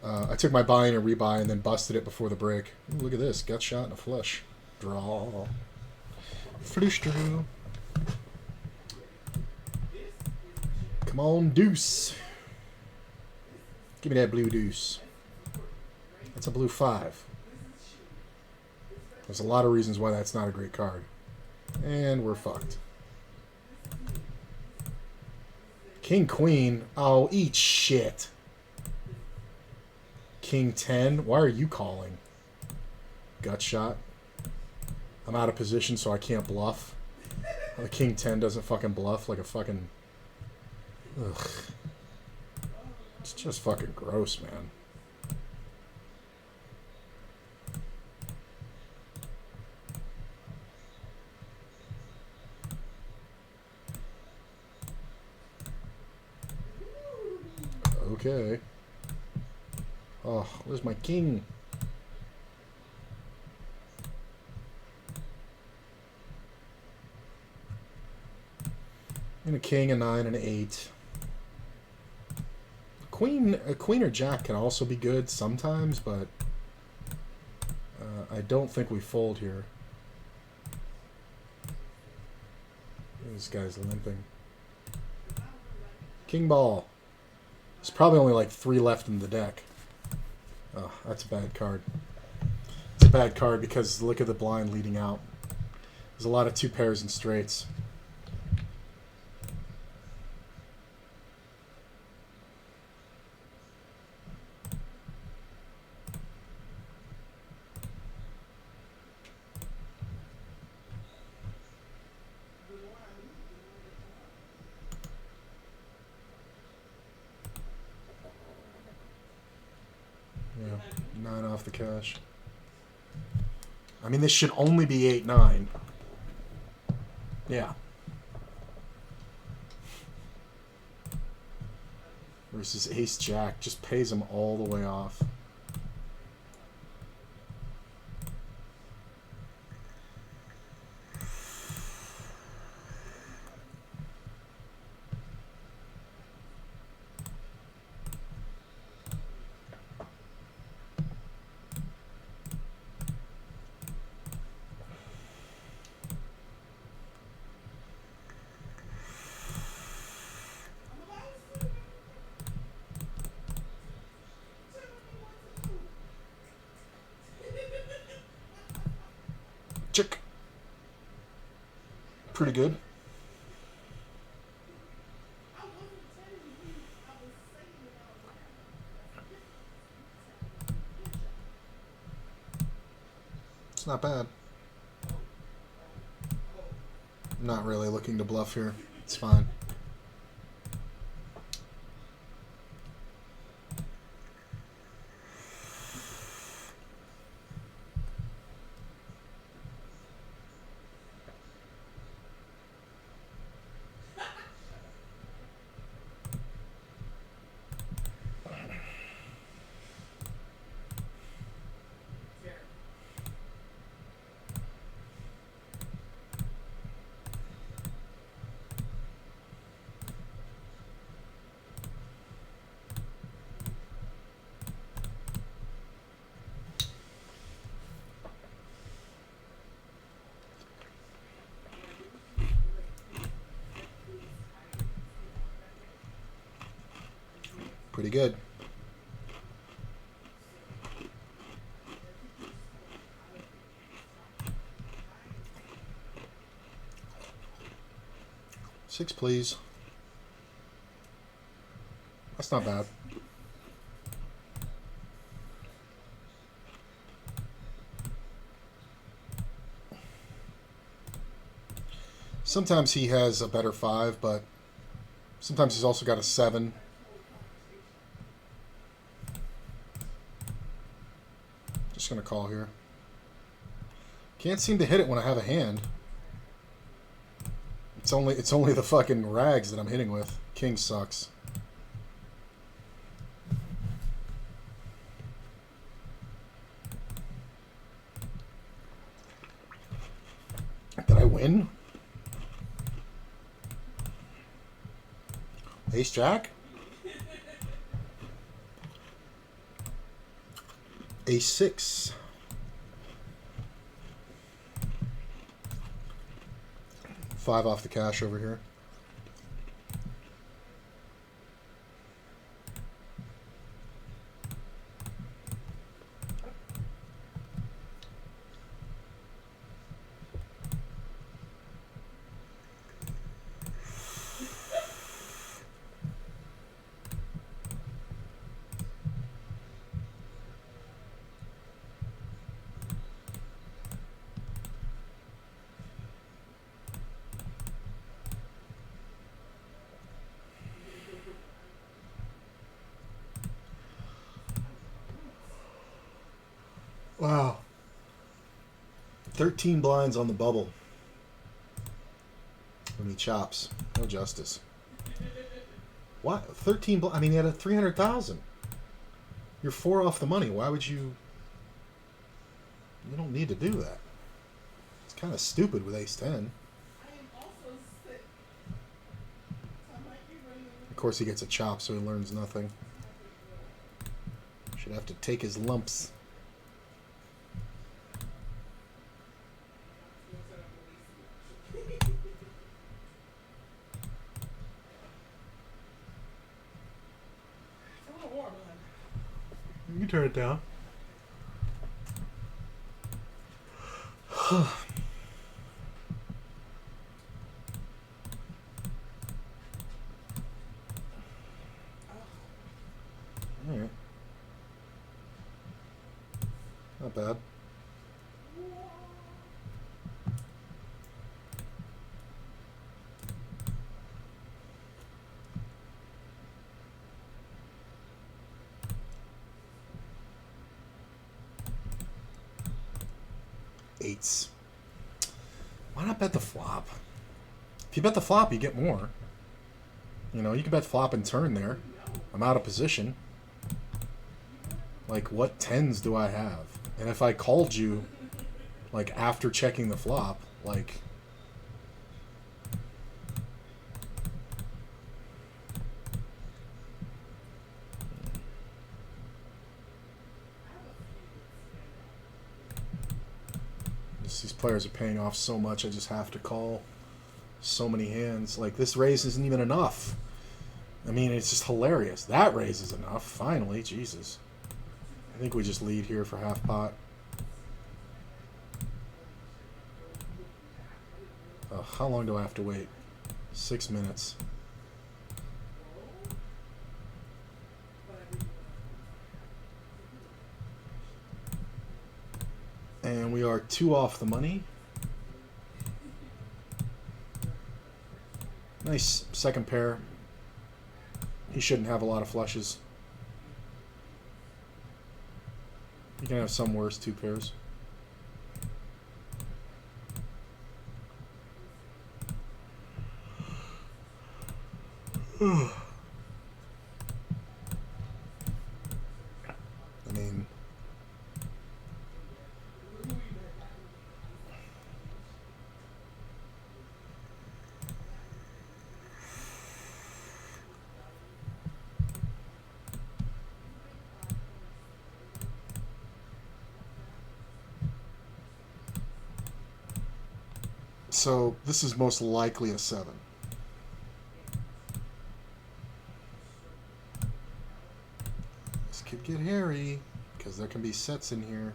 A: I took my buy-in and rebuy and then busted it before the break. Ooh, look at this. Gut shot and a flush. Draw. Flush draw. Come on, deuce. Give me that blue deuce. That's a blue 5. There's a lot of reasons why that's not a great card. And we're fucked. King, queen. Oh, eat shit. King 10. Why are you calling? Gut shot. I'm out of position, so I can't bluff. The King 10 doesn't fucking bluff like a fucking... Ugh. It's just fucking gross, man. Okay. Oh, where's my king? And a king, a 9, and an 8. A queen or jack can also be good sometimes, but I don't think we fold here. This guy's limping. King ball. There's probably only like 3 left in the deck. Oh, that's a bad card. It's a bad card because look at the blind leading out. There's a lot of 2 pairs and straights. Yeah, 9 off the cash. I mean, this should only be 8-9. Yeah.
C: versus Ace Jack just pays him all the way off. Chick. Pretty good. It's not bad. I'm not really looking to bluff here. It's fine. Pretty good. Six, please. That's not bad. Sometimes he has a better five, but sometimes he's also got a seven. Just gonna call here. Can't seem to hit it when I have a hand. It's only the fucking rags that I'm hitting with. King sucks. Did I win? Ace Jack? Ace six. Five off the cash over here. Wow. 13 blinds on the bubble. When he chops. No justice. What? 13 I mean, he had a 300,000. You're 4 off the money. Why would you... You don't need to do that. It's kind of stupid with ace 10. Of course he gets a chop, so he learns nothing. Should have to take his lumps. You can turn it down. Alright. Not bad. Eights. Why not bet the flop? If you bet the flop, you get more. You know, you can bet flop and turn there. I'm out of position. Like, what tens do I have? And if I called you, like, after checking the flop, like... These players are paying off so much, I just have to call so many hands. Like, this raise isn't even enough. I mean, it's just hilarious. That raise is enough, finally. Jesus. I think we just lead here for half pot. How long do I have to wait? 6 minutes. And we are 2 off the money. Nice second pair. He shouldn't have a lot of flushes. He can have some worse 2 pairs. I mean... So, this is most likely a 7. This could get hairy, because there can be sets in here.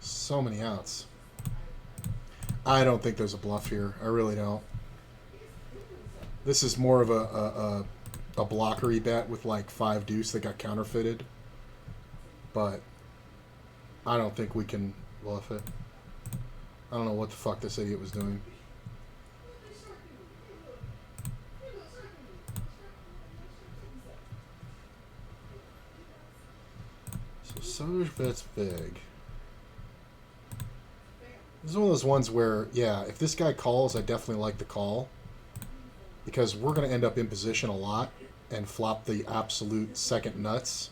C: So many outs. I don't think there's a bluff here. I really don't. This is more of a blockery bet with like 5 deuce that got counterfeited. But I don't think we can bluff it. I don't know what the fuck this idiot was doing. So Soj bets big. This is one of those ones where, yeah, if this guy calls, I definitely like the call. Because we're going to end up in position a lot and flop the absolute second nuts.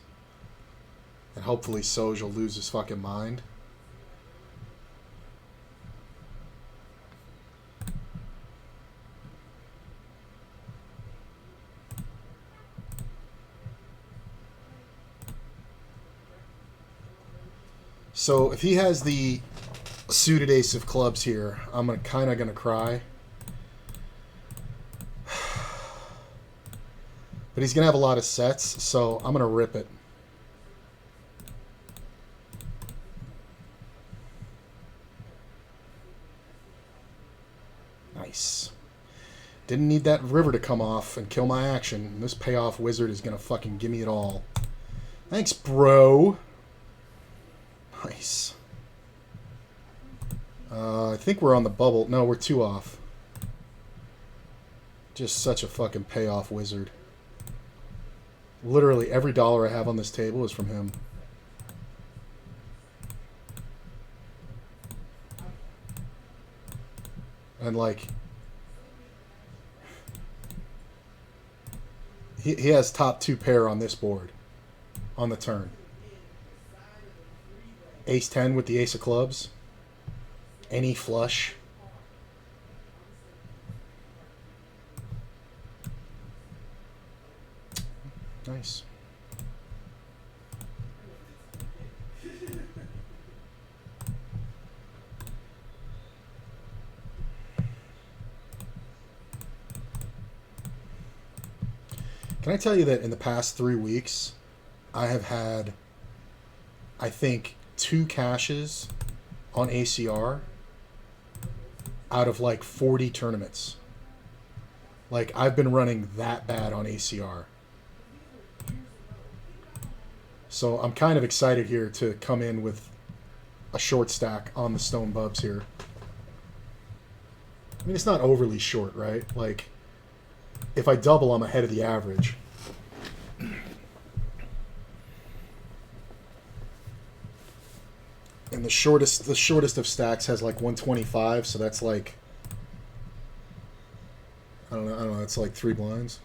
C: And hopefully Soj will lose his fucking mind. So if he has the suited ace of clubs here, I'm kind of gonna cry. But he's gonna have a lot of sets, so I'm gonna rip it. Nice. Didn't need that river to come off and kill my action. This payoff wizard is gonna fucking give me it all. Thanks, bro. Nice. I think we're on the bubble. No, we're 2 off. Just such a fucking payoff wizard. Literally every dollar I have on this table is from him. And like... He has top 2 pair on this board. On the turn. Ace 10 with the ace of clubs. Any flush. Nice. Can I tell you that in the past 3 weeks, I have had, I think, 2 cashes on ACR out of like 40 tournaments. Like, I've been running that bad on ACR. So I'm kind of excited here to come in with a short stack on the Stone Bubs here. I mean, it's not overly short, right? Like, if I double, I'm ahead of the average. And the shortest of stacks has like 125, so that's like I don't know, that's like 3 blinds.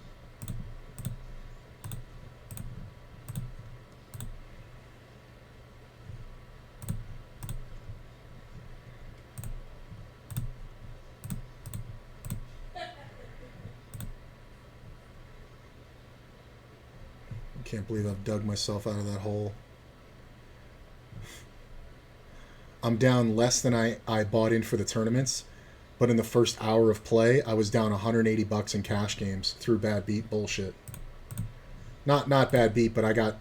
C: I can't believe I've dug myself out of that hole. I'm down less than I bought in for the tournaments, but in the first hour of play, I was down $180 in cash games through bad beat bullshit. Not bad beat, but I got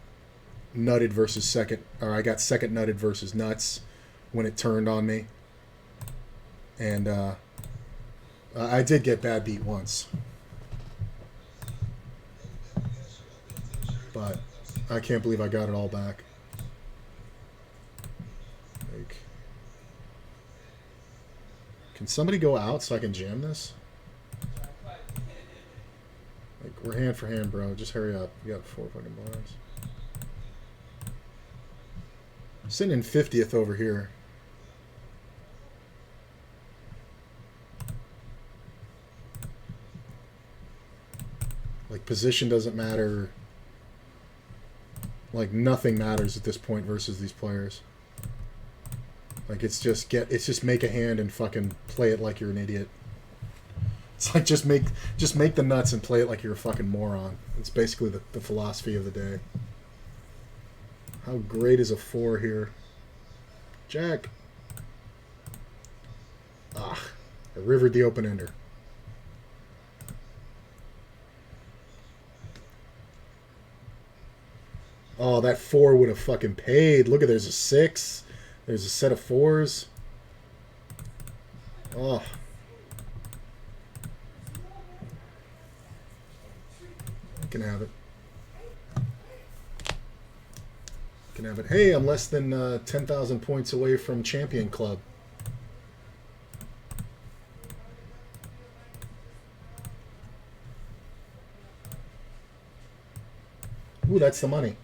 C: nutted versus second, or I got second nutted versus nuts when it turned on me. And I did get bad beat once. But I can't believe I got it all back. Like, can somebody go out so I can jam this? Like, we're hand for hand, bro. Just hurry up. You got 4 fucking blinds. Sitting in 50th over here. Like, position doesn't matter. Like, nothing matters at this point versus these players. Like, it's just make a hand and fucking play it like you're an idiot. It's like just make the nuts and play it like you're a fucking moron. It's basically the philosophy of the day. How great is a 4 here? Jack. Ah, I rivered the open ender. Oh, that 4 would have fucking paid. Look at, there's a 6. There's a set of 4s. Oh. I can have it. Can have it. Hey, I'm less than 10,000 points away from Champion Club. Ooh, that's the money.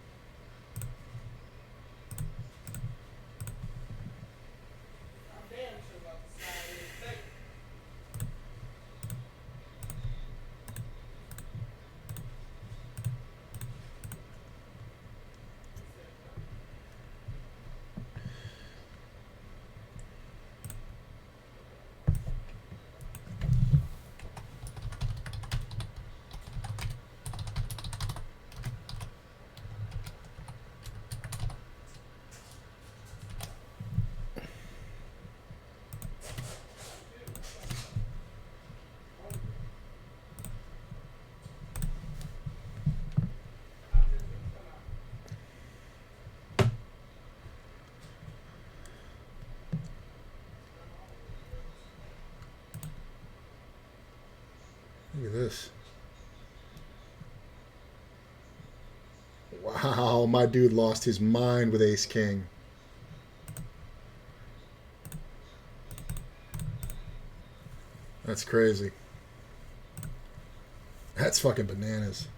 C: Look at this. Wow, my dude lost his mind with Ace King. That's crazy. That's fucking bananas.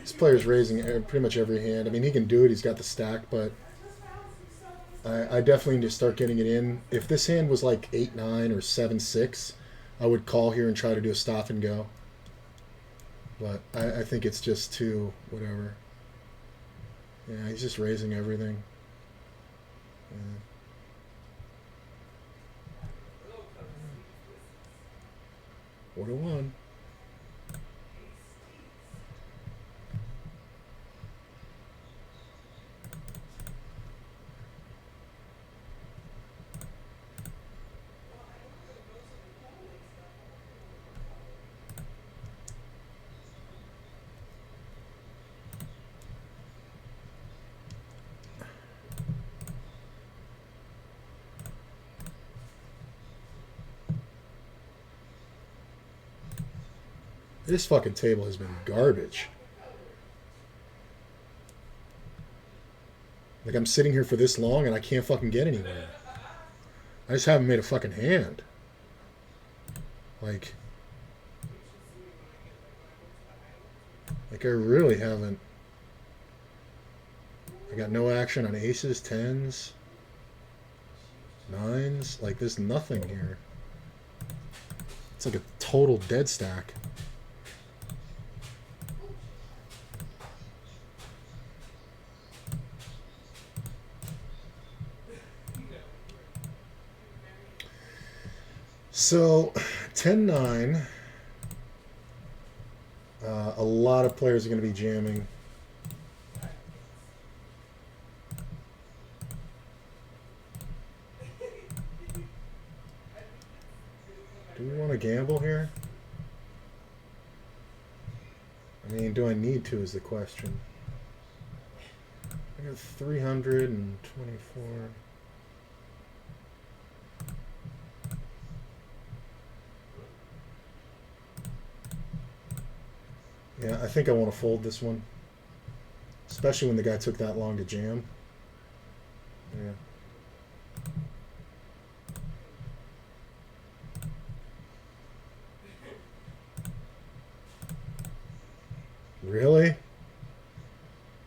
C: This player's raising pretty much every hand. I mean, he can do it. He's got the stack, but I definitely need to start getting it in. If this hand was like 8-9 or 7-6, I would call here and try to do a stop and go. But I think it's just too whatever. Yeah, he's just raising everything. Yeah. 4-1. This fucking table has been garbage. Like, I'm sitting here for this long and I can't fucking get anywhere. I just haven't made a fucking hand. Like I really haven't. I got no action on aces, tens, nines. Like, there's nothing here. It's like a total dead stack. So, 10-9. A lot of players are going to be jamming. Do we want to gamble here? I mean, do I need to is the question. I got 324. Yeah, I think I want to fold this one. Especially when the guy took that long to jam. Yeah. Really?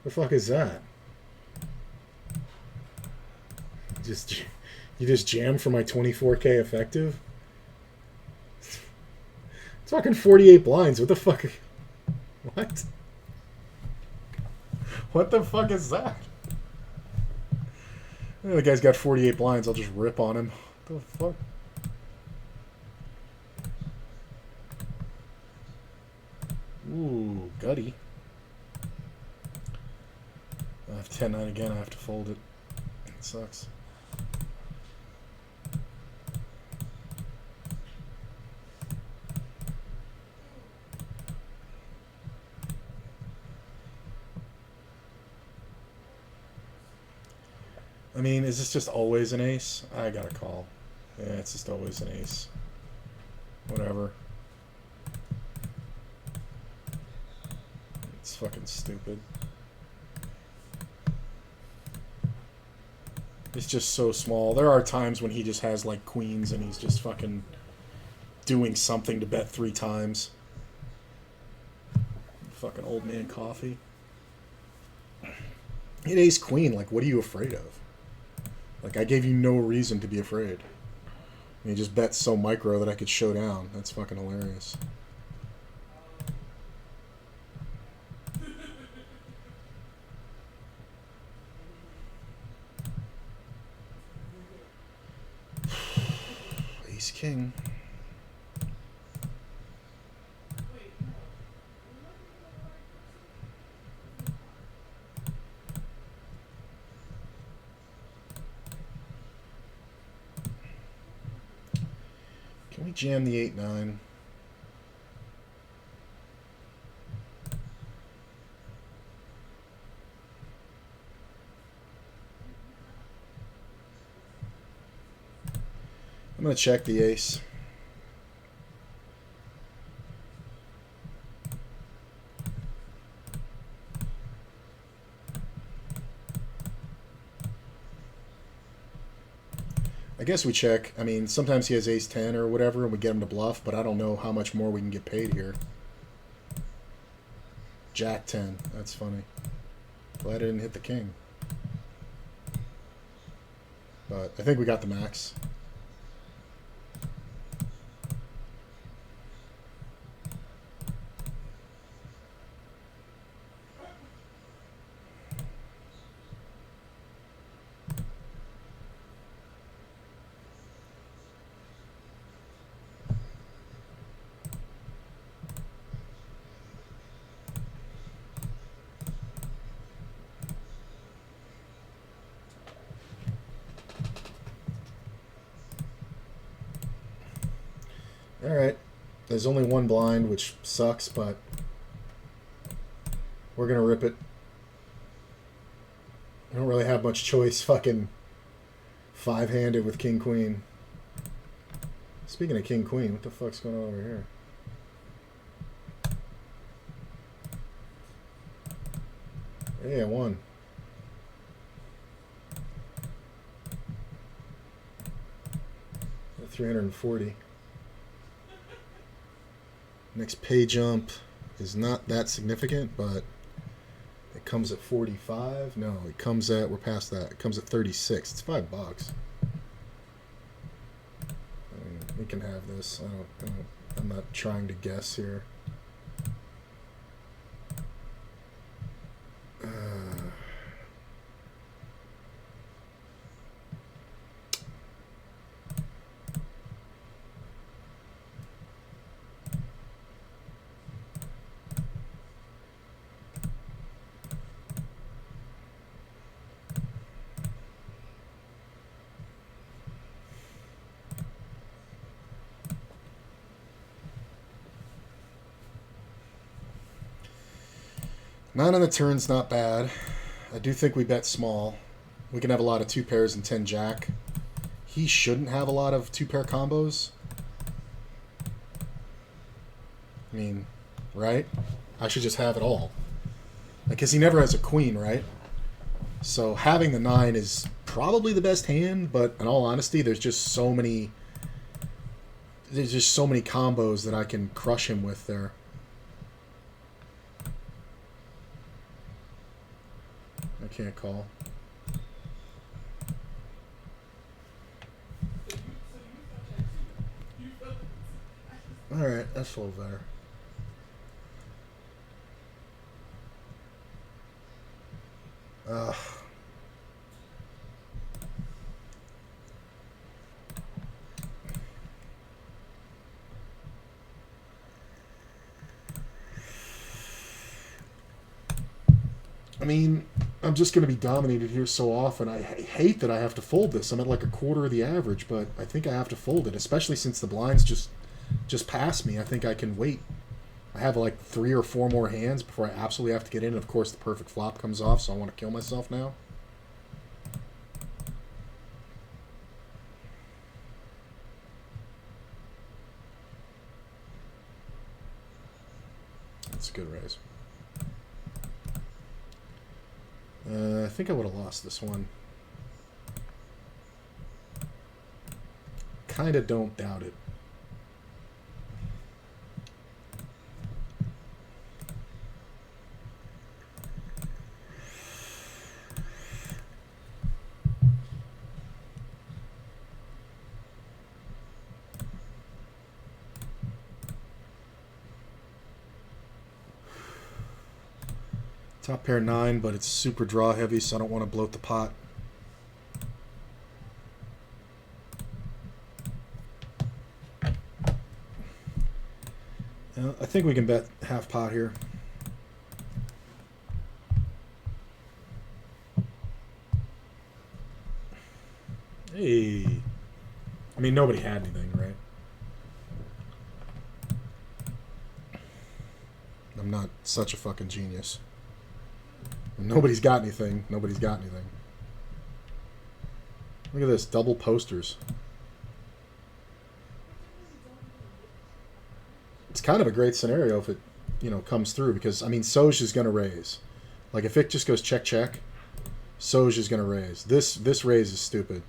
C: The fuck is that? You just jammed for my 24k effective? It's fucking 48 blinds. What the fuck? What? What the fuck is that? The guy's got 48 blinds. I'll just rip on him. What the fuck? Ooh, gutty. I have 10-9 again. I have to fold it. It sucks. I mean, is this just always an ace? I gotta call. Yeah, it's just always an ace. Whatever. It's fucking stupid. It's just so small. There are times when he just has like queens and he's just fucking doing something to bet 3 times. Fucking old man coffee. Hit ace queen, like, what are you afraid of? Like, I gave you no reason to be afraid. And he just bet so micro that I could show down. That's fucking hilarious. Ace king. Can we jam the 8-9? I'm going to check the ace. I guess we check. I mean, sometimes he has ace-10 or whatever, and we get him to bluff, but I don't know how much more we can get paid here. Jack-10. That's funny. Glad I didn't hit the king. But I think we got the max. Alright. There's only one blind, which sucks, but we're going to rip it. I don't really have much choice. Fucking 5-handed with king-queen. Speaking of king-queen, what the fuck's going on over here?
A: Hey, I won. At 340. Next pay jump is not that significant, but it comes at 45. No, it comes at, we're past that. It comes at 36. It's $5. I mean, we can have this. I'm not trying to guess here. Nine on the turn's not bad. I do think we bet small. We can have a lot of 2 pairs and 10 jack. He shouldn't have a lot of 2-pair combos. I mean, right? I should just have it all. Because he never has a queen, right? So having the 9 is probably the best hand, but in all honesty, there's just so many combos that I can crush him with there. I can't call. Alright, that's a little better. I mean, I'm just going to be dominated here so often. I hate that I have to fold this. I'm at like a quarter of the average, but I think I have to fold it, especially since the blinds just pass me. I think I can wait. I have like 3 or 4 more hands before I absolutely have to get in. And of course, the perfect flop comes off, so I want to kill myself now. That's a good raise. I think I would have lost this one. Kind of don't doubt it. Top pair 9, but it's super draw heavy, so I don't want to bloat the pot. I think we can bet half pot here. Hey. I mean, nobody had anything, right? I'm not such a fucking genius. Nobody's got anything. Nobody's got anything. Look at this. Double posters. It's kind of a great scenario if it, comes through. Because, I mean, Soj is going to raise. Like, if it just goes check, check, Soj is going to raise. This raise is stupid.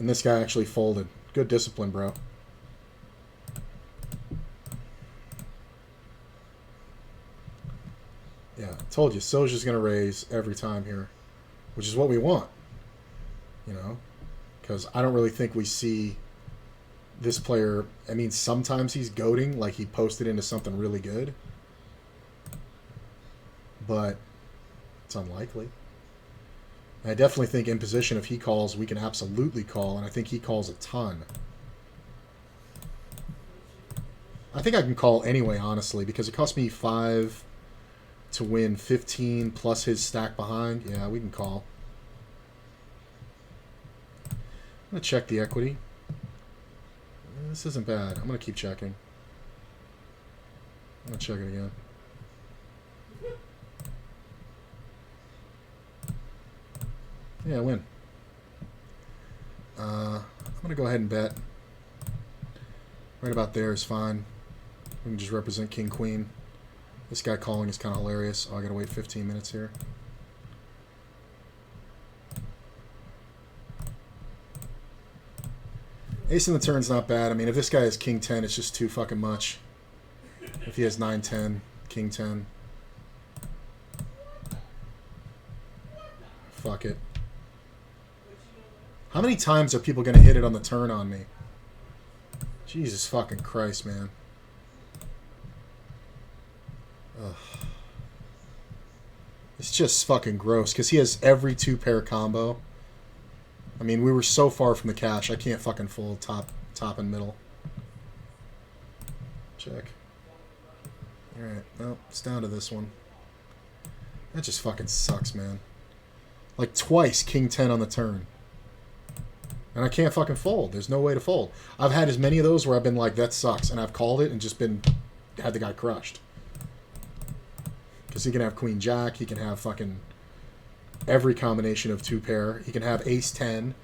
A: And this guy actually folded. Good discipline, bro. Yeah, told you, Soja's going to raise every time here, which is what we want, because I don't really think we see this player. I mean, sometimes he's goading, like he posted into something really good, but it's unlikely. And I definitely think in position, if he calls, we can absolutely call, and I think he calls a ton. I think I can call anyway, honestly, because it cost me 5 to win 15 plus his stack behind. Yeah, we can call. I'm going to check the equity. This isn't bad. I'm going to keep checking. I'm going to check it again. Yeah, I win. I'm going to go ahead and bet. Right about there is fine. We can just represent King, Queen.
C: This guy calling is kind of hilarious. Oh, I gotta wait 15 minutes here. Ace in the turn's not bad. I mean, if this guy has king 10, it's just too fucking much. If he has 9-10, king 10. Fuck it. How many times are people gonna hit it on the turn on me? Jesus fucking Christ, man. Ugh. It's just fucking gross, because he has every 2-pair combo. I mean, we were so far from the cash. I can't fucking fold top and middle. Check. Alright, well, it's down to this one. That just fucking sucks, man. Like, twice king 10 on the turn. And I can't fucking fold. There's no way to fold. I've had as many of those where I've been like, that sucks. And I've called it and just had the guy crushed. Because he can have queen jack. He can have fucking every combination of 2-pair. He can have ace 10.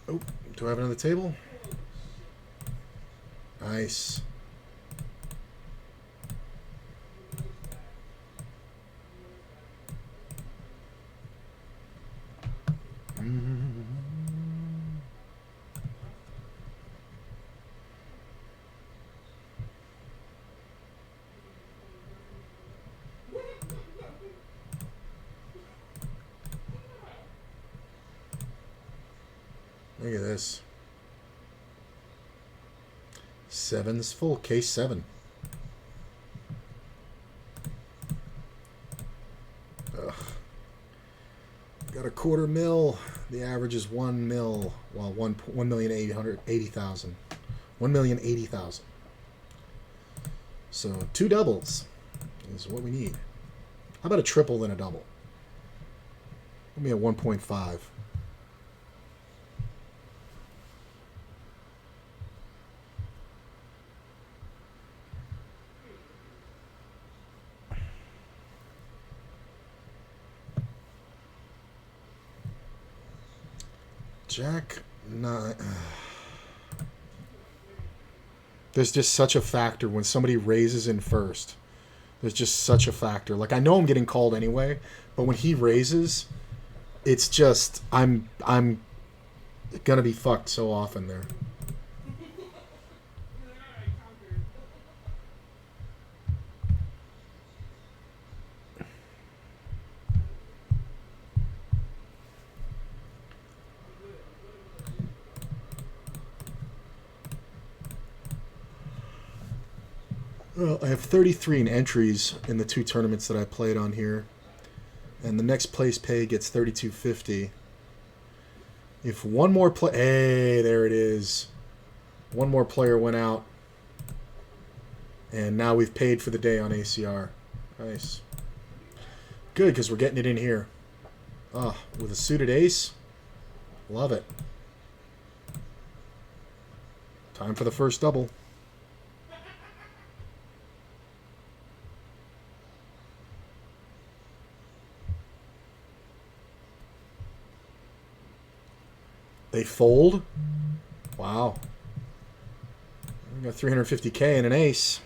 C: Oh, do I have another table? Nice. Look at this. 7's full. Case 7. Ugh. Got a $250,000. The average is $1 mil. Well, 1,880,000. 1,080,000. So 2 doubles is what we need. How about a triple then a double? Let me at 1.5. Jack 9. There's just such a factor when somebody raises in first. There's just such a factor. Like, I know I'm getting called anyway, but when he raises, it's just I'm gonna be fucked so often there. Well, I have 33 in entries in the 2 tournaments that I played on here. And the next place pay gets $32.50. If one more hey, there it is. One more player went out. And now we've paid for the day on ACR. Nice. Good, because we're getting it in here. Ah, with a suited ace. Love it. Time for the first double. They fold? Wow. We got $350K and an ace.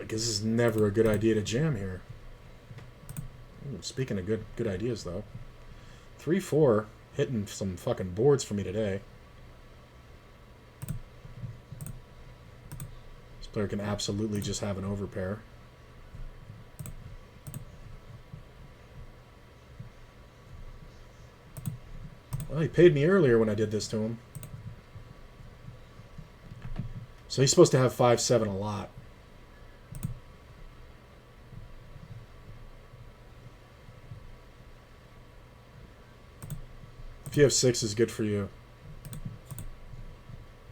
C: I guess this is never a good idea to jam here. Ooh, speaking of good ideas, though. 3-4, hitting some fucking boards for me today. This player can absolutely just have an overpair. Well, he paid me earlier when I did this to him. So he's supposed to have 5-7 a lot. If you have 6, is good for you.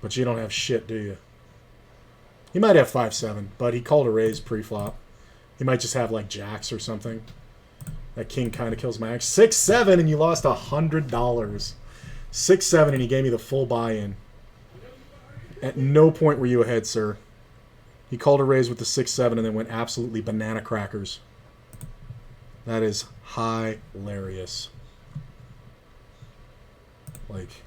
C: But you don't have shit, do you? He might have 5-7, but he called a raise pre-flop. He might just have like jacks or something. That king kind of kills my axe. 6-7 and you lost $100. 6-7 and he gave me the full buy-in. At no point were you ahead, sir. He called a raise with the 6-7 and then went absolutely banana crackers. That is hilarious. Like,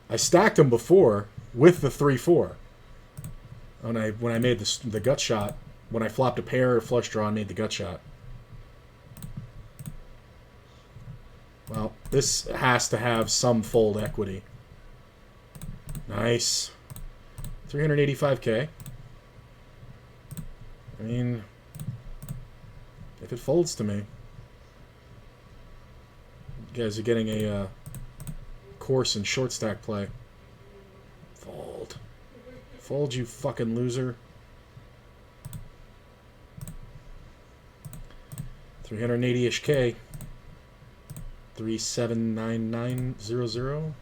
C: I stacked him before with the 3-4. When I made the gut shot, when I flopped a pair or flush draw and made the gut shot. Well, this has to have some fold equity. Nice. 385k. I mean, if it folds to me, you guys are getting a course in short stack play. Fold. Fold, you fucking loser. 380-ish K. 379900.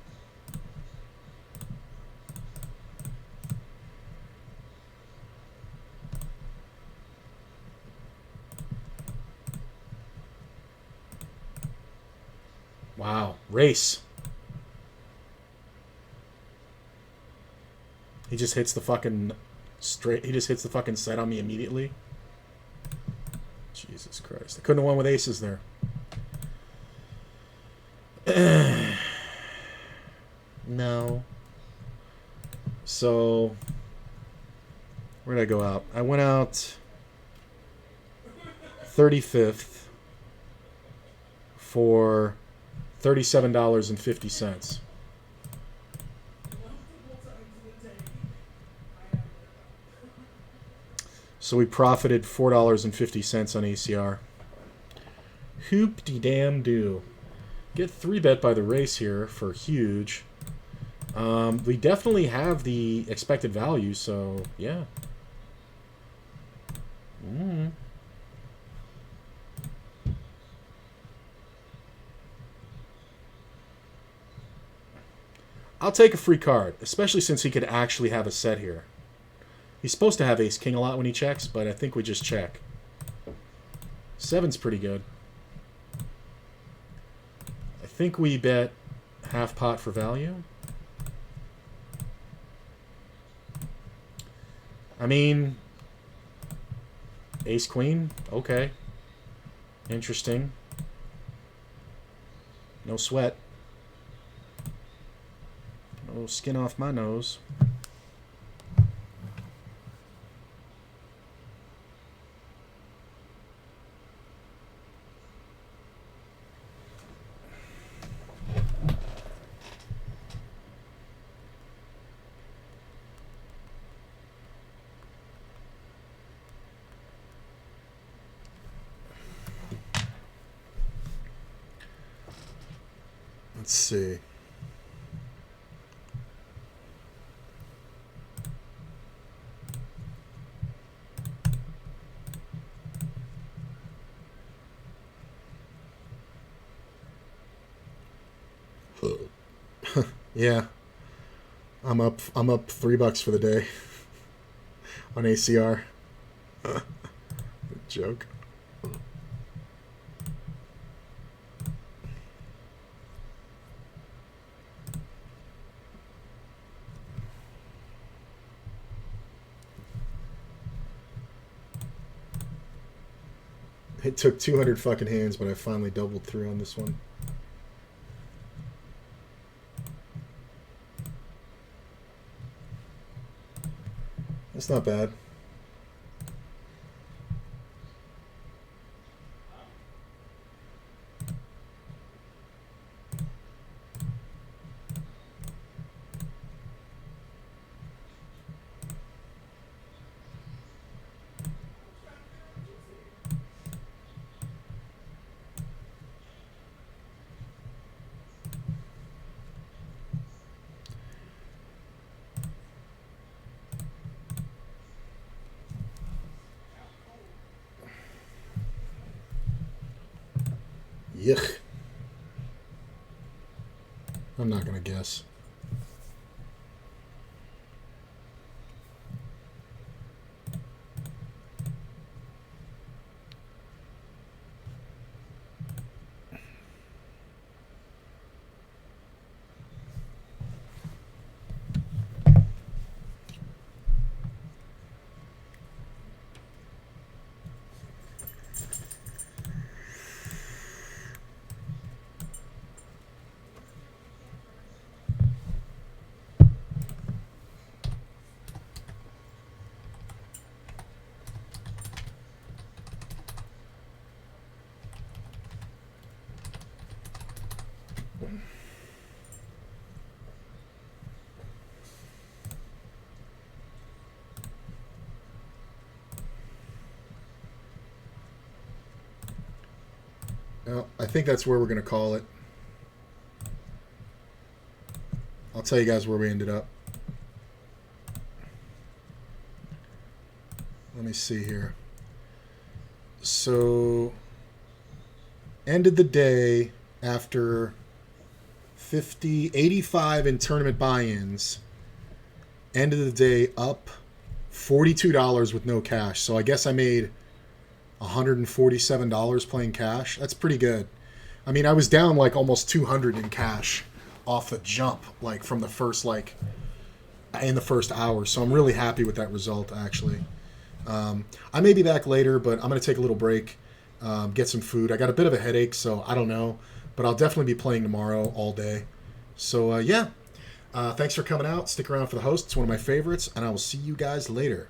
C: Wow, race. He just hits the fucking straight. He just hits the fucking set on me immediately. Jesus Christ. I couldn't have won with aces there. No. So, where did I go out? I went out 35th for $37.50. So we profited $4.50 on ACR. Hoop-de-damn-do. Get 3-bet by the race here for huge. We definitely have the expected value, so yeah. I'll take a free card, especially since he could actually have a set here. He's supposed to have ace-king a lot when he checks, but I think we just check. 7's pretty good. I think we bet half pot for value. I mean, ace-queen, okay. Interesting. No sweat. No skin off my nose. Let's see. Yeah. I'm up $3 for the day on ACR. Joke. It took 200 fucking hands, but I finally doubled through on this one. That's not bad. Yuck. I'm not going to guess. Well, I think that's where we're going to call it. I'll tell you guys where we ended up. Let me see here. So, ended the day after 85 in tournament buy-ins. Ended the day up $42 with no cash. So I guess I made $147 playing cash. That's pretty good. I mean, I was down like almost 200 in cash off the jump, like from the first, like in the first hour. So I'm really happy with that result, actually. I may be back later, but I'm going to take a little break, get some food. I got a bit of a headache, so I don't know, but I'll definitely be playing tomorrow all day. So yeah, thanks for coming out. Stick around for the host. It's one of my favorites, and I will see you guys later.